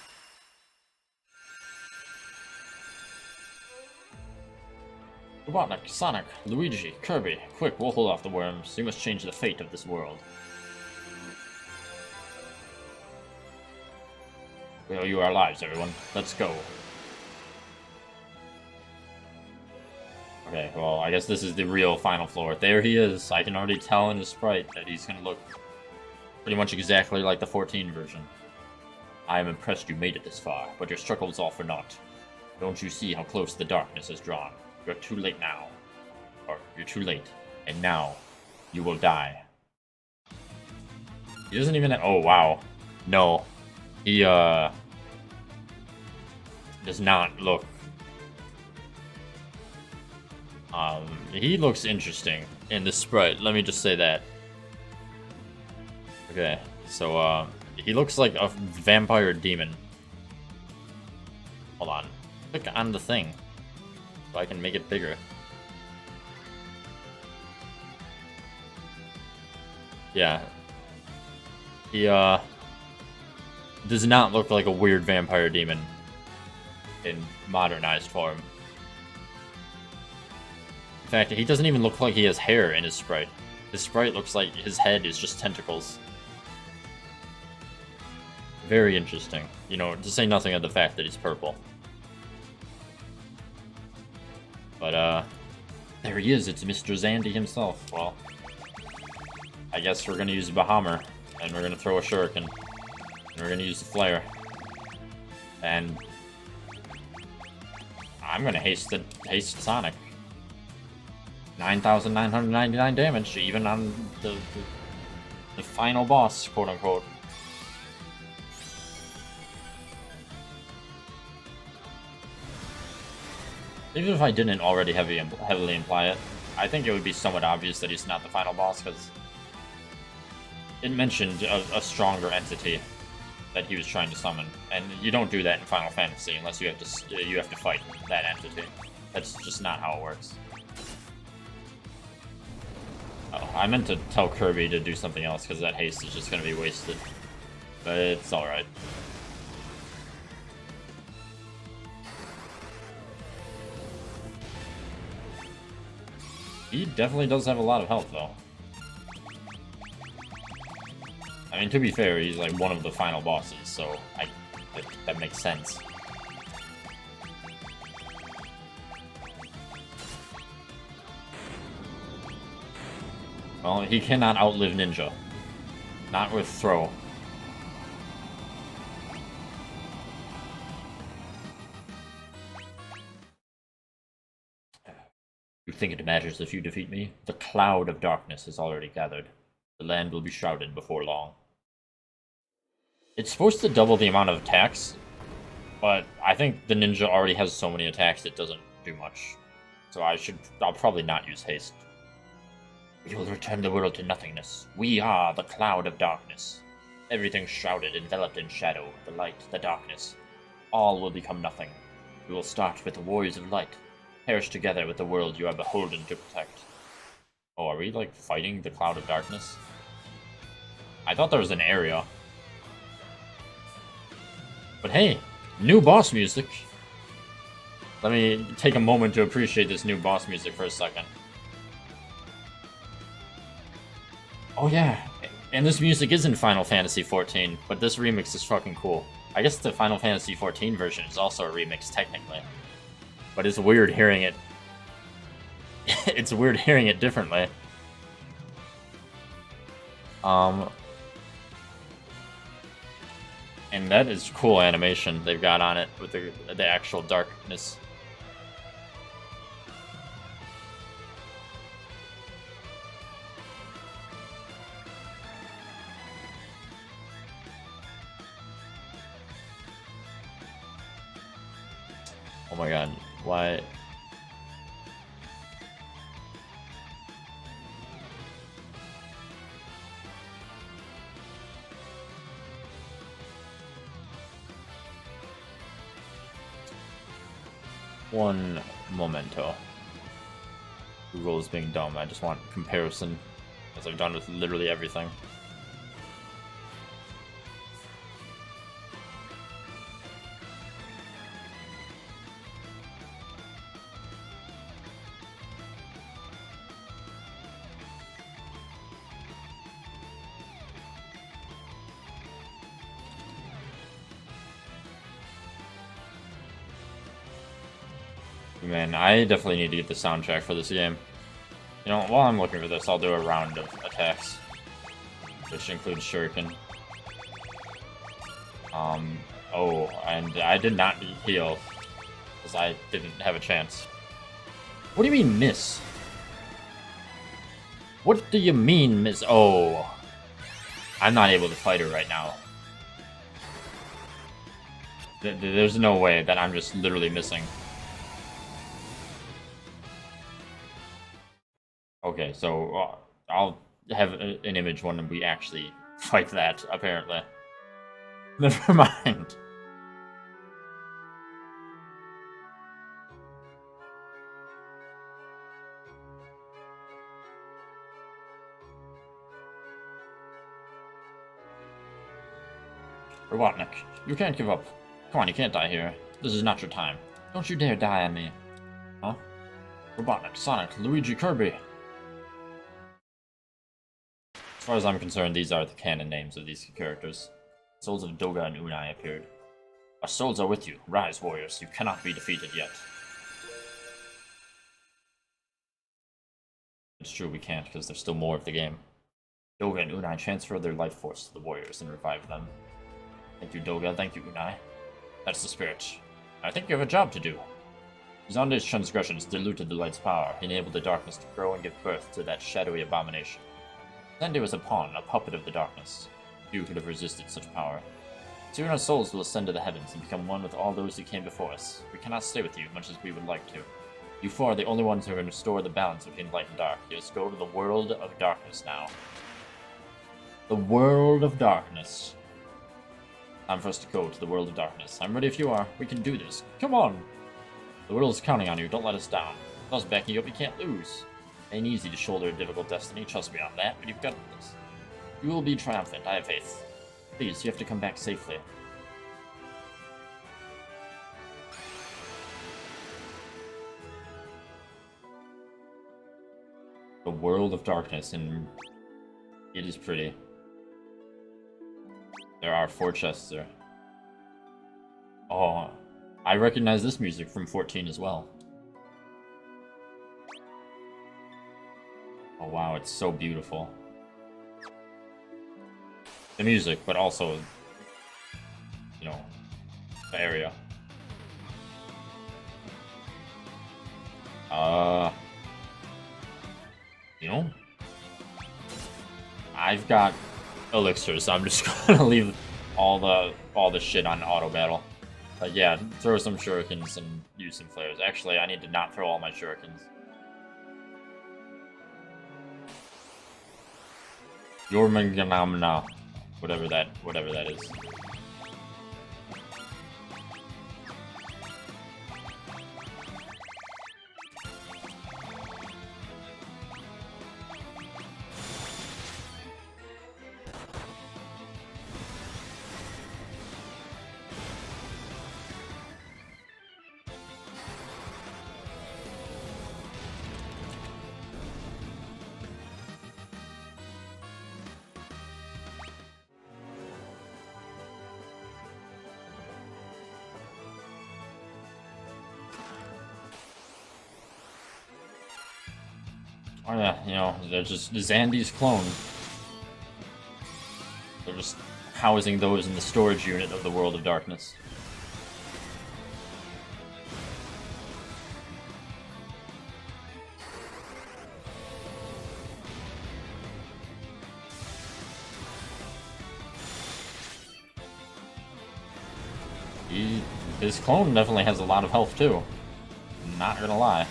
Robotnik, Sonic, Luigi, Kirby. Quick, we'll hold off the worms. You must change the fate of this world. We owe you our lives, everyone. Let's go. Okay, well, I guess this is the real final floor. There he is. I can already tell in his sprite that he's gonna look pretty much exactly like the 14 version. I am impressed you made it this far, but your struggle is all for naught. Don't you see how close the darkness has drawn? You're too late now. Or, you're too late. And now, you will die. He doesn't even... Oh, wow. No. He, does not look... he looks interesting in this sprite. Let me just say that. Okay, so, he looks like a vampire demon. Hold on. Click on the thing. So I can make it bigger. Yeah. He, does not look like a weird vampire demon in modernized form. In fact, he doesn't even look like he has hair in his sprite. His sprite looks like his head is just tentacles. Very interesting. You know, to say nothing of the fact that he's purple. But, there he is. It's Mr. Zandy himself. Well, I guess we're gonna use a Bahammer, and we're gonna throw a Shuriken, and we're gonna use the Flare. And I'm gonna haste Sonic. 9,999 damage, even on the final boss, quote unquote. Even if I didn't already heavily imply it, I think it would be somewhat obvious that he's not the final boss, because it mentioned a stronger entity that he was trying to summon, and you don't do that in Final Fantasy unless you have to fight that entity. That's just not how it works. Oh, I meant to tell Kirby to do something else because that haste is just going to be wasted, but it's all right. He definitely does have a lot of health, though. I mean, to be fair, he's like one of the final bosses, so that makes sense. Well, he cannot outlive Ninja. Not with throw. You think it matters if you defeat me? The cloud of darkness is already gathered. The land will be shrouded before long. It's supposed to double the amount of attacks, but I think the ninja already has so many attacks it doesn't do much. So I'll probably not use haste. We will return the world to nothingness. We are the cloud of darkness. Everything shrouded, enveloped in shadow, the light, the darkness. All will become nothing. We will start with the warriors of light. Perish together with the world you are beholden to protect. Oh, are we, like, fighting the cloud of darkness? I thought there was an area. But hey, new boss music. Let me take a moment to appreciate this new boss music for a second. Oh yeah, and this music is in Final Fantasy XIV, but this remix is fucking cool. I guess the Final Fantasy XIV version is also a remix, technically. But it's weird hearing it. It's weird hearing it differently. And that is cool animation they've got on it with the actual darkness. Oh my god, why? One momento. Google is being dumb. I just want comparison, as I've done with literally everything. Man, I definitely need to get the soundtrack for this game. You know, while I'm looking for this, I'll do a round of attacks, which includes Shuriken. Oh, and I did not heal, because I didn't have a chance. What do you mean, miss? What do you mean, miss? Oh, I'm not able to fight her right now. There's no way that I'm just literally missing. Okay, so I'll have an image when we actually fight that, apparently. Never mind. Robotnik, you can't give up. Come on, you can't die here. This is not your time. Don't you dare die on me. Huh? Robotnik, Sonic, Luigi, Kirby. As far as I'm concerned, these are the canon names of these characters. Souls of Doga and Unai appeared. Our souls are with you. Rise, warriors. You cannot be defeated yet. It's true we can't, because there's still more of the game. Doga and Unai transfer their life force to the warriors and revive them. Thank you, Doga. Thank you, Unai. That's the spirit. I think you have a job to do. Zonde's transgressions diluted the light's power, enabled the darkness to grow and give birth to that shadowy abomination. Zonde was a pawn, a puppet of the darkness. Few could have resisted such power. Soon our souls will ascend to the heavens and become one with all those who came before us. We cannot stay with you, much as we would like to. You four are the only ones who can restore the balance between light and dark. Let us go to the world of darkness now. The world of darkness. Time for us to go to the world of darkness. I'm ready if you are. We can do this. Come on! The world is counting on you. Don't let us down. With us backing you up, you can't lose. It ain't easy to shoulder a difficult destiny. Trust me on that, but you've got this. You will be triumphant. I have faith. Please, you have to come back safely. The world of darkness, and it is pretty. There are 4 chests there. Oh, I recognize this music from 14 as well. Oh wow, it's so beautiful. The music, but also, you know, the area. You know, I've got elixirs, so I'm just gonna leave all the shit on auto battle. But yeah, throw some shurikens and use some flares. Actually, I need to not throw all my shurikens. Yormanganamna, whatever that is. Oh yeah, you know, they're just Zandy's clone. They're just housing those in the storage unit of the World of Darkness. His clone definitely has a lot of health too. Not gonna lie.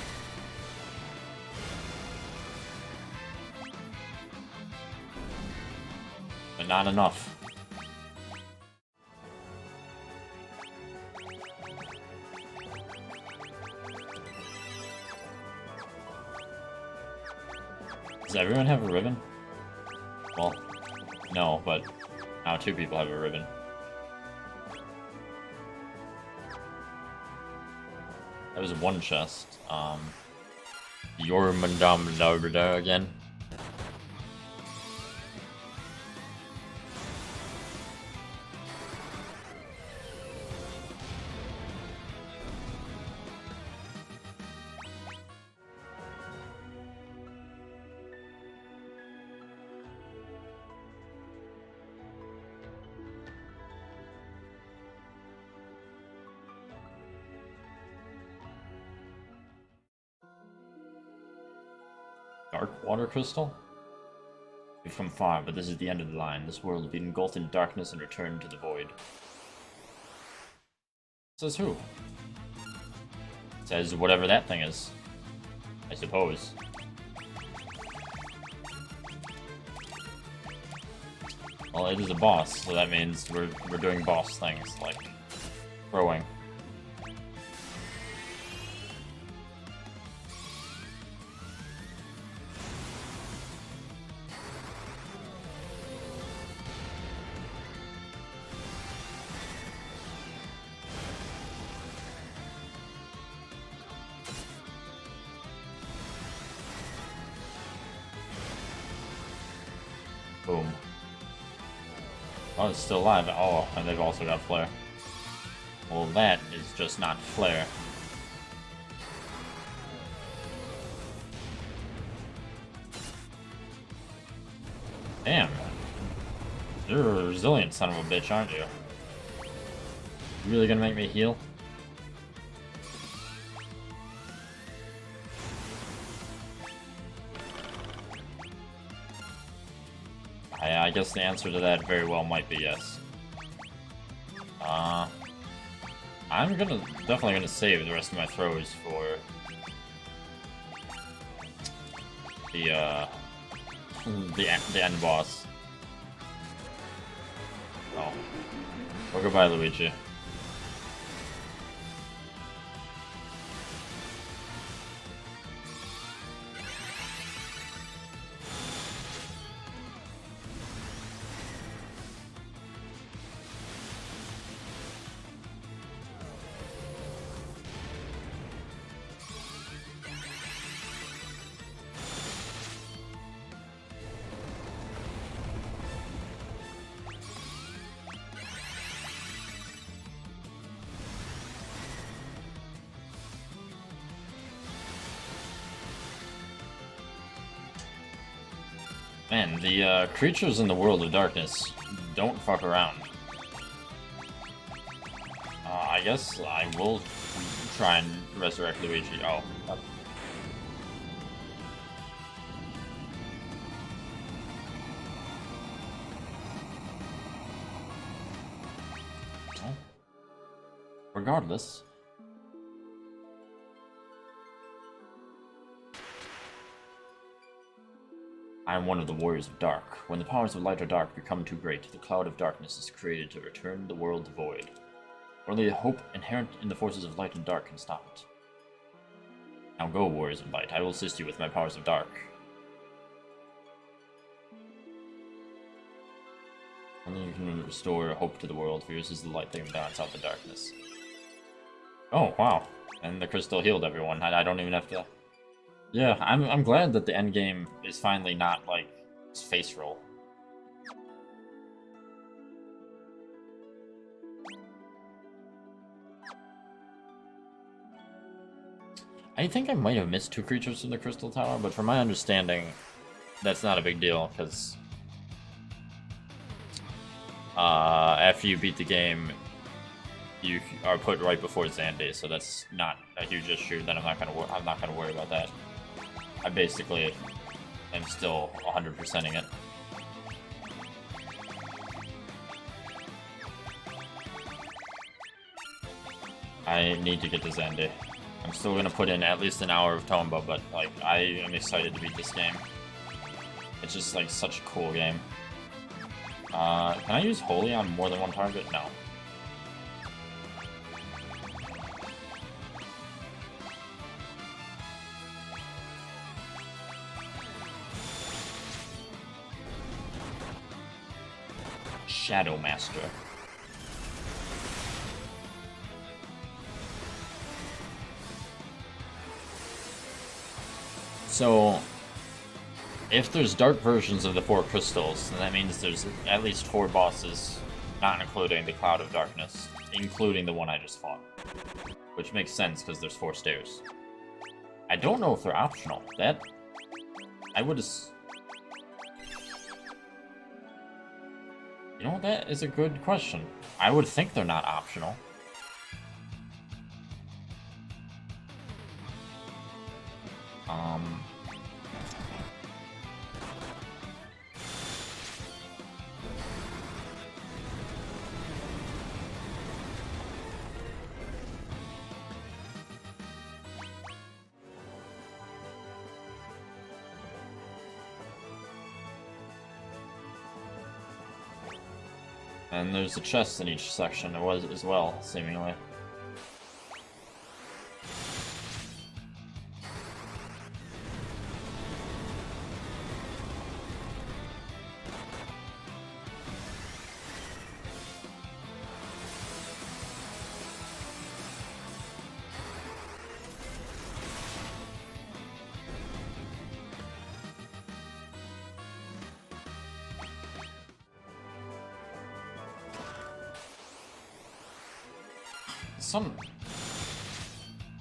But not enough. Does everyone have a ribbon? Well, no, but now 2 people have a ribbon. That was 1 chest. Yormandam again. Dark water crystal? We've come far, but this is the end of the line. This world will be engulfed in darkness and returned to the void. Says who? Says whatever that thing is. I suppose. Well, it is a boss, so that means we're doing boss things, like throwing. Boom. Oh, it's still alive. Oh, and they've also got flare. Well, that is just not flare. Damn. You're a resilient son of a bitch, aren't you? You really gonna make me heal? I guess the answer to that very well might be yes. I'm definitely gonna save the rest of my throws for the end boss. Oh. Well, goodbye, Luigi. Man, the creatures in the world of darkness don't fuck around. I guess I will try and resurrect Luigi. Oh. Regardless. I am one of the warriors of dark. When the powers of light or dark become too great, the cloud of darkness is created to return the world void. Only the hope inherent in the forces of light and dark can stop it. Now go, warriors of light. I will assist you with my powers of dark. Only you can restore hope to the world, for yours is the light that can balance out the darkness. Oh, wow. And the crystal healed everyone. I don't even have to... Yeah, I'm glad that the end game is finally not, like, face roll. I think I might have missed 2 creatures from the Crystal Tower, but from my understanding, that's not a big deal, because after you beat the game, you are put right before Xande, so that's not a huge issue. Then I'm not gonna worry about that. I basically am still 100%ing it. I need to get to Xande. I'm still gonna put in at least an hour of Tomba, but like I am excited to beat this game. It's just like such a cool game. Can I use Holy on more than one target? No. Shadow Master. So, if there's dark versions of the 4 crystals, then that means there's at least 4 bosses, not including the Cloud of Darkness, including the one I just fought. Which makes sense, because there's 4 stairs. I don't know if they're optional. That... I would... You know, that is a good question. I would think they're not optional. And there's a chest in each section, it was as well, seemingly.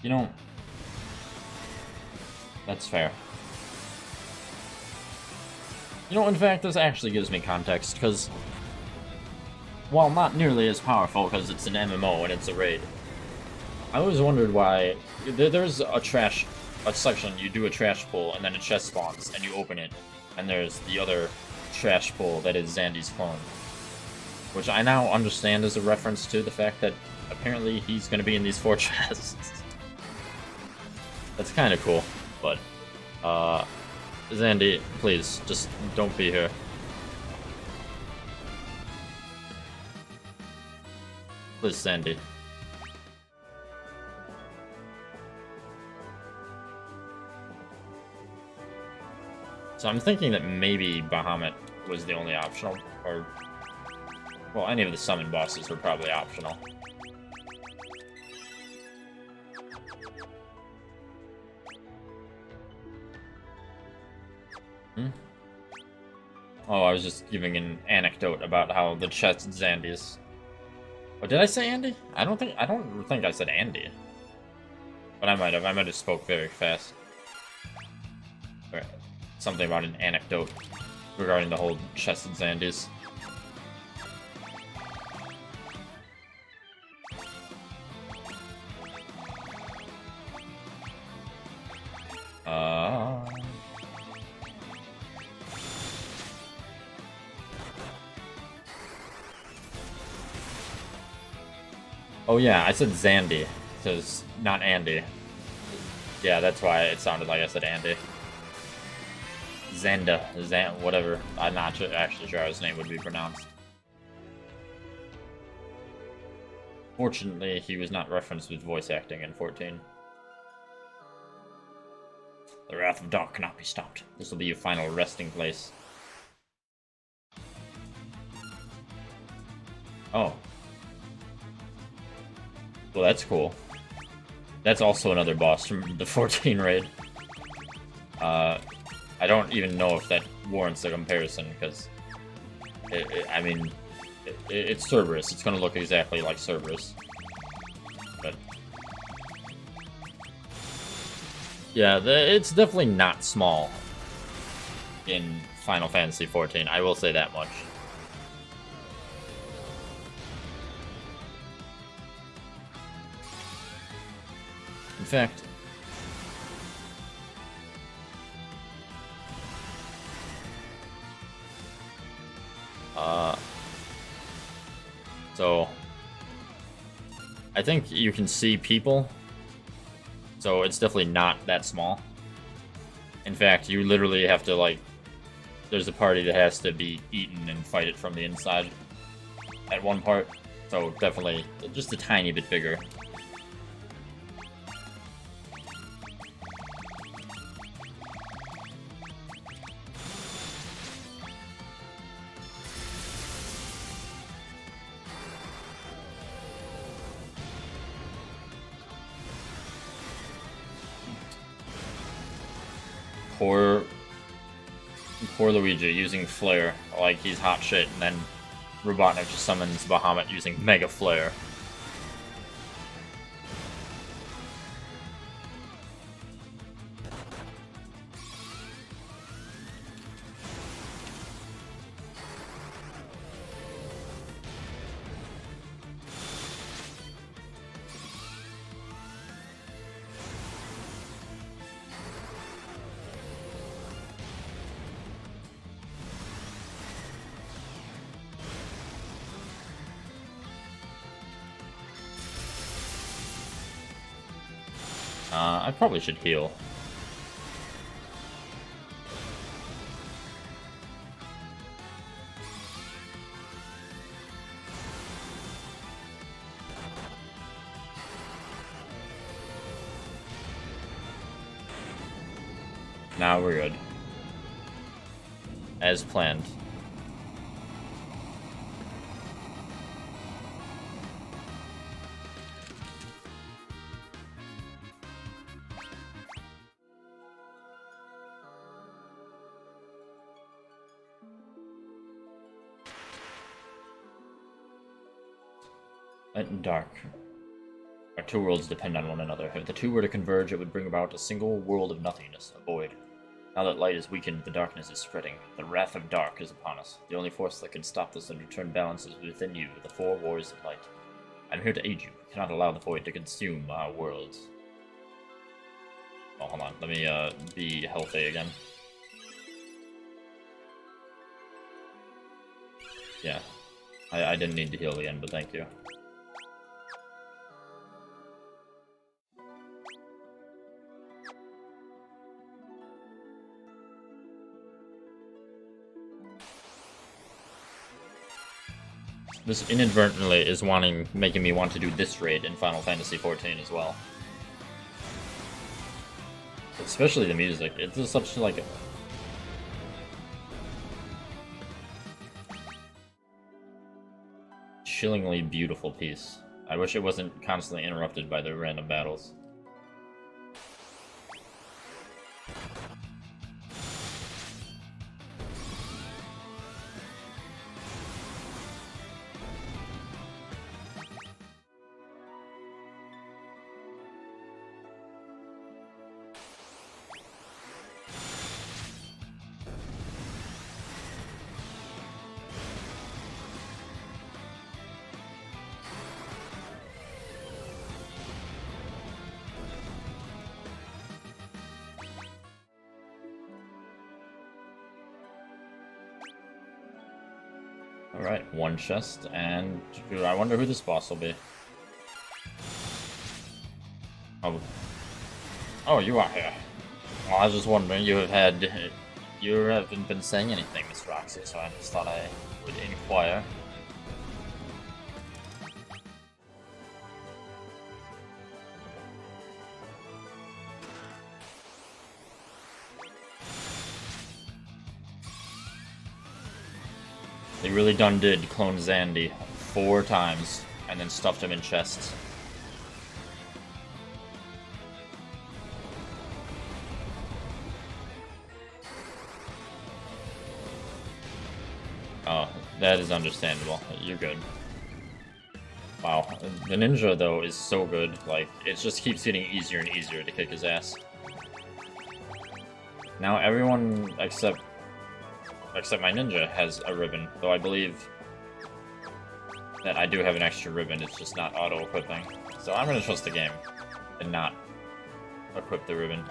You know... That's fair. You know, in fact, this actually gives me context, because... While not nearly as powerful, because it's an MMO and it's a raid, I always wondered why... There's a section, you do a trash pull, and then a chest spawns, and you open it, and there's the other trash pool that is Zandy's clone. Which I now understand is a reference to the fact that apparently he's going to be in these 4 chests. That's kind of cool, but, Zandy, please, just don't be here. Please, Zandy. So I'm thinking that maybe Bahamut was the only optional, or... Well, any of the summon bosses were probably optional. Oh, I was just giving an anecdote about how the chest Zandy's. Oh, did I say Andy? I don't think I said Andy. But I might have spoke very fast. Or something about an anecdote regarding the whole chest Zandy's. Oh yeah, I said Zandy, because not Andy. Yeah, that's why it sounded like I said Andy. Zanda, whatever. I'm not actually sure how his name would be pronounced. Fortunately, he was not referenced with voice acting in 14. The Wrath of Dark cannot be stopped. This will be your final resting place. Oh. Well, that's cool. That's also another boss from the 14 raid. I don't even know if that warrants a comparison, because... I mean... It's Cerberus. It's gonna look exactly like Cerberus. But... yeah, it's definitely not small in Final Fantasy XIV, I will say that much. In fact... so... I think you can see people, so it's definitely not that small. In fact, you literally have to, like... there's a party that has to be eaten and fight it from the inside at one part, so definitely just a tiny bit bigger. Poor Luigi using Flare like he's hot shit, and then Robotnik just summons Bahamut using Mega Flare. I probably should heal. Now we're good. As planned. Light and dark. Our two worlds depend on one another. If the two were to converge, it would bring about a single world of nothingness, a void. Now that light is weakened, the darkness is spreading. The wrath of dark is upon us. The only force that can stop this and return balance is within you, the four warriors of light. I'm here to aid you. We cannot allow the void to consume our worlds. Oh, hold on. Let me, be healthy again. Yeah. I didn't need to heal again, but thank you. This inadvertently is making me want to do this raid in Final Fantasy XIV as well. Especially the music. It's just such like a chillingly beautiful piece. I wish it wasn't constantly interrupted by the random battles. Alright, one chest, and I wonder who this boss will be. Oh, you are here. Well, I was just wondering, you haven't been saying anything, Miss Roxy, so I just thought I would inquire. They really done did clone Zandy 4 times, and then stuffed him in chests. Oh, that is understandable. You're good. Wow, the ninja, though, is so good. Like, it just keeps getting easier and easier to kick his ass. Now everyone except my ninja has a ribbon, though I believe that I do have an extra ribbon, it's just not auto-equipping. So I'm gonna trust the game and not equip the ribbon.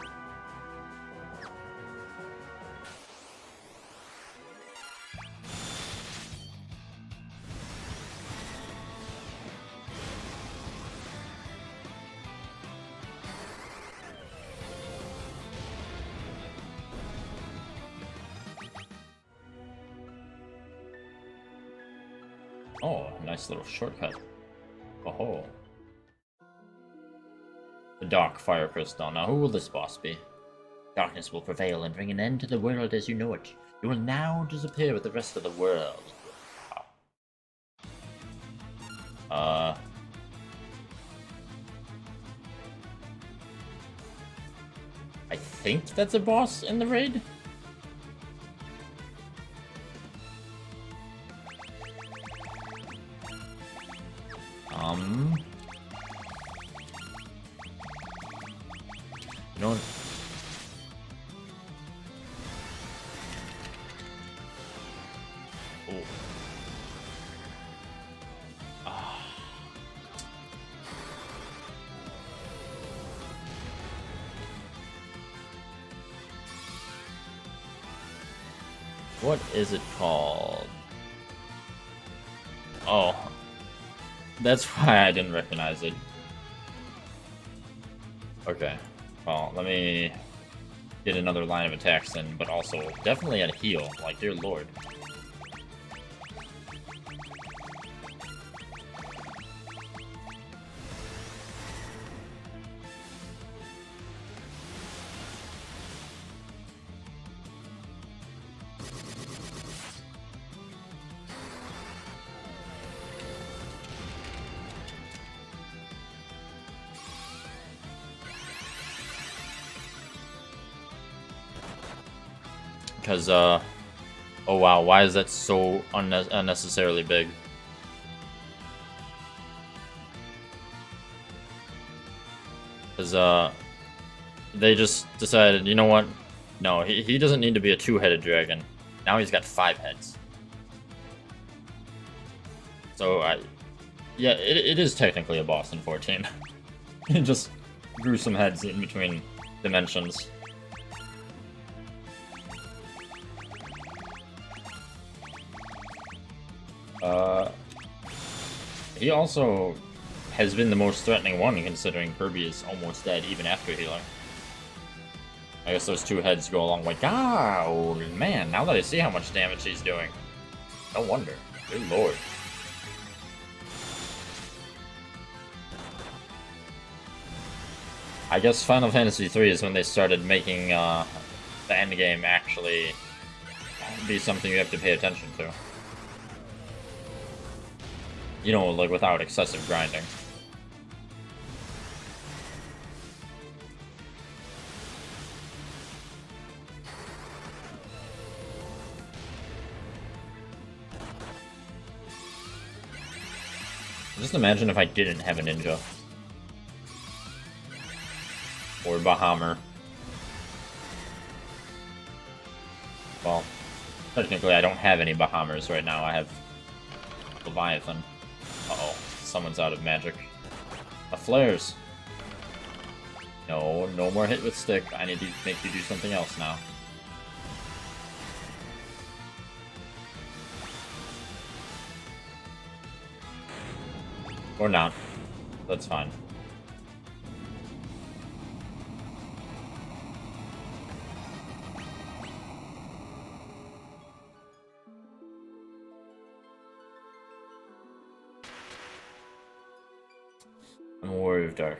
Oh, nice little shortcut. Oh. The Dark Fire Crystal. Now, who will this boss be? Darkness will prevail and bring an end to the world as you know it. You will now disappear with the rest of the world. I think that's a boss in the raid? You know what? Oh. What is it called? Oh. That's why I didn't recognize it. Okay. Well, let me get another line of attacks then, but also definitely at a heal, like, dear lord. Because, oh wow, why is that so unnecessarily big? Because, they just decided, you know what? No, he doesn't need to be a 2-headed dragon. Now he's got 5 heads. So, yeah, it is technically a boss in 14. It just grew some heads in between dimensions. Uh, he also has been the most threatening one, considering Kirby is almost dead even after healing. I guess those two heads go a long way. Oh, man, now that I see how much damage he's doing. No wonder. Good lord. I guess Final Fantasy III is when they started making the endgame actually be something you have to pay attention to. You know, like without excessive grinding. Just imagine if I didn't have a ninja. Or Bahammer. Well, technically I don't have any Bahammers right now. I have Leviathan. Uh-oh, someone's out of magic. The flares. No, no more hit with stick. I need to make you do something else now. Or not. That's fine. I'm a warrior of dark.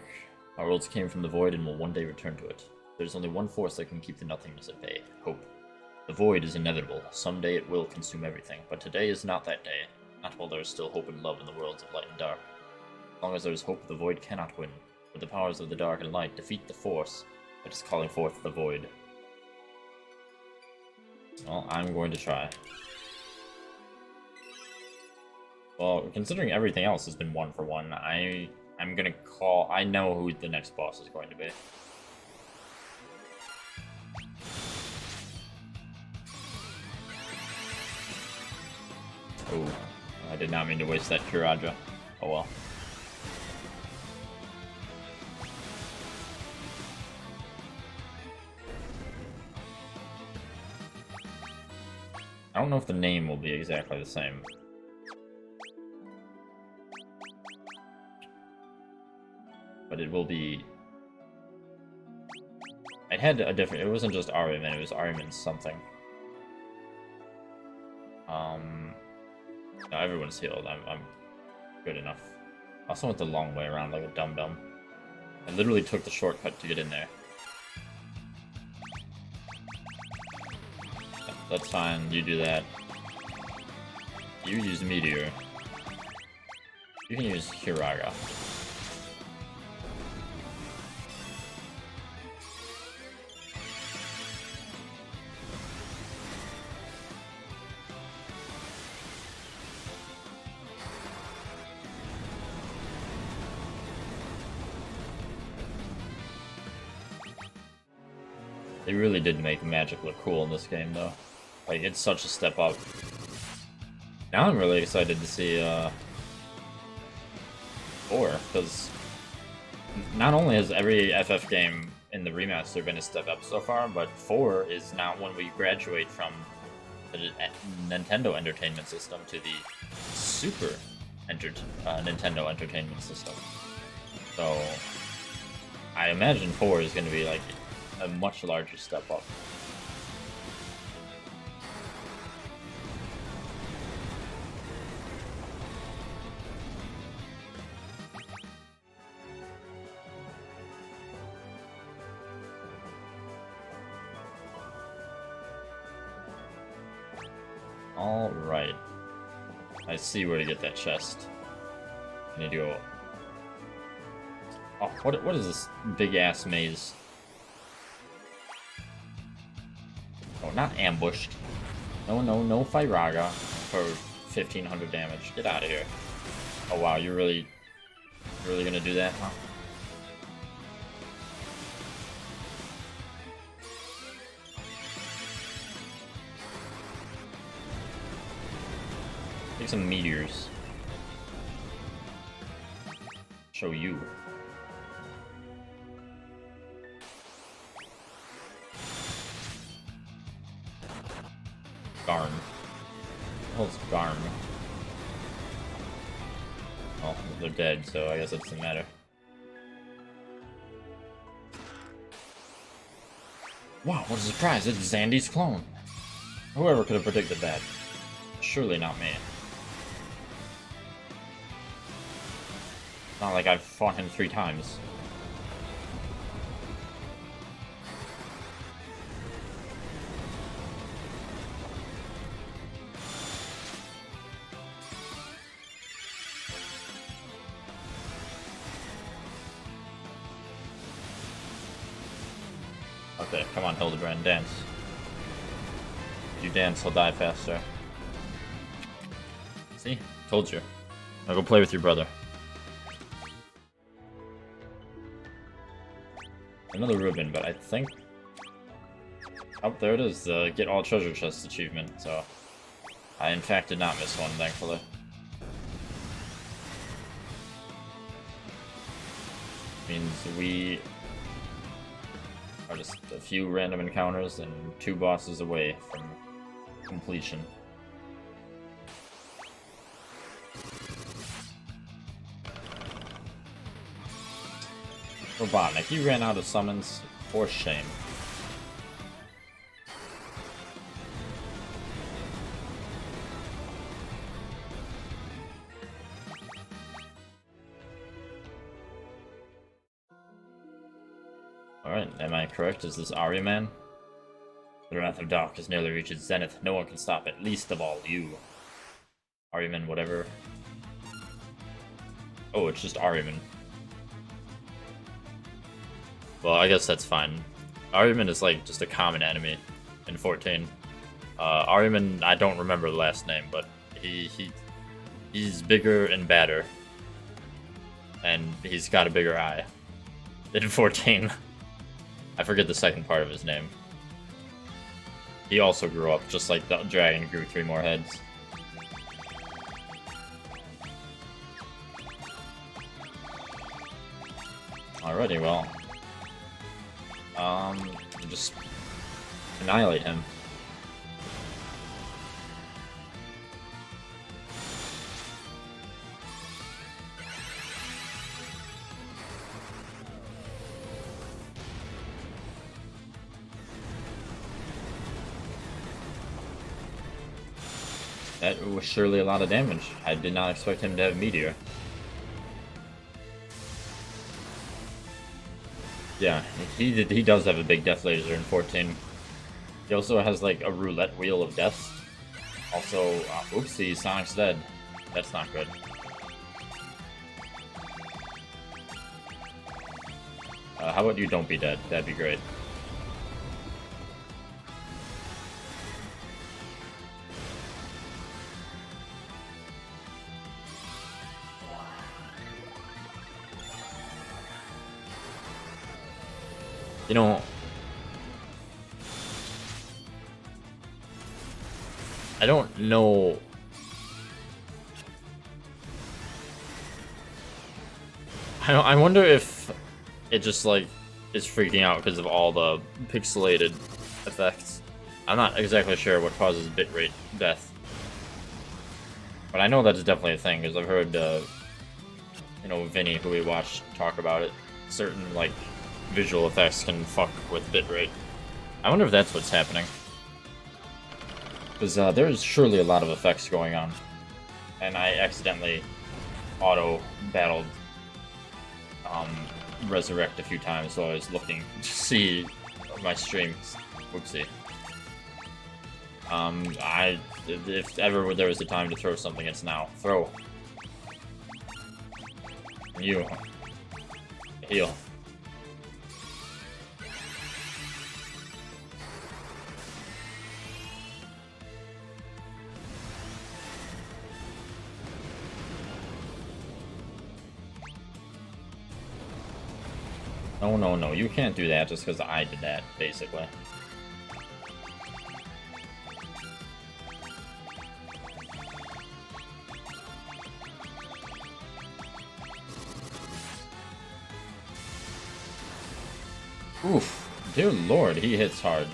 Our worlds came from the void and will one day return to it. There's only one force that can keep the nothingness at bay: hope. The void is inevitable. Someday it will consume everything, but today is not that day. Not while there is still hope and love in the worlds of light and dark. As long as there is hope, the void cannot win. With the powers of the dark and light, defeat the force that is calling forth the void. Well, I'm going to try. Well, considering everything else has been 1 for 1, I'm gonna call... I know who the next boss is going to be. Oh, I did not mean to waste that Kiraja. Oh well. I don't know if the name will be exactly the same. But it will be... It had a different... It wasn't just Ariman, it was Ariman something. No, everyone's healed. I'm good enough. I also went the long way around like a dum-dum. I literally took the shortcut to get in there. That's fine, you do that. You use Meteor. You can use Hiraga. They really did make magic look cool in this game, though. Like, it's such a step up. Now I'm really excited to see, 4, because not only has every FF game in the remaster been a step up so far, but 4 is now when we graduate from the Nintendo Entertainment System to the Super Nintendo Entertainment System. So, I imagine 4 is going to be, like, a much larger step up. Alright. I see where to get that chest. I need to go... Oh, what is this big-ass maze? Oh, not ambushed. No Firaga for 1500 damage. Get out of here. Oh wow, you're really gonna do that, huh? Take some meteors. Show you. Garn. What the hell's Garn? are dead, so I guess it doesn't matter. Wow, what a surprise! It's Zandy's clone! Whoever could have predicted that? Surely not me. Not like I've fought him 3 times. Okay, come on, Hildebrand, dance. If you dance, he'll die faster. See? Told you. Now go play with your brother. Another ribbon, but I think... Oh, there it is, the Get All Treasure Chests achievement, so... I in fact did not miss one, thankfully. Means we... are just a few random encounters and 2 bosses away from completion. Robotnik, he ran out of summons, for shame. Alright, am I correct? Is this Arya Man? The Wrath of Dark has nearly reached its zenith. No one can stop it, least of all you. Aryaman, whatever. Oh, it's just Aryaman. Well, I guess that's fine. Aryaman is like just a common enemy in 14. Aryaman, I don't remember the last name, but he's bigger and badder. And he's got a bigger eye than 14. I forget the second part of his name. He also grew up, just like the dragon grew 3 more heads. Alrighty, well. Just annihilate him. That was surely a lot of damage. I did not expect him to have Meteor. Yeah, he does have a big death laser in 14. He also has like a roulette wheel of death. Also, oopsie, Sonic's dead. That's not good. How about you don't be dead? That'd be great. You know, I don't know. I wonder if it just like is freaking out because of all the pixelated effects. I'm not exactly sure what causes bitrate death, but I know that's definitely a thing because I've heard, you know, Vinny, who we watched, talk about it. Certain like visual effects can fuck with bitrate. I wonder if that's what's happening. Because there's surely a lot of effects going on. And I accidentally auto-battled Resurrect a few times while I was looking to see my streams. Whoopsie. If ever there was a time to throw something, it's now. Throw. You. Heal. No, no, no, you can't do that just because I did that, basically. Oof, dear lord, he hits hard.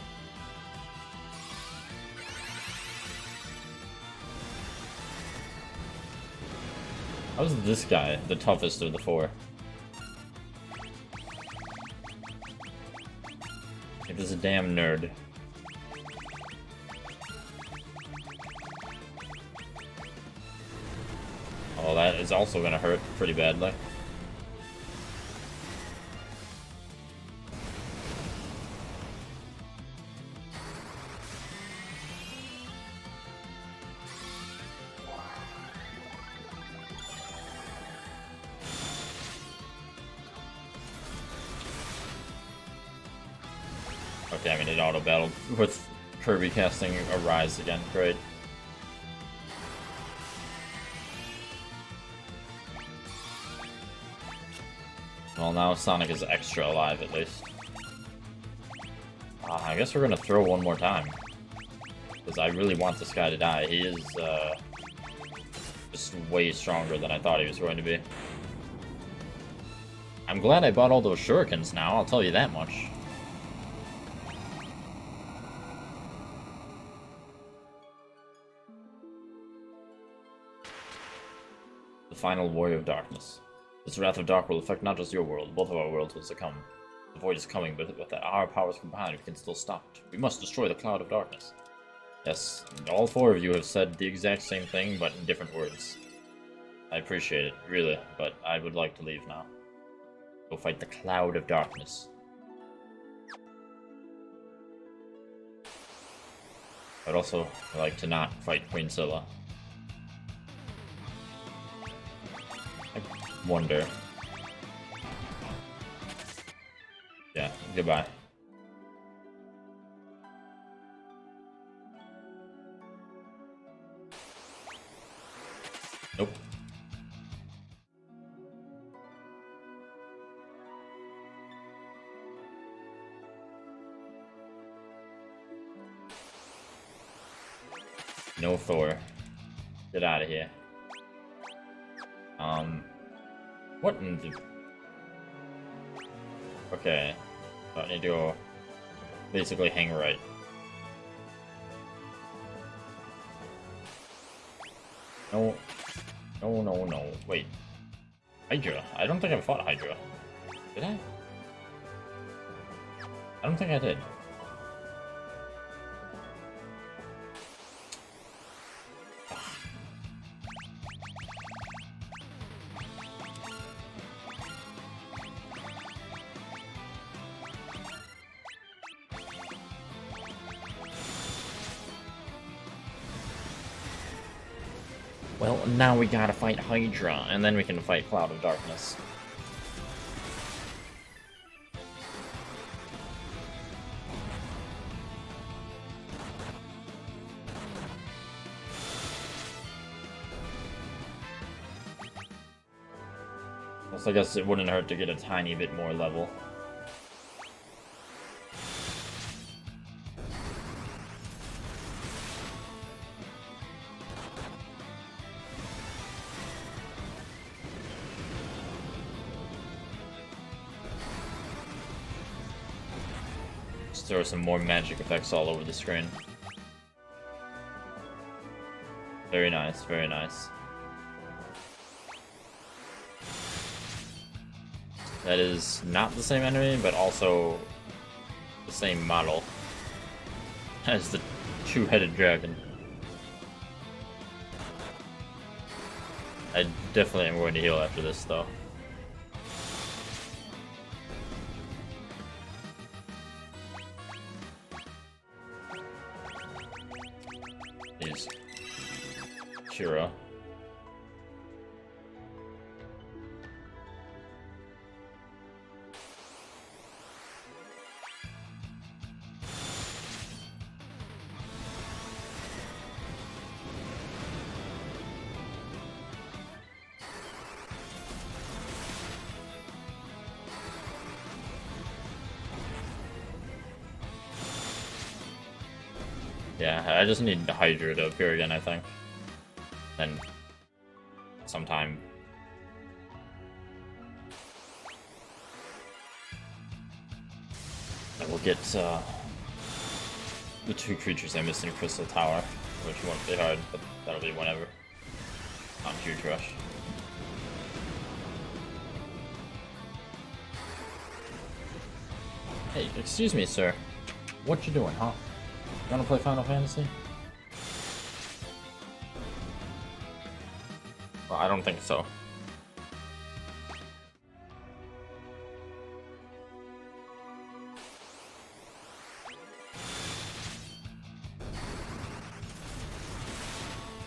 How's this guy the toughest of the four? It is a damn nerd. Oh, that is also gonna hurt pretty badly. Okay, I mean, it auto-battled with Kirby casting a Rise again. Great. Well, now Sonic is extra alive, at least. I guess we're gonna throw one more time. Because I really want this guy to die. He is, just way stronger than I thought he was going to be. I'm glad I bought all those shurikens now, I'll tell you that much. The final Warrior of Darkness. This Wrath of Dark will affect not just your world, both of our worlds will succumb. The Void is coming, but with our powers combined, we can still stop it. We must destroy the Cloud of Darkness. Yes, all four of you have said the exact same thing, but in different words. I appreciate it, really, but I would like to leave now. Go fight the Cloud of Darkness. I'd also like to not fight Queen Scylla. I wonder. Yeah, goodbye. Nope. No Thor. Get out of here. What in the... Okay. So I need to go... basically hang right. No. No, no, no. Wait. Hydra? I don't think I fought Hydra. Did I? I don't think I did. Well, now we gotta fight Hydra, and then we can fight Cloud of Darkness. So I guess it wouldn't hurt to get a tiny bit more level. Throw some more magic effects all over the screen. Very nice, very nice. That is not the same enemy, but also the same model as the two-headed dragon. I definitely am going to heal after this, though. Is Kira. Yeah, I just need the Hydra to appear again, I think. Then, sometime. And we'll get the two creatures I missed in Crystal Tower, which won't be hard, but that'll be whenever. Not huge rush. Hey, excuse me, sir. What you doing, huh? You wanna play Final Fantasy? Well, I don't think so.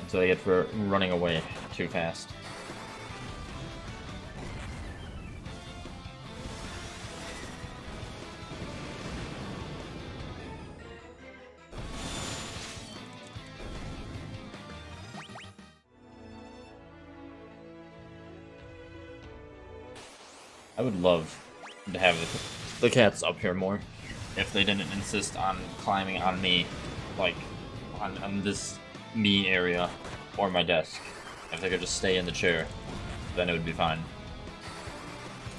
Until I get for running away too fast. I would love to have the cats up here more if they didn't insist on climbing on me, like on this me area or my desk. If they could just stay in the chair, then it would be fine.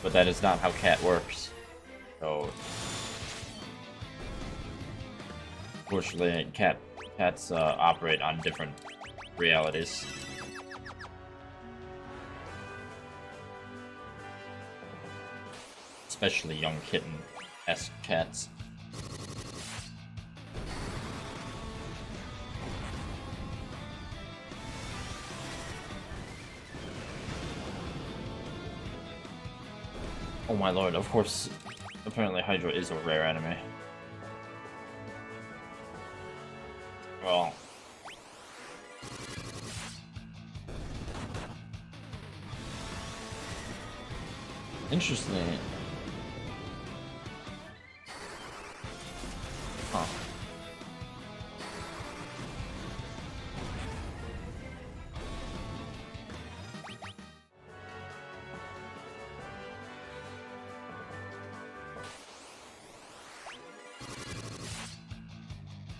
But that is not how cat works. So, fortunately, cats operate on different realities. Especially young kitten-esque cats. Oh my lord, of course, apparently Hydra is a rare enemy. Well... Interesting. Huh.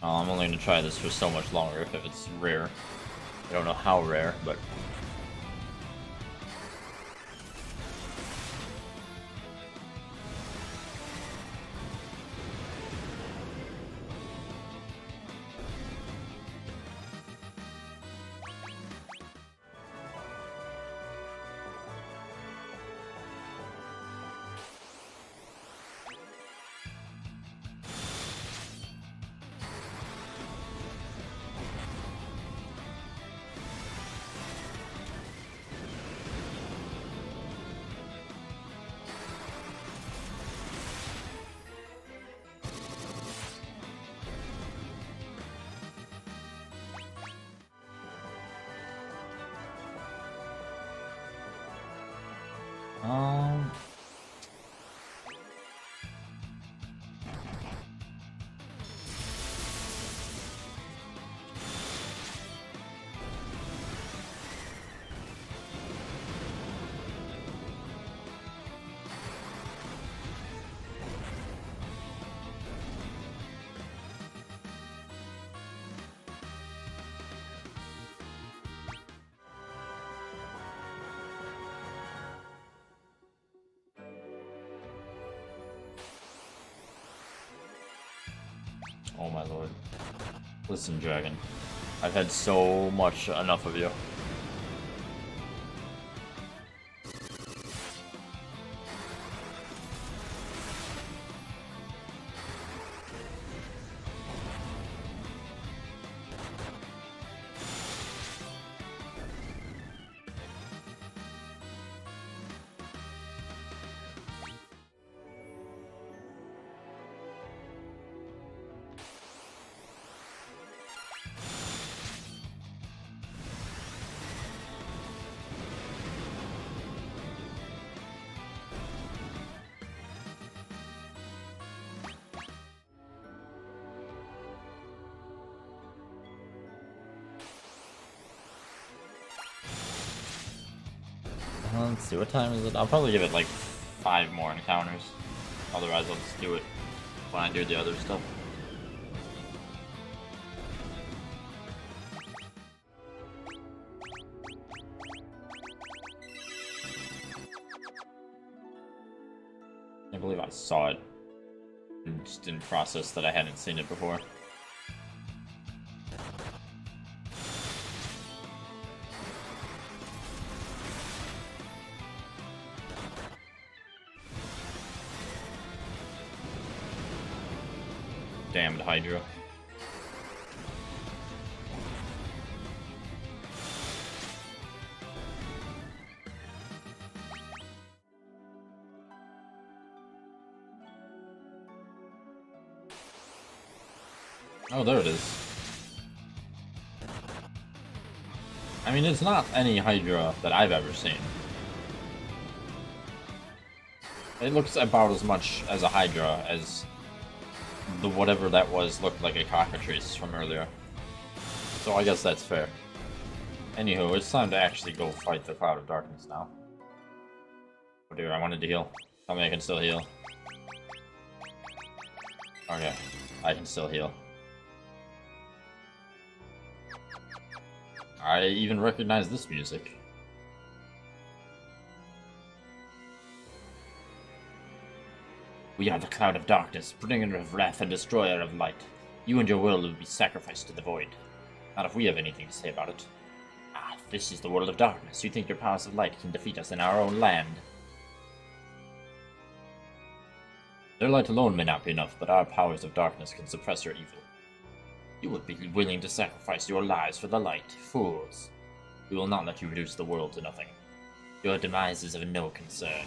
I'm only going to try this for so much longer if it's rare. I don't know how rare, but... Um... Oh my lord. Listen, Dragon. I've had so much enough of you. Let's see, what time is it? I'll probably give it like 5 more encounters. Otherwise, I'll just do it when I do the other stuff. I believe I saw it. And just didn't process that I hadn't seen it before. Damned Hydra. Oh, there it is. I mean, it's not any Hydra that I've ever seen. It looks about as much as a Hydra as the whatever that was looked like a cockatrice from earlier. So I guess that's fair. Anywho, it's time to actually go fight the Cloud of Darkness now. Oh dear, I wanted to heal. Tell me I can still heal. Okay, I can still heal. I even recognize this music. We are the Cloud of Darkness, bringer of wrath and destroyer of light. You and your world will be sacrificed to the void. Not if we have anything to say about it. Ah, this is the world of darkness. You think your powers of light can defeat us in our own land? Their light alone may not be enough, but our powers of darkness can suppress your evil. You would be willing to sacrifice your lives for the light, fools. We will not let you reduce the world to nothing. Your demise is of no concern.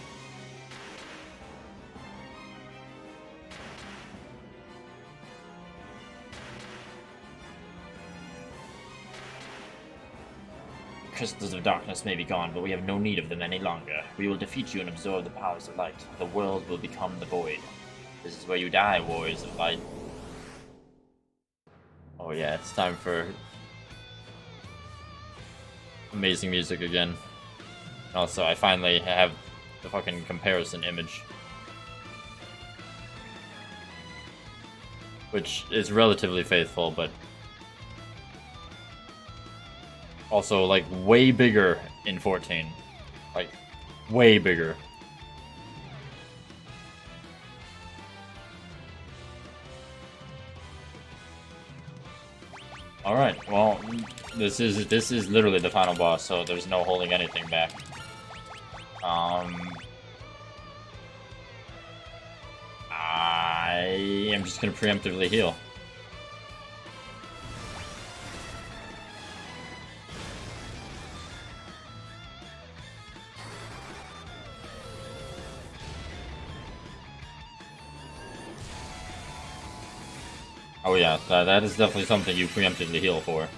Crystals of darkness may be gone, but we have no need of them any longer. We will defeat you and absorb the powers of light. The world will become the void. This is where you die, warriors of light. Oh yeah, it's time for amazing music again. Also, I finally have the fucking comparison image. Which is relatively faithful, but also, like, way bigger in 14. Like, way bigger. Alright, well, this is literally the final boss, so there's no holding anything back. I am just gonna preemptively heal. Oh yeah, that is definitely something you preemptively heal for.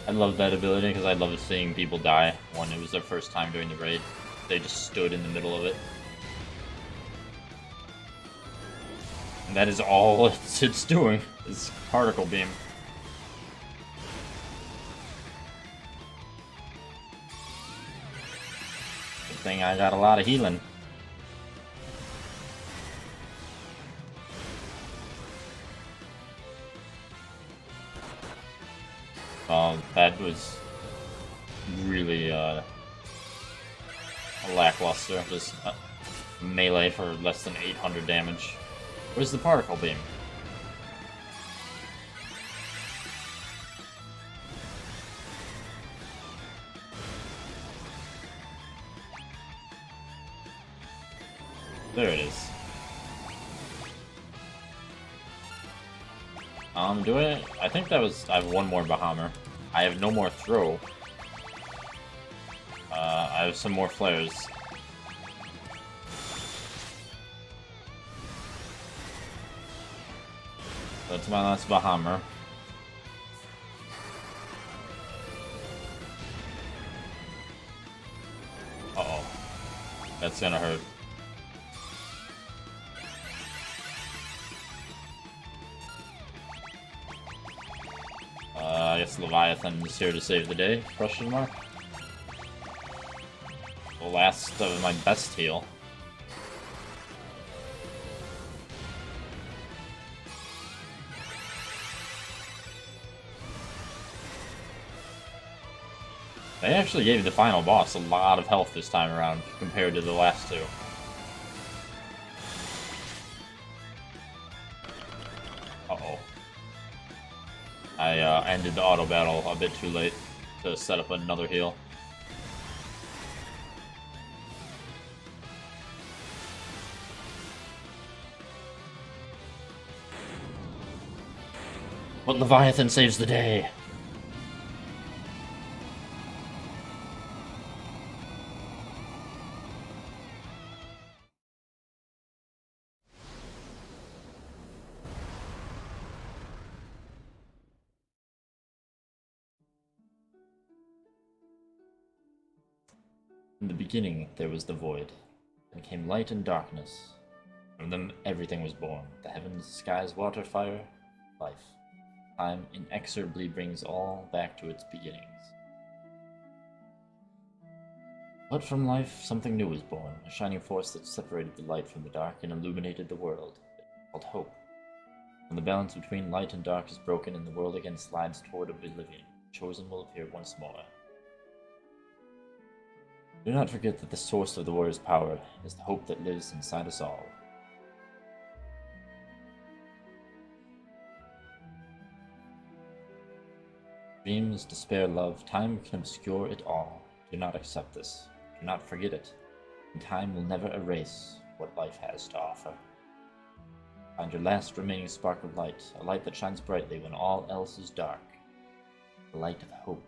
I love that ability because I love seeing people die when it was their first time doing the raid. They just stood in the middle of it. And that is all it's doing, is particle beam. Good thing I got a lot of healing. That was really lackluster. Just melee for less than 800 damage. Where's the particle beam? There it is. I think that was... I have one more Bahammer. I have no more throw. I have some more flares. That's my last Bahammer. Uh-oh. That's gonna hurt. I guess Leviathan is here to save the day, question mark. The last of my best heal. They actually gave the final boss a lot of health this time around, compared to the last two. Uh-oh. I ended the auto battle a bit too late to set up another heal. But Leviathan saves the day. In the beginning, there was the void. Then came light and darkness. From them, everything was born. The heavens, skies, water, fire, life. Time inexorably brings all back to its beginnings. But from life, something new was born, a shining force that separated the light from the dark and illuminated the world. It's called hope. When the balance between light and dark is broken and the world again slides toward oblivion, the chosen will appear once more. Do not forget that the source of the warrior's power is the hope that lives inside us all. Dreams, despair, love, time can obscure it all. Do not accept this. Do not forget it. And time will never erase what life has to offer. Find your last remaining spark of light, a light that shines brightly when all else is dark. The light of hope.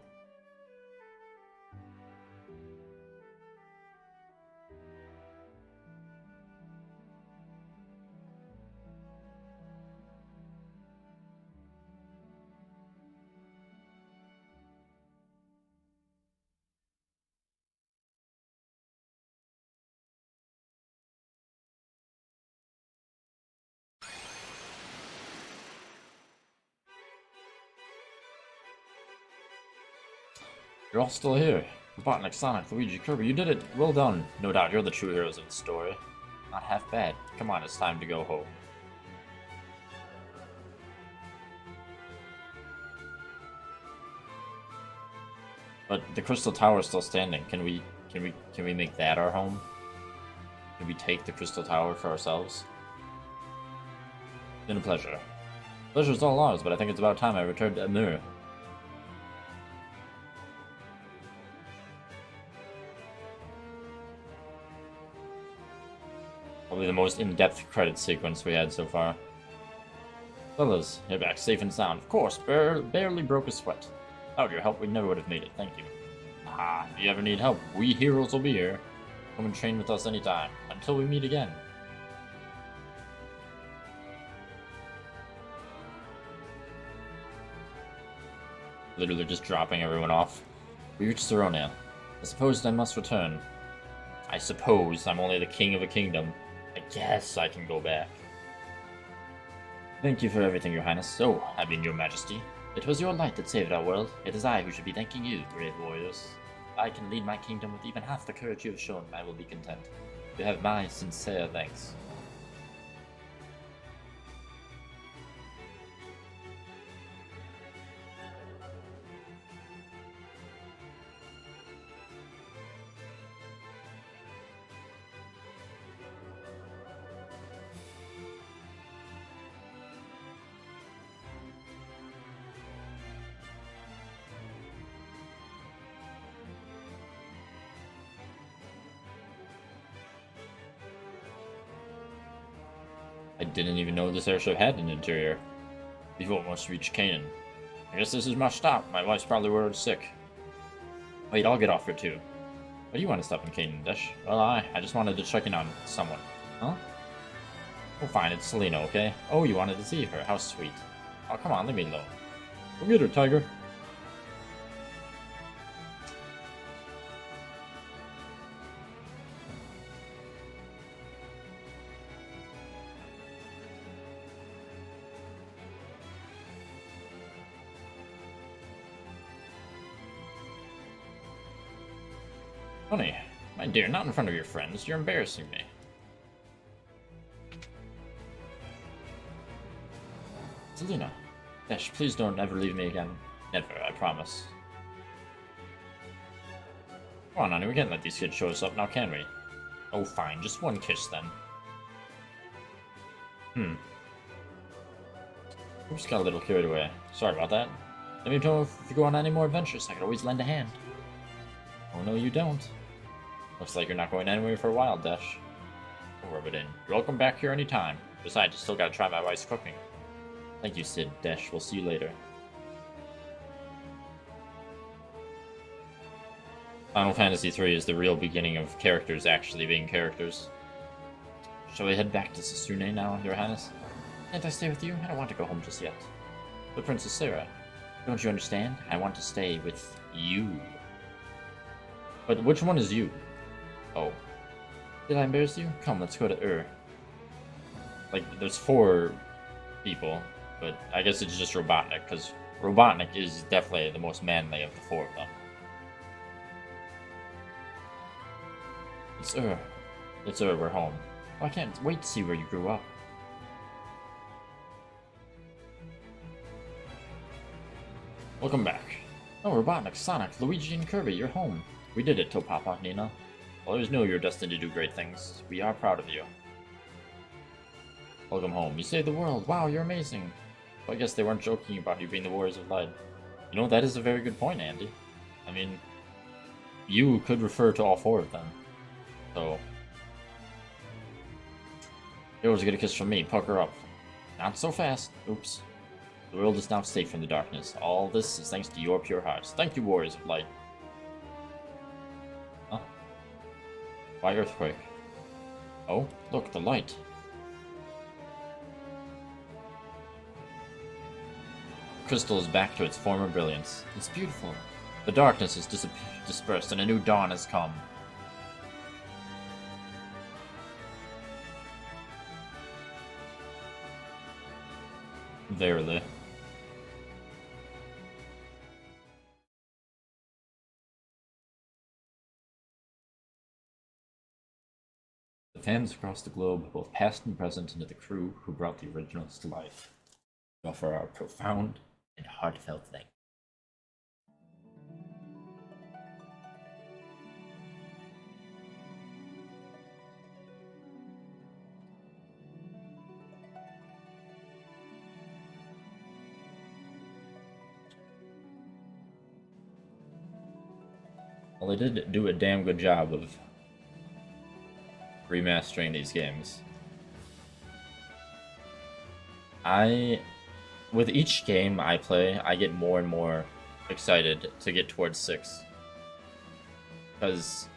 You're all still here. Robotnik, Sonic, Luigi, Kirby, you did it! Well done! No doubt you're the true heroes of the story. Not half bad. Come on, it's time to go home. But the Crystal Tower is still standing. Can we make that our home? Can we take the Crystal Tower for ourselves? It's been a pleasure. Pleasure's all ours, but I think it's about time I returned to Amur. Probably the most in-depth credit sequence we had so far. Fellas, you're back safe and sound. Of course, barely broke a sweat. Without your help, we never would have made it. Thank you. Ah, if you ever need help, we heroes will be here. Come and train with us anytime. Until we meet again. Literally just dropping everyone off. We reached Zeronia. I suppose I must return. I suppose I'm only the king of a kingdom. I guess I can go back. Thank you for everything, Your Highness. Oh, I mean, Your Majesty. It was your light that saved our world. It is I who should be thanking you, brave warriors. If I can lead my kingdom with even half the courage you have shown, I will be content. You have my sincere thanks. I didn't even know this airship had an interior. Before it must reach Canaan. I guess this is my stop. My wife's probably worried sick. Wait, I'll get off here too. Why do you want to stop in Canaan, Dish? Well, I just wanted to check in on someone. Huh? Oh, fine, it's Selena, okay? Oh, you wanted to see her. How sweet. Oh, come on, leave me alone. Go get her, Tiger. Honey, my dear, not in front of your friends. You're embarrassing me. Selena. Dash, please don't ever leave me again. Never, I promise. Come on, honey, we can't let these kids show us up now, can we? Oh, fine, just one kiss then. Oops, got a little carried away. Sorry about that. Let me know if you go on any more adventures. I could always lend a hand. Oh no, you don't. Looks like you're not going anywhere for a while, Dash. I'll rub it in. You're welcome back here anytime. Besides, you still gotta try my wife's cooking. Thank you, Sid. Dash, we'll see you later. Final Fantasy III is the real beginning of characters actually being characters. Shall we head back to Sasune now, Your Highness? Can't I stay with you? I don't want to go home just yet. But Princess Sarah, don't you understand? I want to stay with you. But which one is you? Oh. Did I embarrass you? Come, let's go to Like, there's 4 people, but I guess it's just Robotnik, because Robotnik is definitely the most manly of the 4 of them. It's we're home. Oh, I can't wait to see where you grew up. Welcome back. Oh, Robotnik, Sonic, Luigi, and Kirby, you're home. We did it, Topapa, Nina. I always knew you were destined to do great things. We are proud of you. Welcome home. You saved the world. Wow, you're amazing. Well, I guess they weren't joking about you being the Warriors of Light. You know, that is a very good point, Andy. I mean, you could refer to all 4 of them. So, you always get a kiss from me. Pucker up. Not so fast. Oops. The world is now safe from the darkness. All this is thanks to your pure hearts. Thank you, Warriors of Light. Huh? Why earthquake? Oh, look, the light. Crystal is back to its former brilliance. It's beautiful. The darkness is dispersed and a new dawn has come. Verily. The fans across the globe, both past and present, and to the crew who brought the originals to life, we offer our profound and heartfelt thanks. Well, they did do a damn good job of remastering these games. With each game I play, I get more and more excited to get towards 6. Because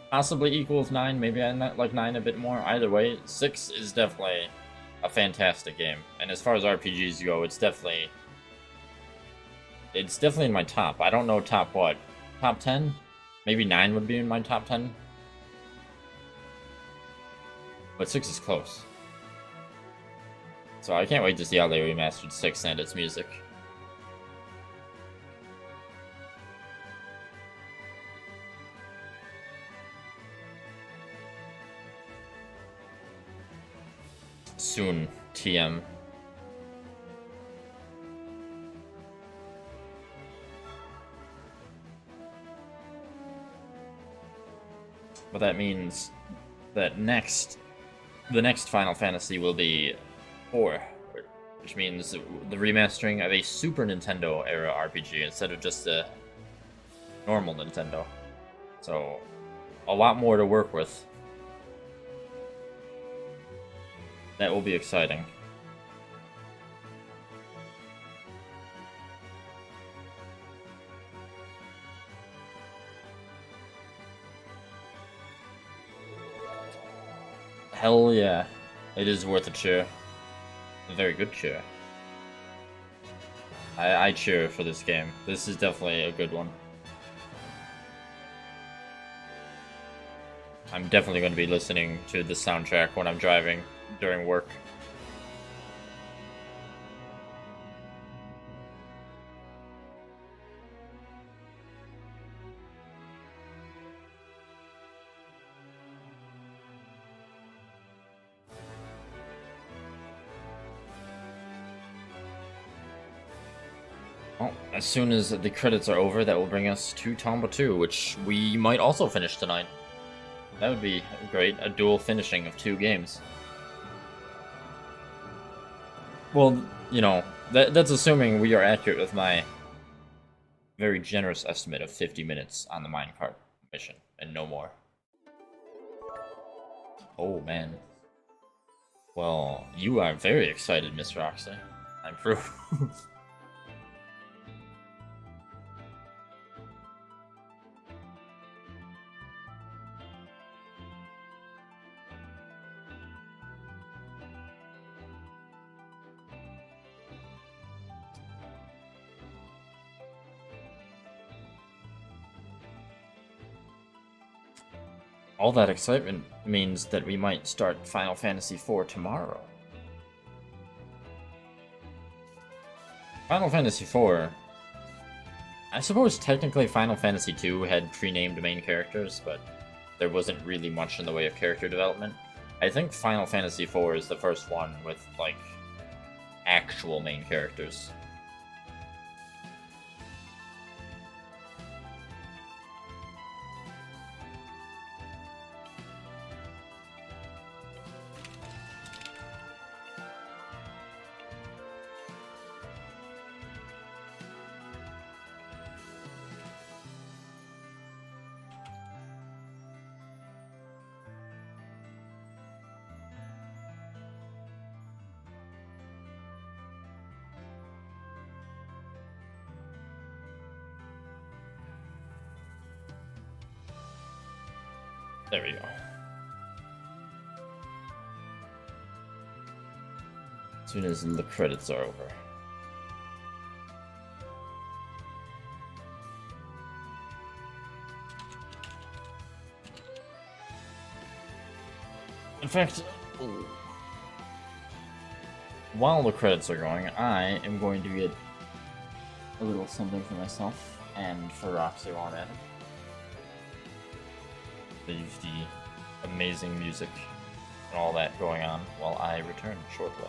possibly equals 9, maybe I like 9 a bit more. Either way, 6 is definitely a fantastic game. And as far as RPGs go, it's definitely in my top. I don't know top what. Top 10? Maybe 9 would be in my top 10. But 6 is close. So I can't wait to see how they remastered 6 and its music. Soon, TM. But that means that the next Final Fantasy will be 4, which means the remastering of a Super Nintendo era RPG instead of just a normal Nintendo. So, a lot more to work with. That will be exciting. Hell yeah. It is worth a cheer. A very good cheer. I cheer for this game. This is definitely a good one. I'm definitely going to be listening to the soundtrack when I'm driving during work. Well, as soon as the credits are over, that will bring us to Tomba 2, which we might also finish tonight. That would be great, a dual finishing of 2 games. Well, you know, That's assuming we are accurate with my very generous estimate of 50 minutes on the minecart mission, and no more. Oh, man. Well, you are very excited, Miss Roxy. I'm proof. All that excitement means that we might start Final Fantasy IV tomorrow. Final Fantasy IV... I suppose technically Final Fantasy II had pre-named main characters, but there wasn't really much in the way of character development. I think Final Fantasy IV is the first one with, like, actual main characters. There we go. As soon as the credits are over. In fact, while the credits are going, I am going to get a little something for myself and for Roxy while I'm at it. Leave the amazing music and all that going on while I return shortly.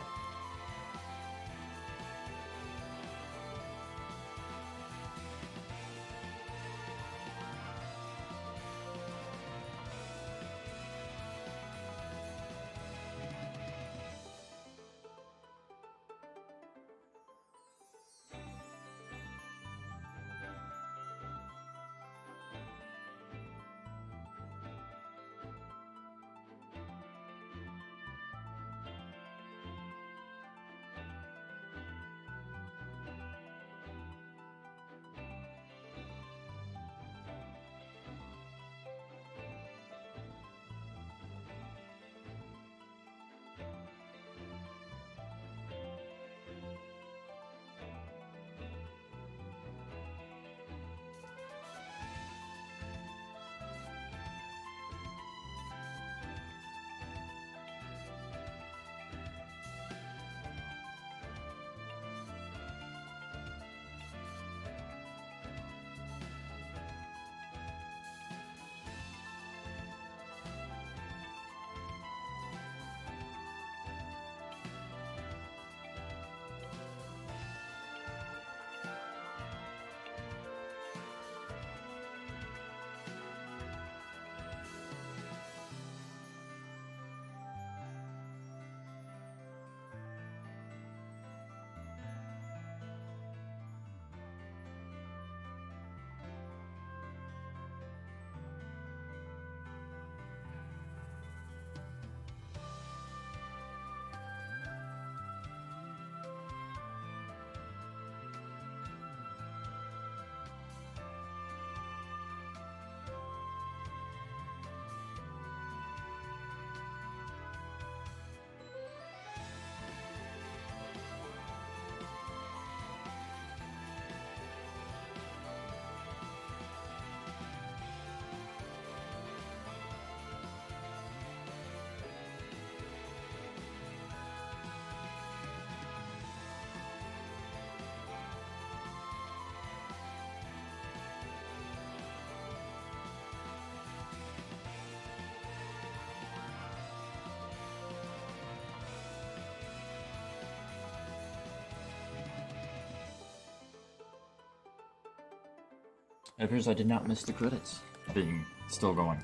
It appears I did not miss the credits being still going.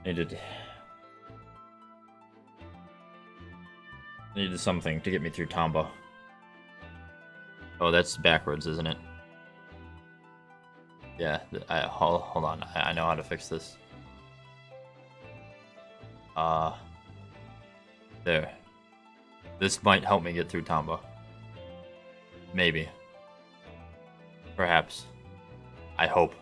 I did. I needed something to get me through Tomba. Oh, that's backwards, isn't it? Yeah, hold on. I know how to fix this. Uh, there. This might help me get through Tomba. Maybe. Perhaps. I hope.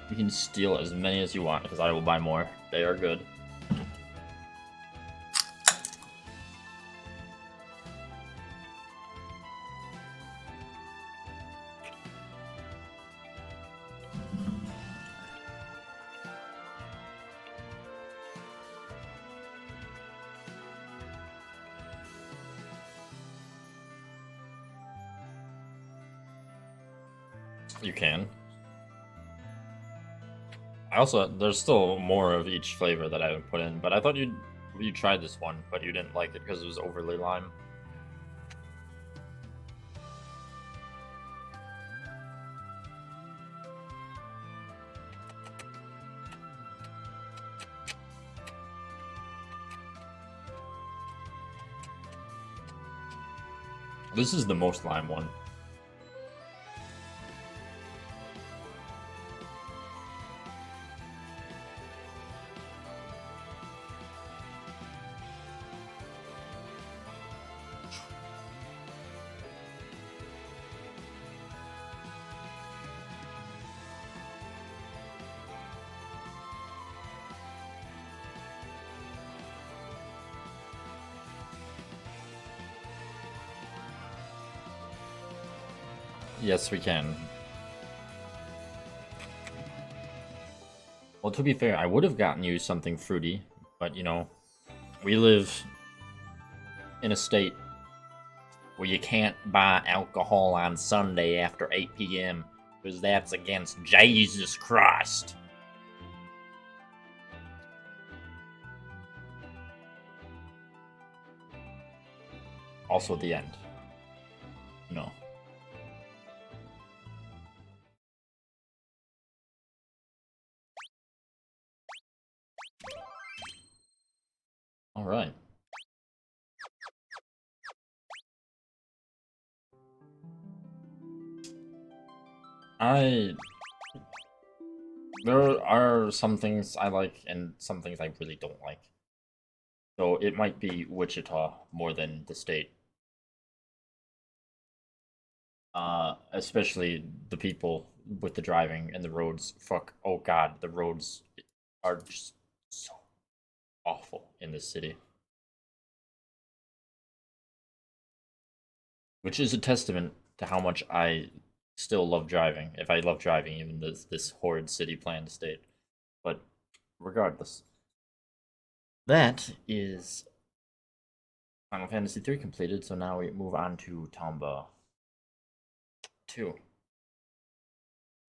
You can steal as many as you want, because I will buy more. They are good. You can. I also, there's still more of each flavor that I haven't put in, but I thought you tried this one, but you didn't like it because it was overly lime. This is the most lime one. Yes, we can. Well, to be fair, I would have gotten you something fruity, but you know, we live in a state where you can't buy alcohol on Sunday after 8 p.m. because that's against Jesus Christ. Also, the end. No. All right. There are some things I like and some things I really don't like. So it might be Wichita more than the state. Especially the people with the driving and the roads. Fuck. Oh god, the roads are just so awful in this city. Which is a testament to how much I still love driving. If I love driving, even this horrid city planned state. But regardless, that is Final Fantasy 3 completed. So now we move on to Tomba 2.